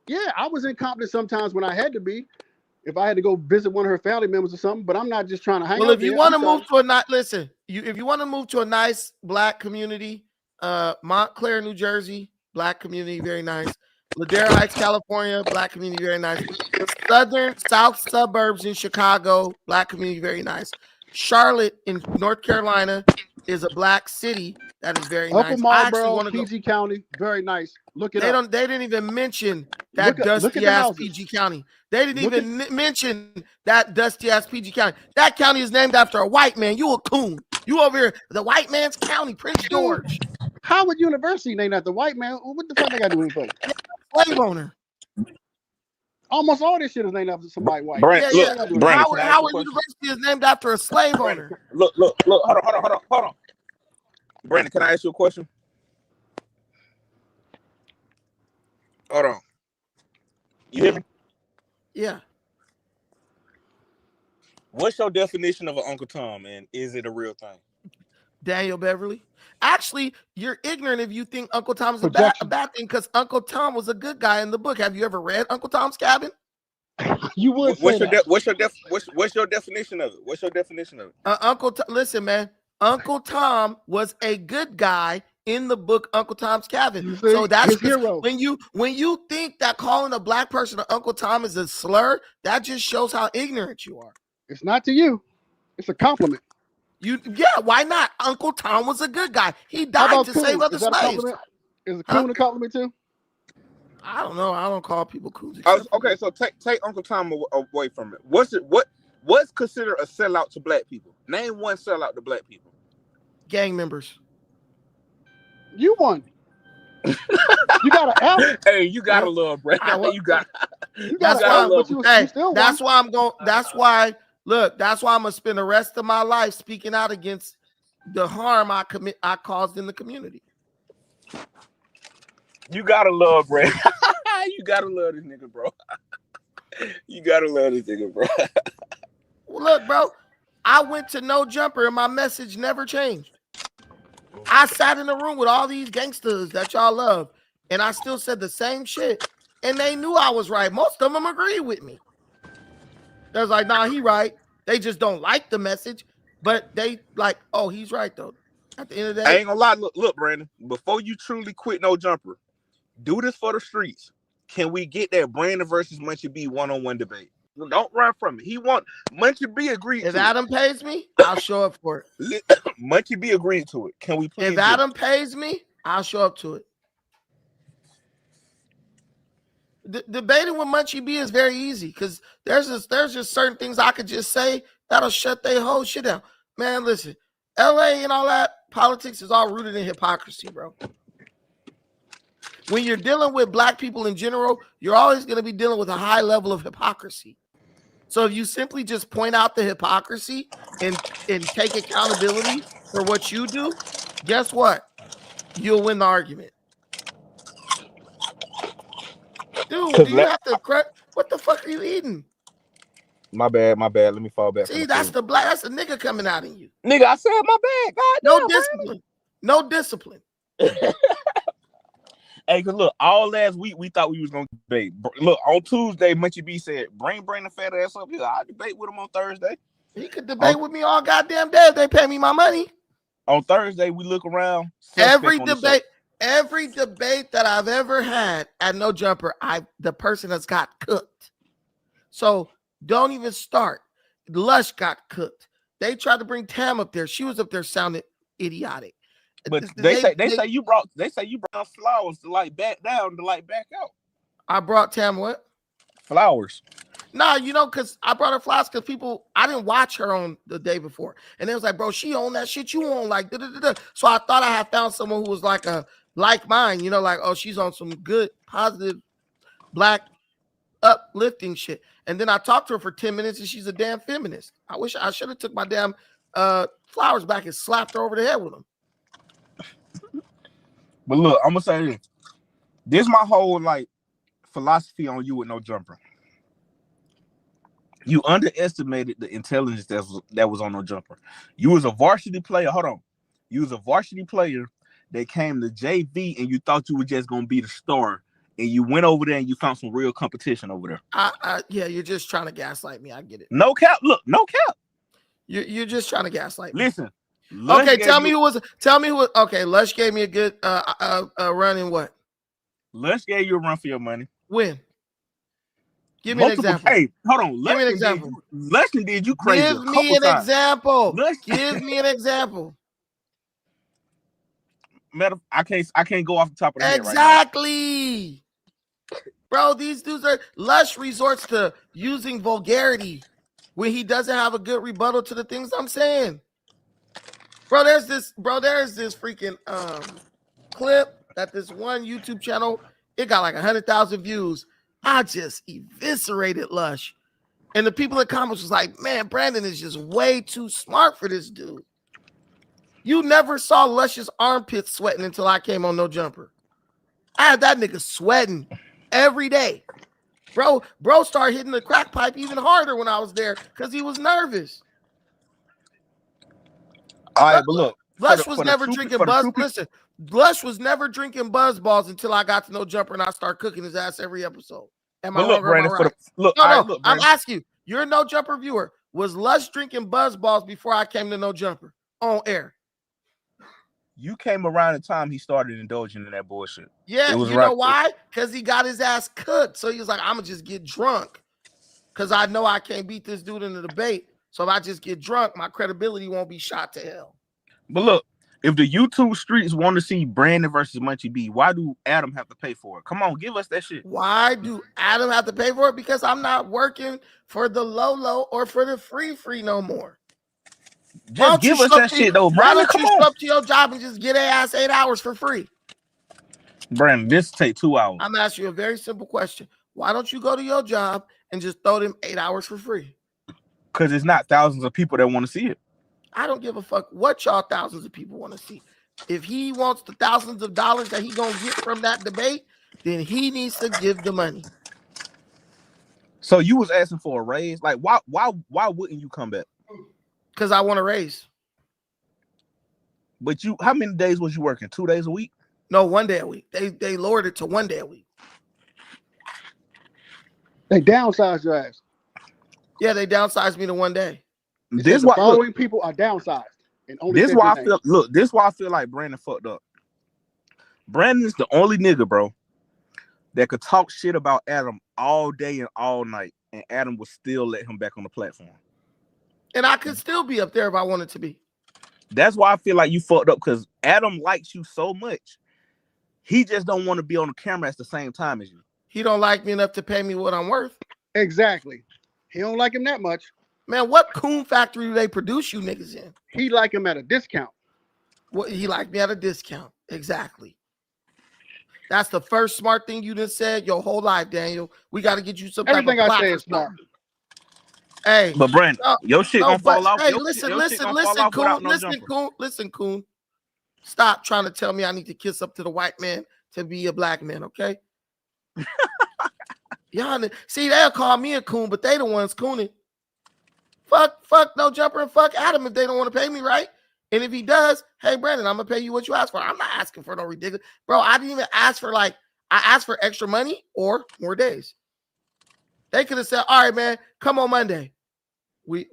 Yeah, I was in Compton sometimes when I had to be. If I had to go visit one of her family members or something, but I'm not just trying to hang out. Well, if you want to move to if you want to move to a nice black community, Montclair, New Jersey, black community, very nice. Ladera Heights, California, black community, very nice. South suburbs in Chicago, black community, very nice. Charlotte in North Carolina is a black city that is very nice. Upper Marlboro, PG County, very nice. Look it up. They didn't even mention that dusty ass PG County. They didn't even mention that dusty ass PG County. That county is named after a white man. You a coon. You over here, the white man's county, Prince George. Howard University named after white man. What the fuck they got to do with it? Slave owner. Almost all this shit is named after somebody white. Howard University is named after a slave owner. Look. Hold on. Brandon, can I ask you a question? Hold on. You hear me? Yeah. What's your definition of an Uncle Tom, and is it a real thing? Daniel Beverly. Actually, you're ignorant if you think Uncle Tom's a bad thing, because Uncle Tom was a good guy in the book. Have you ever read Uncle Tom's Cabin? You would. What's your definition of it? What's your definition of it? Listen, man. Uncle Tom was a good guy in the book Uncle Tom's Cabin. So that's when you think that calling a black person an Uncle Tom is a slur, that just shows how ignorant you are. It's not to you. It's a compliment. Why not? Uncle Tom was a good guy. He died to save other slaves. Is a coon a compliment too? I don't know. I don't call people coons. Okay, so take Uncle Tom away from it. What's considered a sellout to black people? Name one sellout to black people. Gang members. You won. You got an F. Hey, you got a little, Brandon. You got. That's why I'm going. That's why Look, that's why I'm gonna spend the rest of my life speaking out against the harm I caused in the community. You gotta love, bro. You gotta love this nigga, bro. You gotta love this nigga, bro. Well, look, bro, I went to No Jumper and my message never changed. I sat in the room with all these gangsters that y'all love, and I still said the same shit, and they knew I was right. Most of them agreed with me. They was like, nah, he right. They just don't like the message, but they like, oh, he's right, though. At the end of the day, I ain't gonna lie. Look, Brandon, before you truly quit No Jumper, do this for the streets. Can we get that Brandon versus Munchie B one-on-one debate? Don't run from it. He want Munchie B agreed if to Adam pays me, I'll show up for it. Munchie B agreed to it. Can we please? If Adam pays me, I'll show up to it. Debating with Munchie B is very easy because there's just certain things I could just say that'll shut their whole shit down. Man, listen, LA and all that politics is all rooted in hypocrisy, bro. When you're dealing with black people in general, you're always going to be dealing with a high level of hypocrisy. So if you simply just point out the hypocrisy and take accountability for what you do, guess what? You'll win the argument. Dude, do you have to what the fuck are you eating? My bad. Let me fall back. See, that's the nigga coming out in you. Nigga, I said my bad. God no damn, discipline. Brandon. No discipline. Hey, cause look, all last week we thought we was gonna debate. Look, on Tuesday, Munchie B said, "Bring Brandon fat ass up here. I'll debate with him on Thursday." He could debate with me all goddamn day if they pay me my money. On Thursday, we look around. Every debate that I've ever had at No Jumper, the person has got cooked. So don't even start. Lush got cooked. They tried to bring Tam up there. She was up there sounding idiotic. But they say you brought flowers to like back down to like back out. I brought Tam what? Flowers. Nah, because I brought her flowers because I didn't watch her on the day before. And it was like, bro, she on that shit you on, like, da-da-da-da. So I thought I had found someone who was like mine, like, oh, she's on some good, positive, black, uplifting shit. And then I talked to her for 10 minutes and she's a damn feminist. I wish I should have took my damn flowers back and slapped her over the head with them. But look, I'm gonna say this. This is my whole philosophy on you with No Jumper. You underestimated the intelligence that was on No Jumper. You was a varsity player. Hold on. You was a varsity player that came to JV and you thought you were just gonna be the star. And you went over there and you found some real competition over there. Yeah, you're just trying to gaslight me. I get it. No cap. Look, no cap. You're just trying to gaslight me. Listen. Okay, tell me who was. Okay, Lush gave me a good run in what? Lush gave you a run for your money. When? Give me an example. Hey, hold on. Give me an example. Lush did you crazy? Give me an example. Give me an example. I can't go off the top of the head exactly. Right now. Bro, these dudes Lush resorts to using vulgarity when he doesn't have a good rebuttal to the things I'm saying. Bro, there's this freaking clip that this one YouTube channel, it got like 100,000 views. I just eviscerated Lush. And the people in the comments was like, man, Brandon is just way too smart for this dude. You never saw Lush's armpits sweating until I came on No Jumper. I had that nigga sweating every day. Bro started hitting the crack pipe even harder when I was there because he was nervous. All right, but look, Lush was never drinking buzz. Listen, Lush was never drinking buzz balls until I got to No Jumper and I start cooking his ass every episode. Am I wrong or am I right? No, I'm asking you. You're a No Jumper viewer. Was Lush drinking buzz balls before I came to No Jumper on air? You came around the time he started indulging in that bullshit. Yeah, you know why? Because he got his ass cooked. So he was like, I'm going to just get drunk because I know I can't beat this dude in the debate. So if I just get drunk, my credibility won't be shot to hell. But look, if the YouTube streets want to see Brandon versus Munchie B, why do Adam have to pay for it? Come on, give us that shit. Why do Adam have to pay for it? Because I'm not working for the low or for the free no more. Just give us that shit, though, Brandon. Why don't you show up to your job and just get ass 8 hours for free? Brandon, this take 2 hours. I'm asking you a very simple question. Why don't you go to your job and just throw them 8 hours for free? Because it's not thousands of people that want to see it. I don't give a fuck what y'all thousands of people want to see. If he wants the thousands of dollars that he gonna get from that debate, then he needs to give the money. So you was asking for a raise? Like, why wouldn't you come back? Because I want a raise. But how many days was you working? 2 days a week? No, 1 day a week. They lowered it to 1 day a week. They downsized your ass. Yeah, they downsized me to 1 day. This the following people are downsized. And only this why I feel. Look, this why I feel like Brandon fucked up. Brandon is the only nigga, bro, that could talk shit about Adam all day and all night, and Adam would still let him back on the platform. And I could still be up there if I wanted to be. That's why I feel like you fucked up, because Adam likes you so much. He just don't want to be on the camera at the same time as you. He don't like me enough to pay me what I'm worth. Exactly. He don't like him that much. Man, what coon factory do they produce you niggas in? He like him at a discount. Well, he like me at a discount. Exactly. That's the first smart thing you just said your whole life, Daniel. We got to get you some type of Everything I say is smart. Hey, but Brandon, your shit gonna fall off. Hey, listen, Coon. Stop trying to tell me I need to kiss up to the white man to be a black man, okay? Y'all see, they'll call me a coon, but they the ones cooning. Fuck No Jumper and fuck Adam if they don't want to pay me, right? And if he does, hey Brandon, I'm gonna pay you what you asked for. I'm not asking for no ridiculous, bro. I didn't even ask for I asked for extra money or more days. They could have said, all right, man, come on Monday. We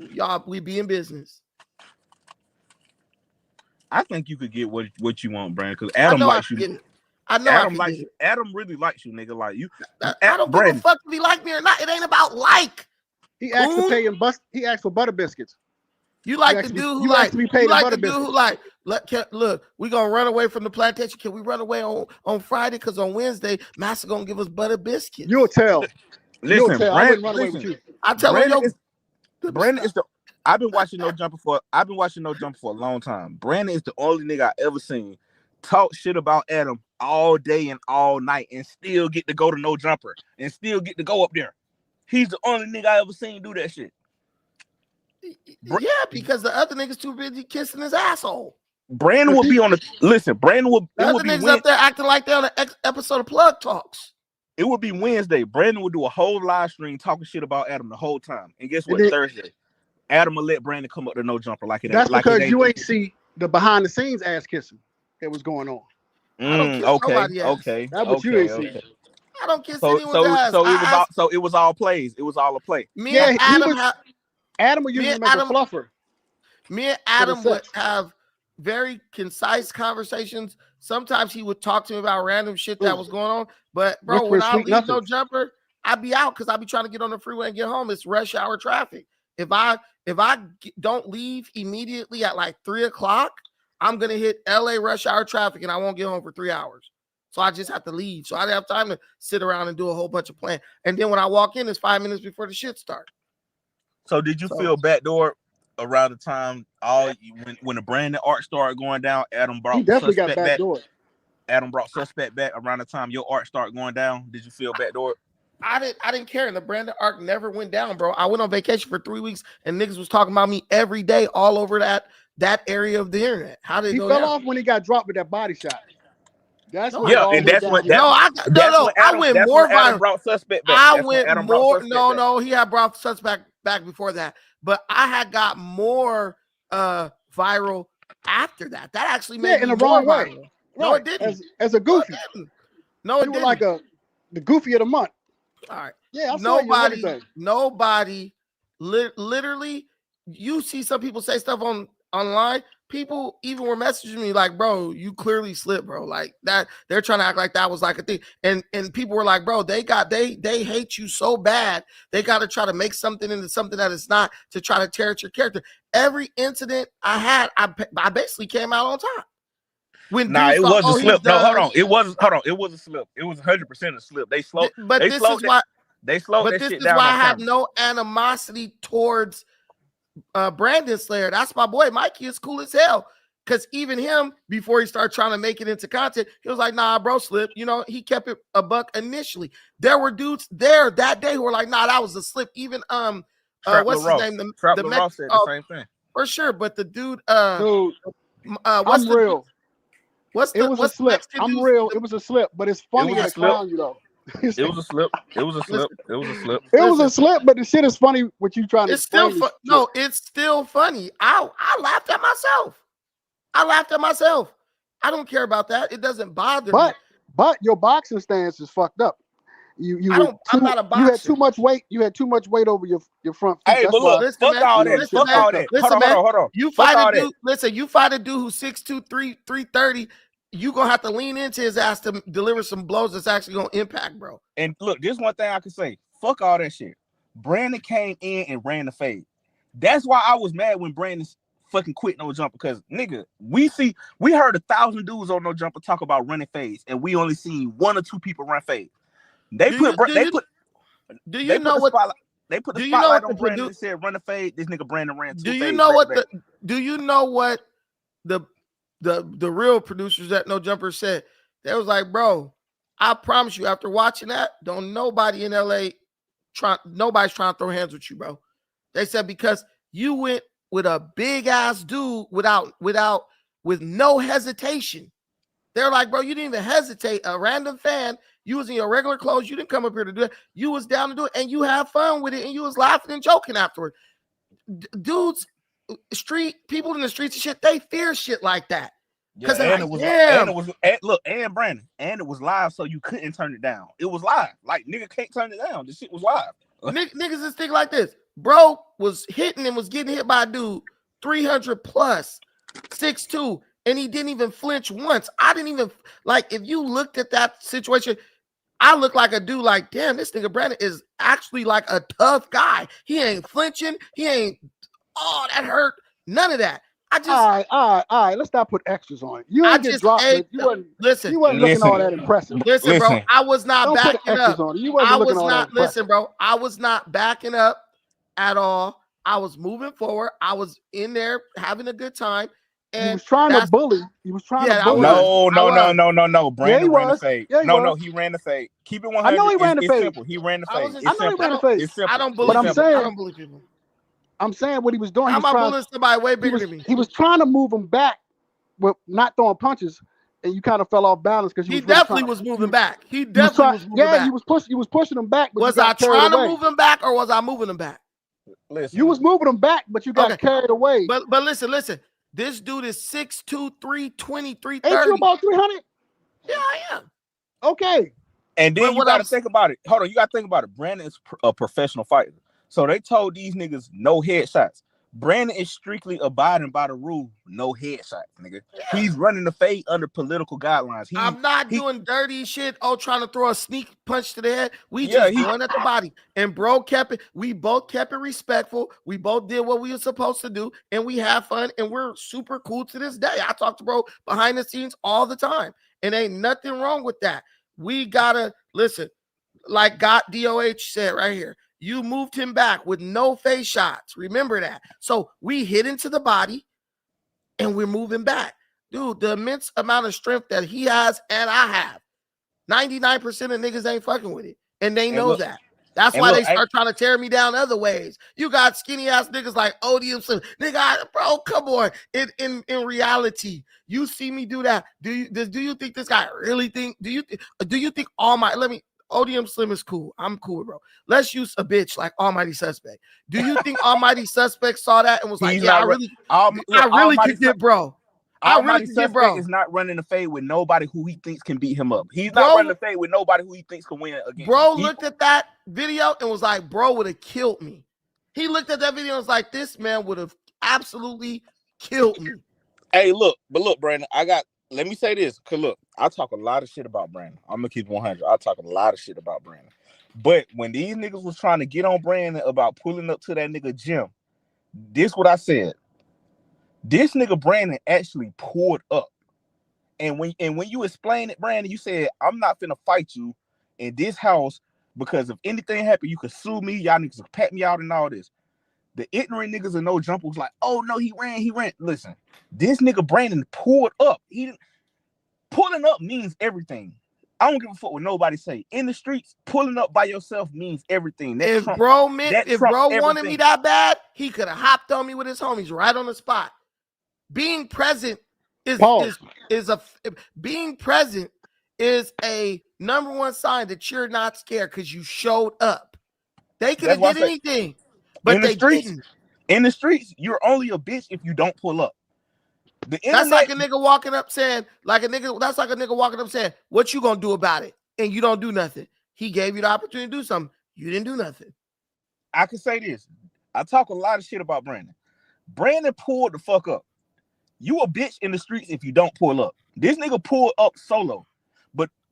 be in business. I think you could get what you want, Brandon, because Adam likes you. Adam really likes you, nigga. Like you. I don't give a fuck if he like me or not. It ain't about like. He asked to pay him He asked for butter biscuits. You like the dude who like to be paid butter biscuits. Look, we gonna run away from the plantation. Can we run away on Friday? Because on Wednesday, Master gonna give us butter biscuits. You'll tell. Listen, Brandon, I wouldn't run away with you. I tell Brandon is the. I've been watching No Jumper for a long time. Brandon is the only nigga I ever seen talk shit about Adam all day and all night and still get to go to No Jumper and still get to go up there. He's the only nigga I ever seen do that shit. Yeah, because the other niggas too busy kissing his asshole. Brandon would be on the listen. Brandon would. The other niggas up there acting like they're on an episode of Plug Talks. It would be Wednesday. Brandon would do a whole live stream talking shit about Adam the whole time. And guess what? Thursday, Adam will let Brandon come up to No Jumper like it. That's like because you ain't see the behind the scenes ass kissing that was going on. Okay. That's what you ain't see. I don't kiss anyone's ass. So it was all plays. It was all a play. Me and Adam would usually make a fluffer. Me and Adam would have very concise conversations. Sometimes he would talk to me about random shit that was going on. But bro, when I leave No Jumper, I'd be out because I'd be trying to get on the freeway and get home. It's rush hour traffic. If I don't leave immediately at like 3:00, I'm gonna hit LA rush hour traffic and I won't get home for 3 hours. So I just have to leave. So I didn't have time to sit around and do a whole bunch of planning. And then when I walk in, it's 5 minutes before the shit starts. So did you feel backdoor around the time when the Brandon art started going down? Adam brought suspect back. Adam brought suspect back around the time your art started going down. Did you feel backdoor? I didn't care. And the Brandon arc never went down, bro. I went on vacation for 3 weeks and niggas was talking about me every day all over that area of the internet. How did he go fell down? off when he got dropped with that body shot? That's I went more viral. Brought suspect back. He had brought suspect back before that, but I had got more viral after that. That actually made in me the wrong more way. viral. No, it didn't. As a goofy. No, it you didn't. were like the goofy of the month. All right. Yeah, nobody. Literally, you see some people say stuff online. People even were messaging me like, bro, you clearly slipped, bro. Like that, they're trying to act like that was like a thing. And people were like, bro, they hate you so bad. They got to try to make something into something that it's not to try to tear at your character. Every incident I had, I basically came out on top. It was a slip. No, hold on. It was a slip. It was 100% a slip. They slowed. But this is why I have no animosity towards Brandon Slayer. That's my boy. Mikey is cool as hell. Because even him, before he started trying to make it into content, he was like, nah, bro, slip. You know, he kept it a buck initially. There were dudes there that day who were like, nah, that was a slip. Even Trap what's Lil his Ross. name? The Trap the Lil Mex- Ross said the same thing. for sure. But the dude, Dude, what's I'm the real. what's It the was a what's the slip. Mexican I'm dude's- real. It was a slip, but it's It funny was to a slip. clown you though. It was a slip. It was a slip. It was a slip. It was a slip, but the shit is funny. What you trying to It's still explain? no, it's still funny. I laughed at myself. I laughed at myself. I don't care about that. It doesn't bother me. But your boxing stance is fucked up. You I were don't. I'm not a boxer. You had too much weight. You had too much weight over your front feet. Hey, That's but why. look, Listen, fuck man. all you know, that. shit Fuck fucked all up. that. Listen, Hold on. You Fuck fight all a dude. that. Listen, you fight a dude who's 6'2", 330. You gonna have to lean into his ass to deliver some blows that's actually gonna impact, bro. And look, this one thing I can say. Fuck all that shit. Brandon came in and ran the fade. That's why I was mad when Brandon fucking quit no jumper. Because nigga, we heard 1,000 dudes on no jumper talk about running fades, and we only seen 1 or 2 people run fade. They put the spotlight on Brandon and said run the fade. This nigga Brandon ran 2 Do you fades know what back-to-back. the real producers at No Jumper said? They was like, bro, I promise you, after watching that, don't nobody in LA nobody's trying to throw hands with you, bro. They said because you went with a big ass dude with no hesitation. They're like, bro, you didn't even hesitate. A random fan, you was in your regular clothes. You didn't come up here to do it. You was down to do it, and you have fun with it, and you was laughing and joking afterward. Dudes, people in the streets and shit, they fear shit like that. Yeah, and it was Brandon, and it was live, so you couldn't turn it down. It was live. Like nigga can't turn it down. This shit was live. Niggas just think like this. Bro was hitting and was getting hit by a dude 300 plus, 6'2", and he didn't even flinch once. I didn't even like. If you looked at that situation, I look like a dude. Like, damn, this nigga Brandon is actually like a tough guy. He ain't flinching. He ain't. Oh, that hurt. None of that. I just all right. Let's not put extras on it. You ain't get dropped. You wasn't looking all that impressive. Listen, bro. I was not Don't backing put extras up. on it. You wasn't looking all that impressive. Listen, bro. I was not backing up at all. I was moving forward. I was in there having a good time. And he was trying to bully. He was trying to bully. No. Brandon ran the fade. Yeah, he ran the fade. Keep it 100. I know he ran the fade. Simple. He ran the fade. I know he ran the fade. It's simple. I don't bully people. I don't bully people. I'm saying what he was doing. How am I bullying somebody way bigger than me? He was trying to move him back, with not throwing punches, and you kind of fell off balance because he definitely was moving back. He definitely was moving back. He was pushing him back. But was I trying to move him back, or was I moving him back? Listen, you was moving him back, but you got carried away. But listen. This dude is 6'2", 320, 330. Ain't you about 300? Yeah, I am. Okay. And then you got to think about it. Hold on, you got to think about it. Brandon is a professional fighter. So they told these niggas no headshots. Brandon is strictly abiding by the rule, no headshots, nigga. Yeah. He's running the fade under political guidelines. I'm not doing dirty shit. Trying to throw a sneak punch to the head. We just going at the body. And bro kept it. We both kept it respectful. We both did what we were supposed to do, and we have fun. And we're super cool to this day. I talk to bro behind the scenes all the time, and ain't nothing wrong with that. We gotta listen, like DOH said right here. You moved him back with no face shots. Remember that. So we hit into the body and we're moving back. Dude, the immense amount of strength that he has and I have, 99% of niggas ain't fucking with it. And they know that. That's why they start trying to tear me down other ways. You got skinny ass niggas like Odium Slim. Nigga, bro, come on. In reality, you see me do that. Do you think this guy really think? Do you think Odium Slim is cool. I'm cool, bro. Let's use a bitch like Almighty Suspect. Do you think Almighty Suspect saw that and was like, I really could get bro. Almighty Suspect is not running the fade with nobody who he thinks can beat him up. He's not running the fade with nobody who he thinks can win against. Bro looked at that video and was like, bro would have killed me. He looked at that video and was like, this man would have absolutely killed me. Hey, look, Brandon, let me say this, because look, I talk a lot of shit about Brandon. I'm going to keep 100. I talk a lot of shit about Brandon. But when these niggas was trying to get on Brandon about pulling up to that nigga gym, this what I said. This nigga Brandon actually pulled up. And when you explain it, Brandon, you said, I'm not finna fight you in this house because if anything happened, you could sue me. Y'all niggas could pat me out and all this. The ignorant niggas and no jumper was like, oh no, he ran. Listen, this nigga Brandon pulled up. Pulling up means everything. I don't give a fuck what nobody say. In the streets, pulling up by yourself means everything. That If trump, bro meant, that if trumps bro wanted everything. me that bad, he could have hopped on me with his homies right on the spot. Being present is being present is a number one sign that you're not scared because you showed up. They could have That's why I did say, anything, but in the they streets, didn't. in the streets, you're only a bitch if you don't pull up. The That's internet, like a nigga walking up saying, that's like a nigga walking up saying, what you gonna do about it? And you don't do nothing. He gave you the opportunity to do something. You didn't do nothing. I can say this. I talk a lot of shit about Brandon. Brandon pulled the fuck up. You a bitch in the streets if you don't pull up. This nigga pulled up solo.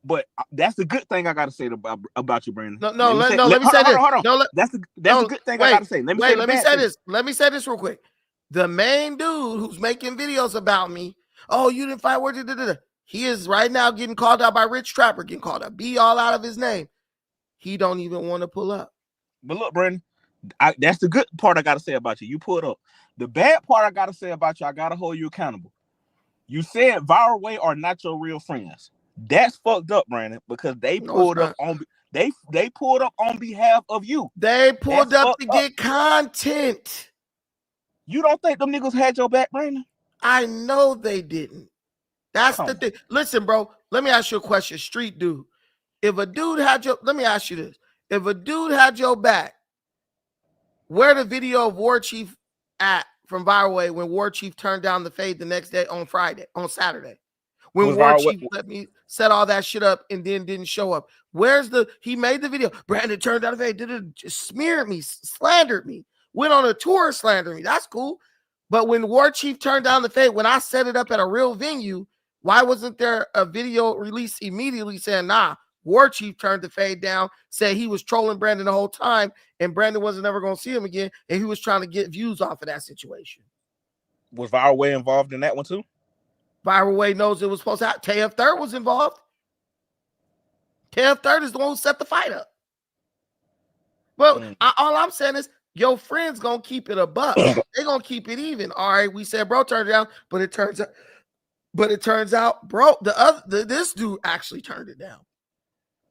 But that's the good thing I gotta say about you, Brandon. Let me say this. Hold on. No, that's the good thing I gotta say. Let me say this. Let me say this real quick. The main dude who's making videos about me, oh, you didn't fight word. He is right now getting called out by Rich Trapper, getting called a B all out of his name. He don't even want to pull up. But look, Brandon, that's the good part I gotta say about you. You pulled up. The bad part I gotta say about you, I gotta hold you accountable. You said Viral Way are not your real friends. That's fucked up, Brandon, because they pulled up on they pulled up on behalf of you. They pulled up to get content. You don't think them niggas had your back, Brandon? I know they didn't. That's the thing. Listen, bro, let me ask you a question, street dude. If a dude had let me ask you this. If a dude had your back, where the video of War Chief at from Viral Way when War Chief turned down the fade the next day on Saturday? When War Chief let me set all that shit up and then didn't show up. He made the video. Brandon turned down the fade, just smeared me, slandered me, went on a tour slandering me. That's cool. But when War Chief turned down the fade, when I set it up at a real venue, why wasn't there a video released immediately saying, nah, War Chief turned the fade down, said he was trolling Brandon the whole time, and Brandon wasn't ever going to see him again, and he was trying to get views off of that situation. Was Viral Way involved in that one too? Viral Way knows it was supposed to happen. KF Third was involved. KF Third is the one who set the fight up. Well, all I'm saying is your friends gonna keep it a buck. They're gonna keep it even. All right, we said bro turned it down, but it turns out, bro, this dude actually turned it down.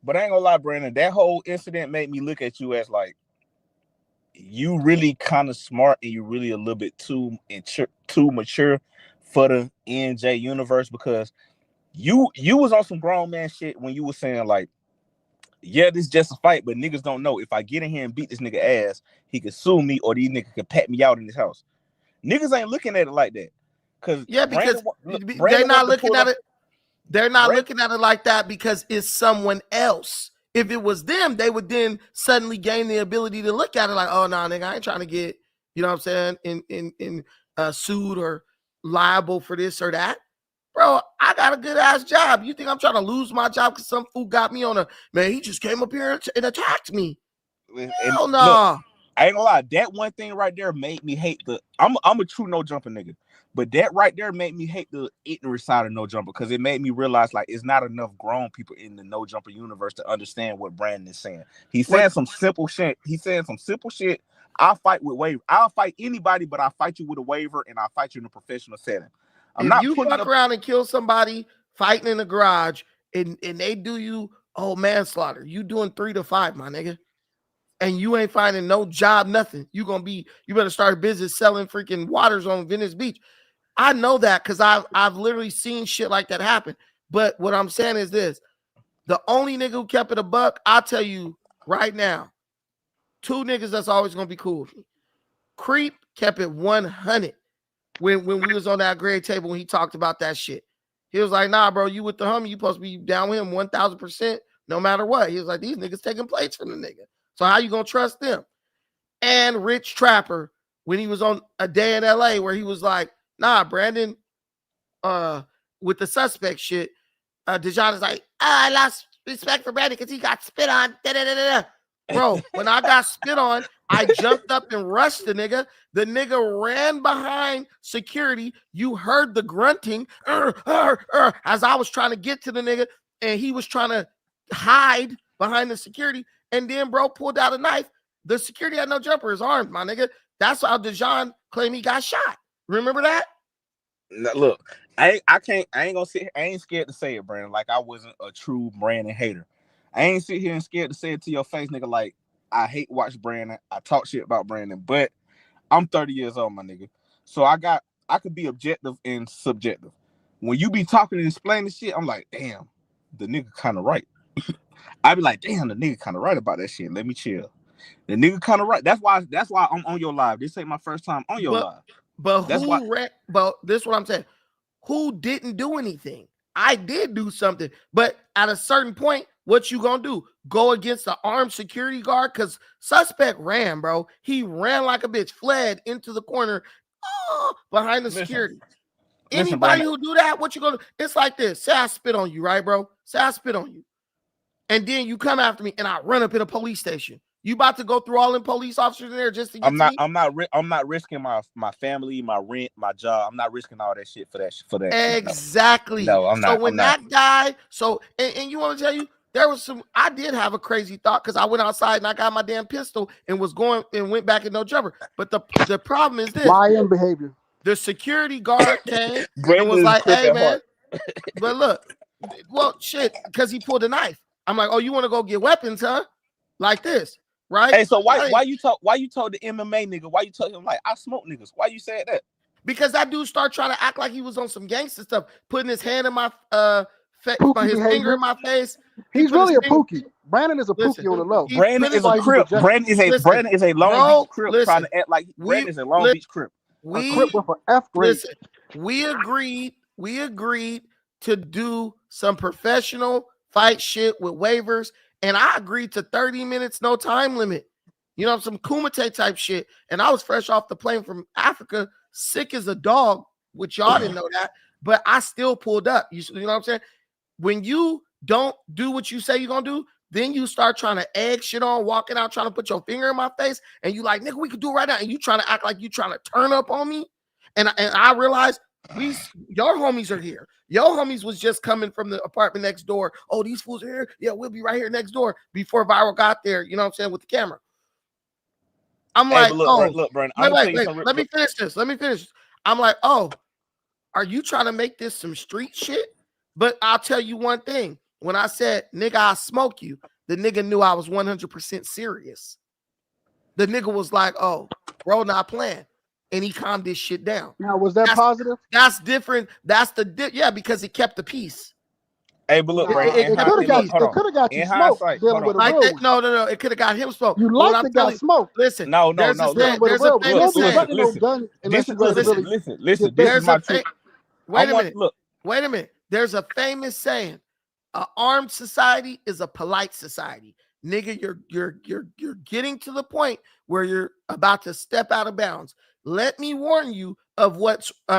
But I ain't gonna lie, Brandon, that whole incident made me look at you as like you really kind of smart and you really a little bit too mature for the NJ universe, because you was on some grown man shit when you were saying like, yeah, this is just a fight, but niggas don't know if I get in here and beat this nigga ass, he could sue me or these niggas could pat me out in his house. Niggas ain't looking at it like that. Because they're not looking at it. They're not looking at it like that because it's someone else. If it was them, they would then suddenly gain the ability to look at it like, oh, nah, nigga, I ain't trying to get, you know what I'm saying, in sued or liable for this or that. Bro, I got a good ass job. You think I'm trying to lose my job because some fool got me on he just came up here and attacked me. Hell no. Look, I ain't gonna lie, that one thing right there made me hate I'm a true no jumper nigga. But that right there made me hate the ignorant side of no jumper, because it made me realize like it's not enough grown people in the no jumper universe to understand what Brandon is saying. He's saying some simple shit. I'll fight with waiver. I'll fight anybody, but I'll fight you with a waiver and I'll fight you in a professional setting. If you fuck around and kill somebody fighting in the garage and they do you manslaughter, you doing 3 to 5, my nigga. And you ain't finding no job, nothing. You better start a business selling freaking waters on Venice Beach. I know that because I've literally seen shit like that happen. But what I'm saying is this: the only nigga who kept it a buck, I'll tell you right now, 2 niggas that's always gonna be cool with me. Creep kept it 100 when we was on that grade table when he talked about that shit. He was like, nah, bro, you with the homie, you supposed to be down with him 1,000%, no matter what. He was like, these niggas taking plates from the nigga. So how you gonna trust them? And Rich Trapper, when he was on A Day in LA, where he was like, nah, Brandon, with the suspect shit, Dejan is like, I lost respect for Brandon because he got spit on. Bro, when I got spit on, I jumped up and rushed the nigga. The nigga ran behind security. You heard the grunting as I was trying to get to the nigga, and he was trying to hide behind the security. And then, bro, pulled out a knife. The security had no jumper. His arms, my nigga. That's how Dejan claimed he got shot. Remember that? Look, I ain't gonna sit. I ain't scared to say it, Brandon. Like I wasn't a true Brandon hater. I ain't sit here and scared to say it to your face, nigga. Like I hate watch Brandon. I talk shit about Brandon, but I'm 30 years old, my nigga. So I could be objective and subjective. When you be talking and explaining shit, I'm like, damn, the nigga kind of right. I be like, damn, the nigga kind of right about that shit. Let me chill. The nigga kind of right. That's why I'm on your live. This ain't my first time on your live. But That's why. But this is what I'm saying. Who didn't do anything? I did do something, but at a certain point, what you gonna do? Go against the armed security guard? Because suspect ran, bro. He ran like a bitch, fled into the corner behind the security. Anybody who do that, what you gonna do? It's like this. Say I spit on you, right, bro? Say I spit on you. And then you come after me and I run up in a police station. You about to go through all them police officers in there just to get to me? I'm not risking my family, my rent, my job. I'm not risking all that shit for that. Exactly. No, I'm not. So when that guy, and you want to tell you, there was I did have a crazy thought because I went outside and I got my damn pistol and went back in no jumper. But the problem is this. Lion behavior. The security guard came and was like, hey man, but look, well shit, because he pulled a knife. I'm like, oh, you want to go get weapons, huh? Like this. Right? Hey, so why you told the MMA nigga? Why you told him like I smoke niggas? Why you said that? Because that dude started trying to act like he was on some gangster stuff, putting his hand in my his finger in my face. He's really a pookie. Brandon is a pookie on the low. Brandon is a crip. Brandon is a Long Beach crip trying to act like Brandon is a Long Beach crip. A crip with an F grade. Listen, we agreed to do some professional fight shit with waivers. And I agreed to 30 minutes, no time limit. You know, some Kumite type shit. And I was fresh off the plane from Africa, sick as a dog, which y'all didn't know that. But I still pulled up. You know what I'm saying? When you don't do what you say you're going to do, then you start trying to egg shit on, walking out, trying to put your finger in my face. And you like, nigga, we could do it right now. And you trying to act like you trying to turn up on me. And I realized your homies are here. Your homies was just coming from the apartment next door. Oh, these fools are here. Yeah, we'll be right here next door before Viral got there. You know what I'm saying? With the camera. I'm like, look, Brandon. Wait. Let me finish this. I'm like, oh, are you trying to make this some street shit? But I'll tell you one thing. When I said, nigga, I'll smoke you, the nigga knew I was 100% serious. The nigga was like, oh, bro, not playing. And he calmed this shit down. Now, was that positive? That's different. That's because it kept the peace. Hey, but look, it could have got you smoked dealing with a real one. No. It could have got him smoked. You like the guy smoked. Listen, no. Listen. Wait a minute. There's a famous saying: "An armed society is a polite society." Nigga, you're getting to the point where you're about to step out of bounds. Let me warn you of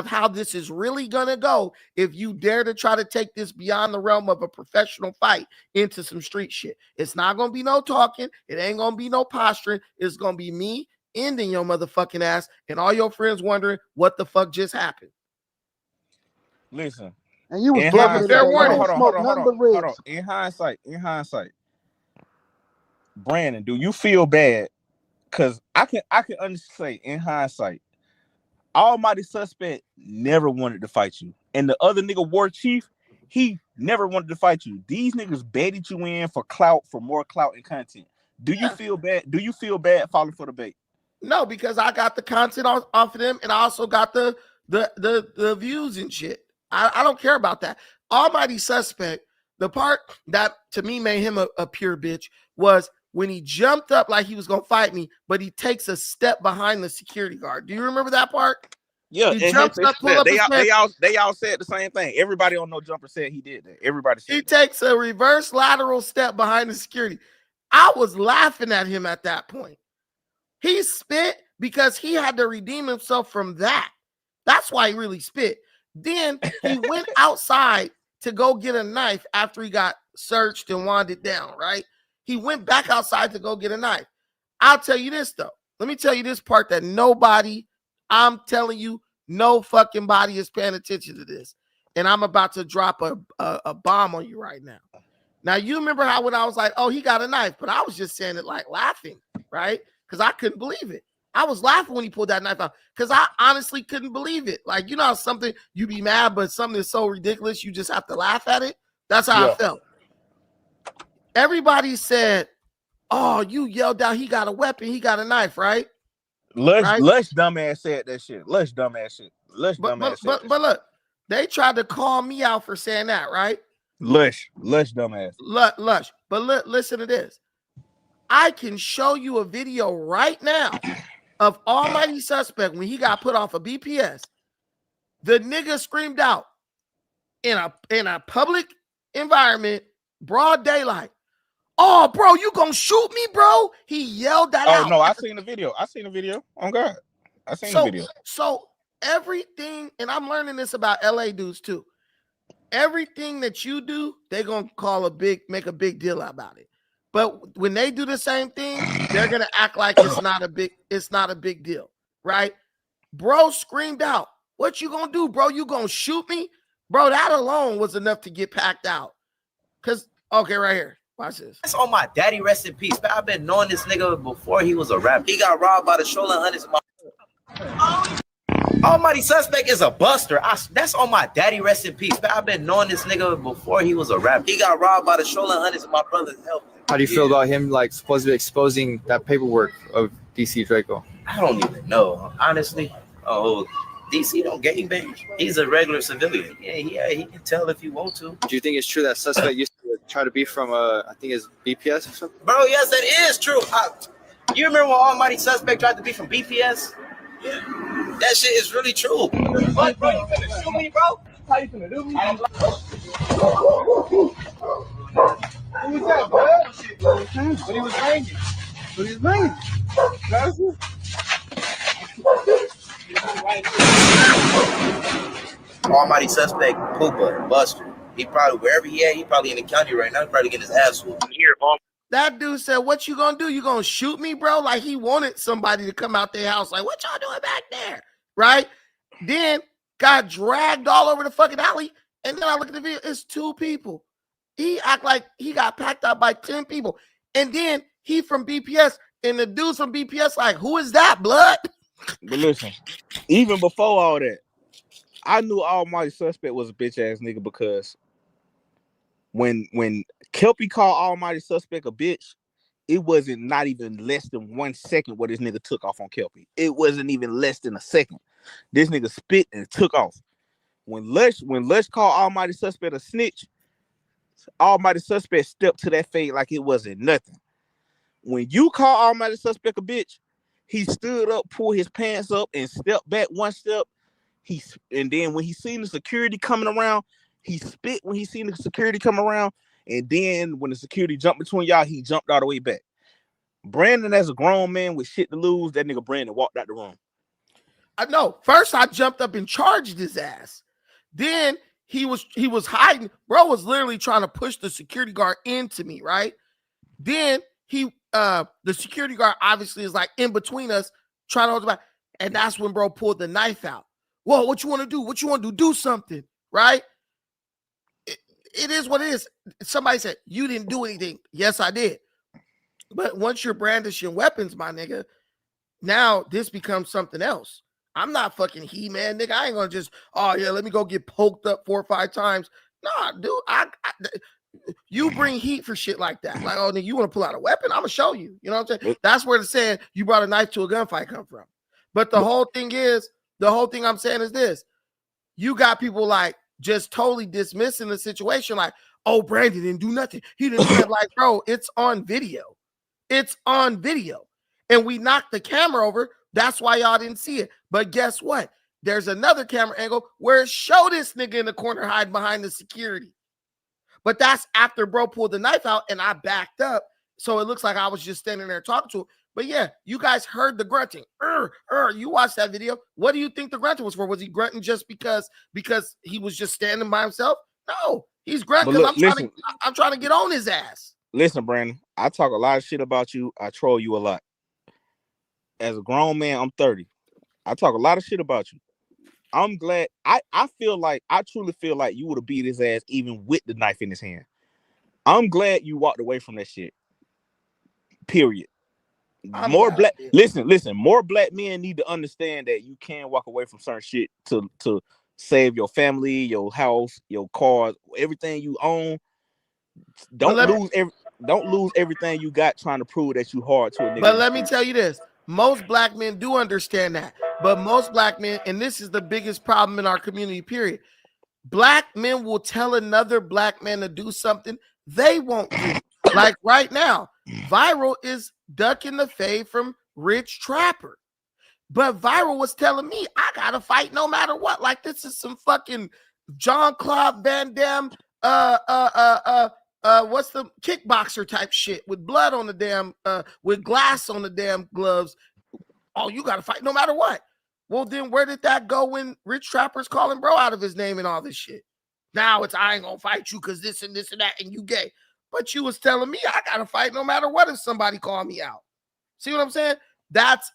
how this is really gonna go if you dare to try to take this beyond the realm of a professional fight into some street shit. It's not gonna be no talking, it ain't gonna be no posturing, it's gonna be me ending your motherfucking ass and all your friends wondering what the fuck just happened. Listen. And you was fair warning. Hold on. In hindsight, Brandon, do you feel bad? Because I can understand in hindsight, Almighty Suspect never wanted to fight you. And the other nigga, War Chief, he never wanted to fight you. These niggas baited you in for more clout and content. Do you feel bad? Do you feel bad falling for the bait? No, because I got the content off of them and I also got the views and shit. I don't care about that. Almighty Suspect, the part that to me made him a pure bitch was when he jumped up like he was gonna fight me, but he takes a step behind the security guard. Do you remember that part? Yeah, he jumps up, pull up his pants. They all said the same thing. Everybody on No Jumper said he did that. Everybody said he takes a reverse lateral step behind the security. I was laughing at him at that point. He spit because he had to redeem himself from that. That's why he really spit. Then he went outside to go get a knife after he got searched and wanded down, right? He went back outside to go get a knife. I'll tell you this, though. Let me tell you this part that I'm telling you, no fucking body is paying attention to this. And I'm about to drop a bomb on you right now. Now, you remember how when I was like, oh, he got a knife, but I was just saying it like laughing, right? Because I couldn't believe it. I was laughing when he pulled that knife out because I honestly couldn't believe it. Like, you know how something you be mad, but something is so ridiculous you just have to laugh at it. That's how I felt. Everybody said, "Oh, you yelled out he got a weapon, he got a knife, right?" Lush dumbass said that shit. Lush dumbass shit. Lush dumbass said that But look, they tried to call me out for saying that, right? Lush dumbass. Lush. But listen to this. I can show you a video right now of Almighty Suspect when he got put off a BPS. The nigga screamed out in a public environment, broad daylight. "Oh, bro, you gonna shoot me, bro?" He yelled that out. Oh no, I seen the video. Oh God, I seen the video. So everything, and I'm learning this about LA dudes too. Everything that you do, they're gonna make a big deal about it. But when they do the same thing, they're gonna act like it's not a big deal, right? Bro screamed out, "What you gonna do, bro? You gonna shoot me?" Bro, that alone was enough to get packed out. Okay, right here. Watch this. That's on my daddy, rest in peace. Man, I've been knowing this nigga before he was a rapper. He got robbed by the Shola Hunters. Almighty Suspect is a buster. That's on my daddy, rest in peace. Man, I've been knowing this nigga before he was a rapper. He got robbed by the Shola Hunters and my brother's help. How do you feel about him like supposedly exposing that paperwork of DC Draco? I don't even know, honestly. Oh, DC don't gangbang. He's a regular civilian. Yeah, he can tell if you want to. Do you think it's true that Suspect used to try to be from I think it's BPS or something? Bro, yes, that is true. You remember when Almighty Suspect tried to be from BPS? Yeah. That shit is really true. What, bro? You finna shoot me, bro? How you finna do me? Who was that, bro? When he was banging. That's it. Almighty Suspect, Poopa, Buster. He probably, wherever he at, he probably in the county right now. He probably getting his ass whooped. That dude said, "What you gonna do? You gonna shoot me, bro?" Like he wanted somebody to come out their house. Like, "What y'all doing back there?" Right? Then got dragged all over the fucking alley. And then I look at the video, it's 2 people. He act like he got packed up by 10 people. And then he from BPS, and the dudes from BPS like, "Who is that, blood?" But listen, even before all that, I knew Almighty Suspect was a bitch ass nigga because when Kelpie called Almighty Suspect a bitch, it wasn't not even less than 1 second what this nigga took off on Kelpie. It wasn't even less than a second. This nigga spit and took off. When Lush called Almighty Suspect a snitch, Almighty Suspect stepped to that fade like it wasn't nothing. When you call Almighty Suspect a bitch, he stood up, pulled his pants up, and stepped back 1 step. And then when he seen the security coming around, he spit when he seen the security come around. And then when the security jumped between y'all, he jumped all the way back. Brandon, as a grown man with shit to lose, that nigga Brandon walked out the room. I know. First, I jumped up and charged his ass. Then he was hiding. Bro was literally trying to push the security guard into me, right? Then the security guard obviously is like in between us, trying to hold him back. And that's when bro pulled the knife out. Whoa, what you want to do? What you want to do? Do something, right? It is what it is. Somebody said, "You didn't do anything." Yes, I did. But once you're brandishing weapons, my nigga, now this becomes something else. I'm not fucking He-Man, nigga. I ain't gonna just, "Oh yeah, let me go get poked up 4 or 5 times." Nah, dude, you bring heat for shit like that. Like, "Oh, nigga, you want to pull out a weapon? I'm gonna show you." You know what I'm saying? That's where the saying "you brought a knife to a gunfight" come from. But the whole thing I'm saying is this: you got people like just totally dismissing the situation, like, "Oh, Brandon didn't do nothing. He didn't do that." Like, bro, it's on video. It's on video. And we knocked the camera over. That's why y'all didn't see it. But guess what? There's another camera angle where it showed this nigga in the corner hiding behind the security. But that's after bro pulled the knife out and I backed up. So it looks like I was just standing there talking to him. But yeah, you guys heard the grunting. You watched that video. What do you think the grunting was for? Was he grunting just because he was just standing by himself? No, he's grunting because I'm trying to get on his ass. Listen, Brandon, I talk a lot of shit about you. I troll you a lot. As a grown man, I'm 30. I talk a lot of shit about you. I'm glad. I truly feel like you would have beat his ass even with the knife in his hand. I'm glad you walked away from that shit. Period. more black. Listen. More black men need to understand that you can walk away from certain shit to save your family, your house, your cars, everything you own. Don't lose everything you got trying to prove that you hard to a nigga. But let me tell you this: most black men do understand that. But most black men, and this is the biggest problem in our community. Period. Black men will tell another black man to do something they won't do. Like right now, Viral is ducking the fade from Rich Trapper. But Viral was telling me, I gotta fight no matter what. Like this is some fucking Jean-Claude Van Damme, what's the kickboxer type shit with blood on the damn, with glass on the damn gloves. Oh, you gotta fight no matter what. Well, then where did that go when Rich Trapper's calling bro out of his name and all this shit? Now it's I ain't gonna fight you because this and this and that and you gay. But you was telling me I gotta fight no matter what if somebody call me out. See what I'm saying? That's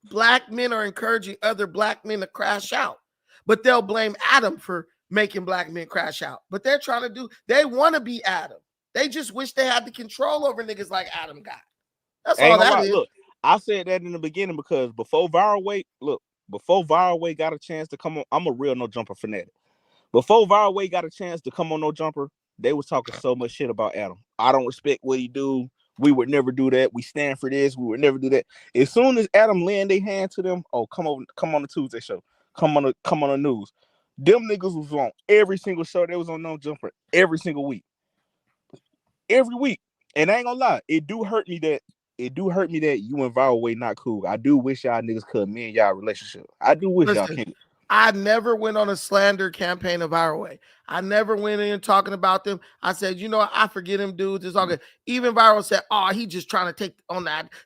black men are encouraging other black men to crash out. But they'll blame Adam for making black men crash out. But they're trying to they want to be Adam. They just wish they had the control over niggas like Adam got. That's all that is. Look, I said that in the beginning because before Viral Way got a chance to come on, I'm a real no jumper fanatic. Before Viral Way got a chance to come on No Jumper, they was talking so much shit about Adam. I don't respect what he do. We would never do that. We stand for this. We would never do that. As soon as Adam lend their hand to them, oh, come on the Tuesday show. Come on the news. Them niggas was on every single show. They was on No Jumper every single week. Every week. And I ain't gonna lie, it do hurt me that you and Viral Way not cool. I do wish y'all niggas could mend y'all relationship. I do wish y'all can. I never went on a slander campaign of Viral Way. I never went in talking about them. I said, you know, I forget him, dudes. It's all good. Even Viral said, oh, he just trying to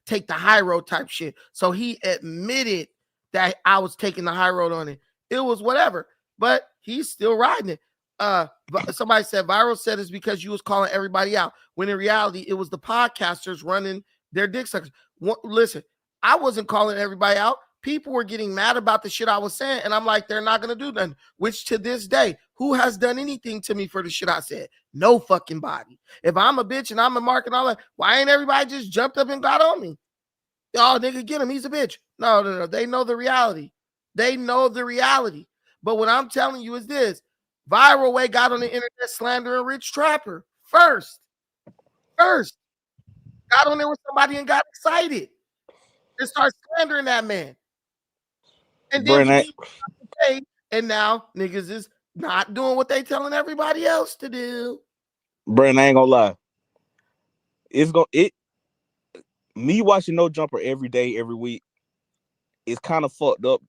take the high road type shit. So he admitted that I was taking the high road on it. It was whatever, but he's still riding it. But somebody said Viral said it's because you was calling everybody out, when in reality it was the podcasters running their dick suckers. Listen, I wasn't calling everybody out. People were getting mad about the shit I was saying, and I'm like, they're not gonna do nothing. Which to this day, who has done anything to me for the shit I said? No fucking body. If I'm a bitch and I'm a mark and all that, why ain't everybody just jumped up and got on me? Oh, nigga, get him. He's a bitch. No. They know the reality. They know the reality. But what I'm telling you is this: Viral Way got on the internet slandering Rich Trapper first. Got on there with somebody and got excited and start slandering that man. And then and now niggas is not doing what they telling everybody else to do. Brandon, I ain't gonna lie. Me watching No Jumper every day, every week, it's kind of fucked up.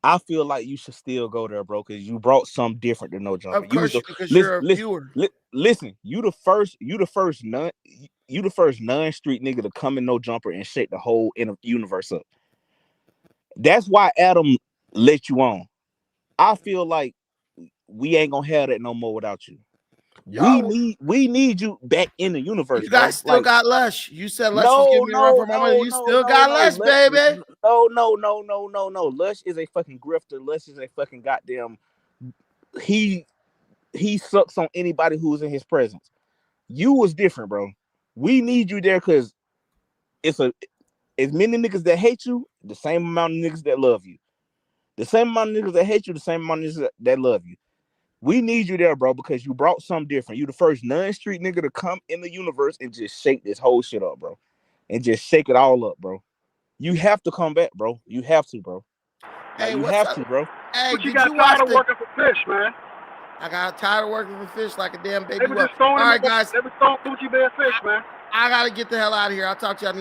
I feel like you should still go there, bro, because you brought something different than No Jumper. Of course, because you're a viewer. Listen, you the first non-street nigga to come in No Jumper and shake the whole universe up. That's why Adam let you on. I feel like we ain't gonna have that no more without you. We need you back in the universe. You guys still got Lush. You said Lush was giving me a run for my money. You still got Lush, baby. No. Lush is a fucking grifter. Lush is a fucking goddamn. He sucks on anybody who's in his presence. You was different, bro. We need you there because it's as many niggas that hate you, the same amount of niggas that love you. The same amount of niggas that hate you, the same amount of niggas that love you. We need you there, bro, because you brought something different. You the first non-street nigga to come in the universe and just shake this whole shit up, bro. And just shake it all up, bro. You have to come back, bro. You have to, bro. Hey, you have to, bro. Hey, but you got tired of working for fish, man. I got tired of working for fish like a damn baby. They were just throwing all right, guys. They were throwing Gucci Bear fish, man. I gotta get the hell out of here. I'll talk to y'all.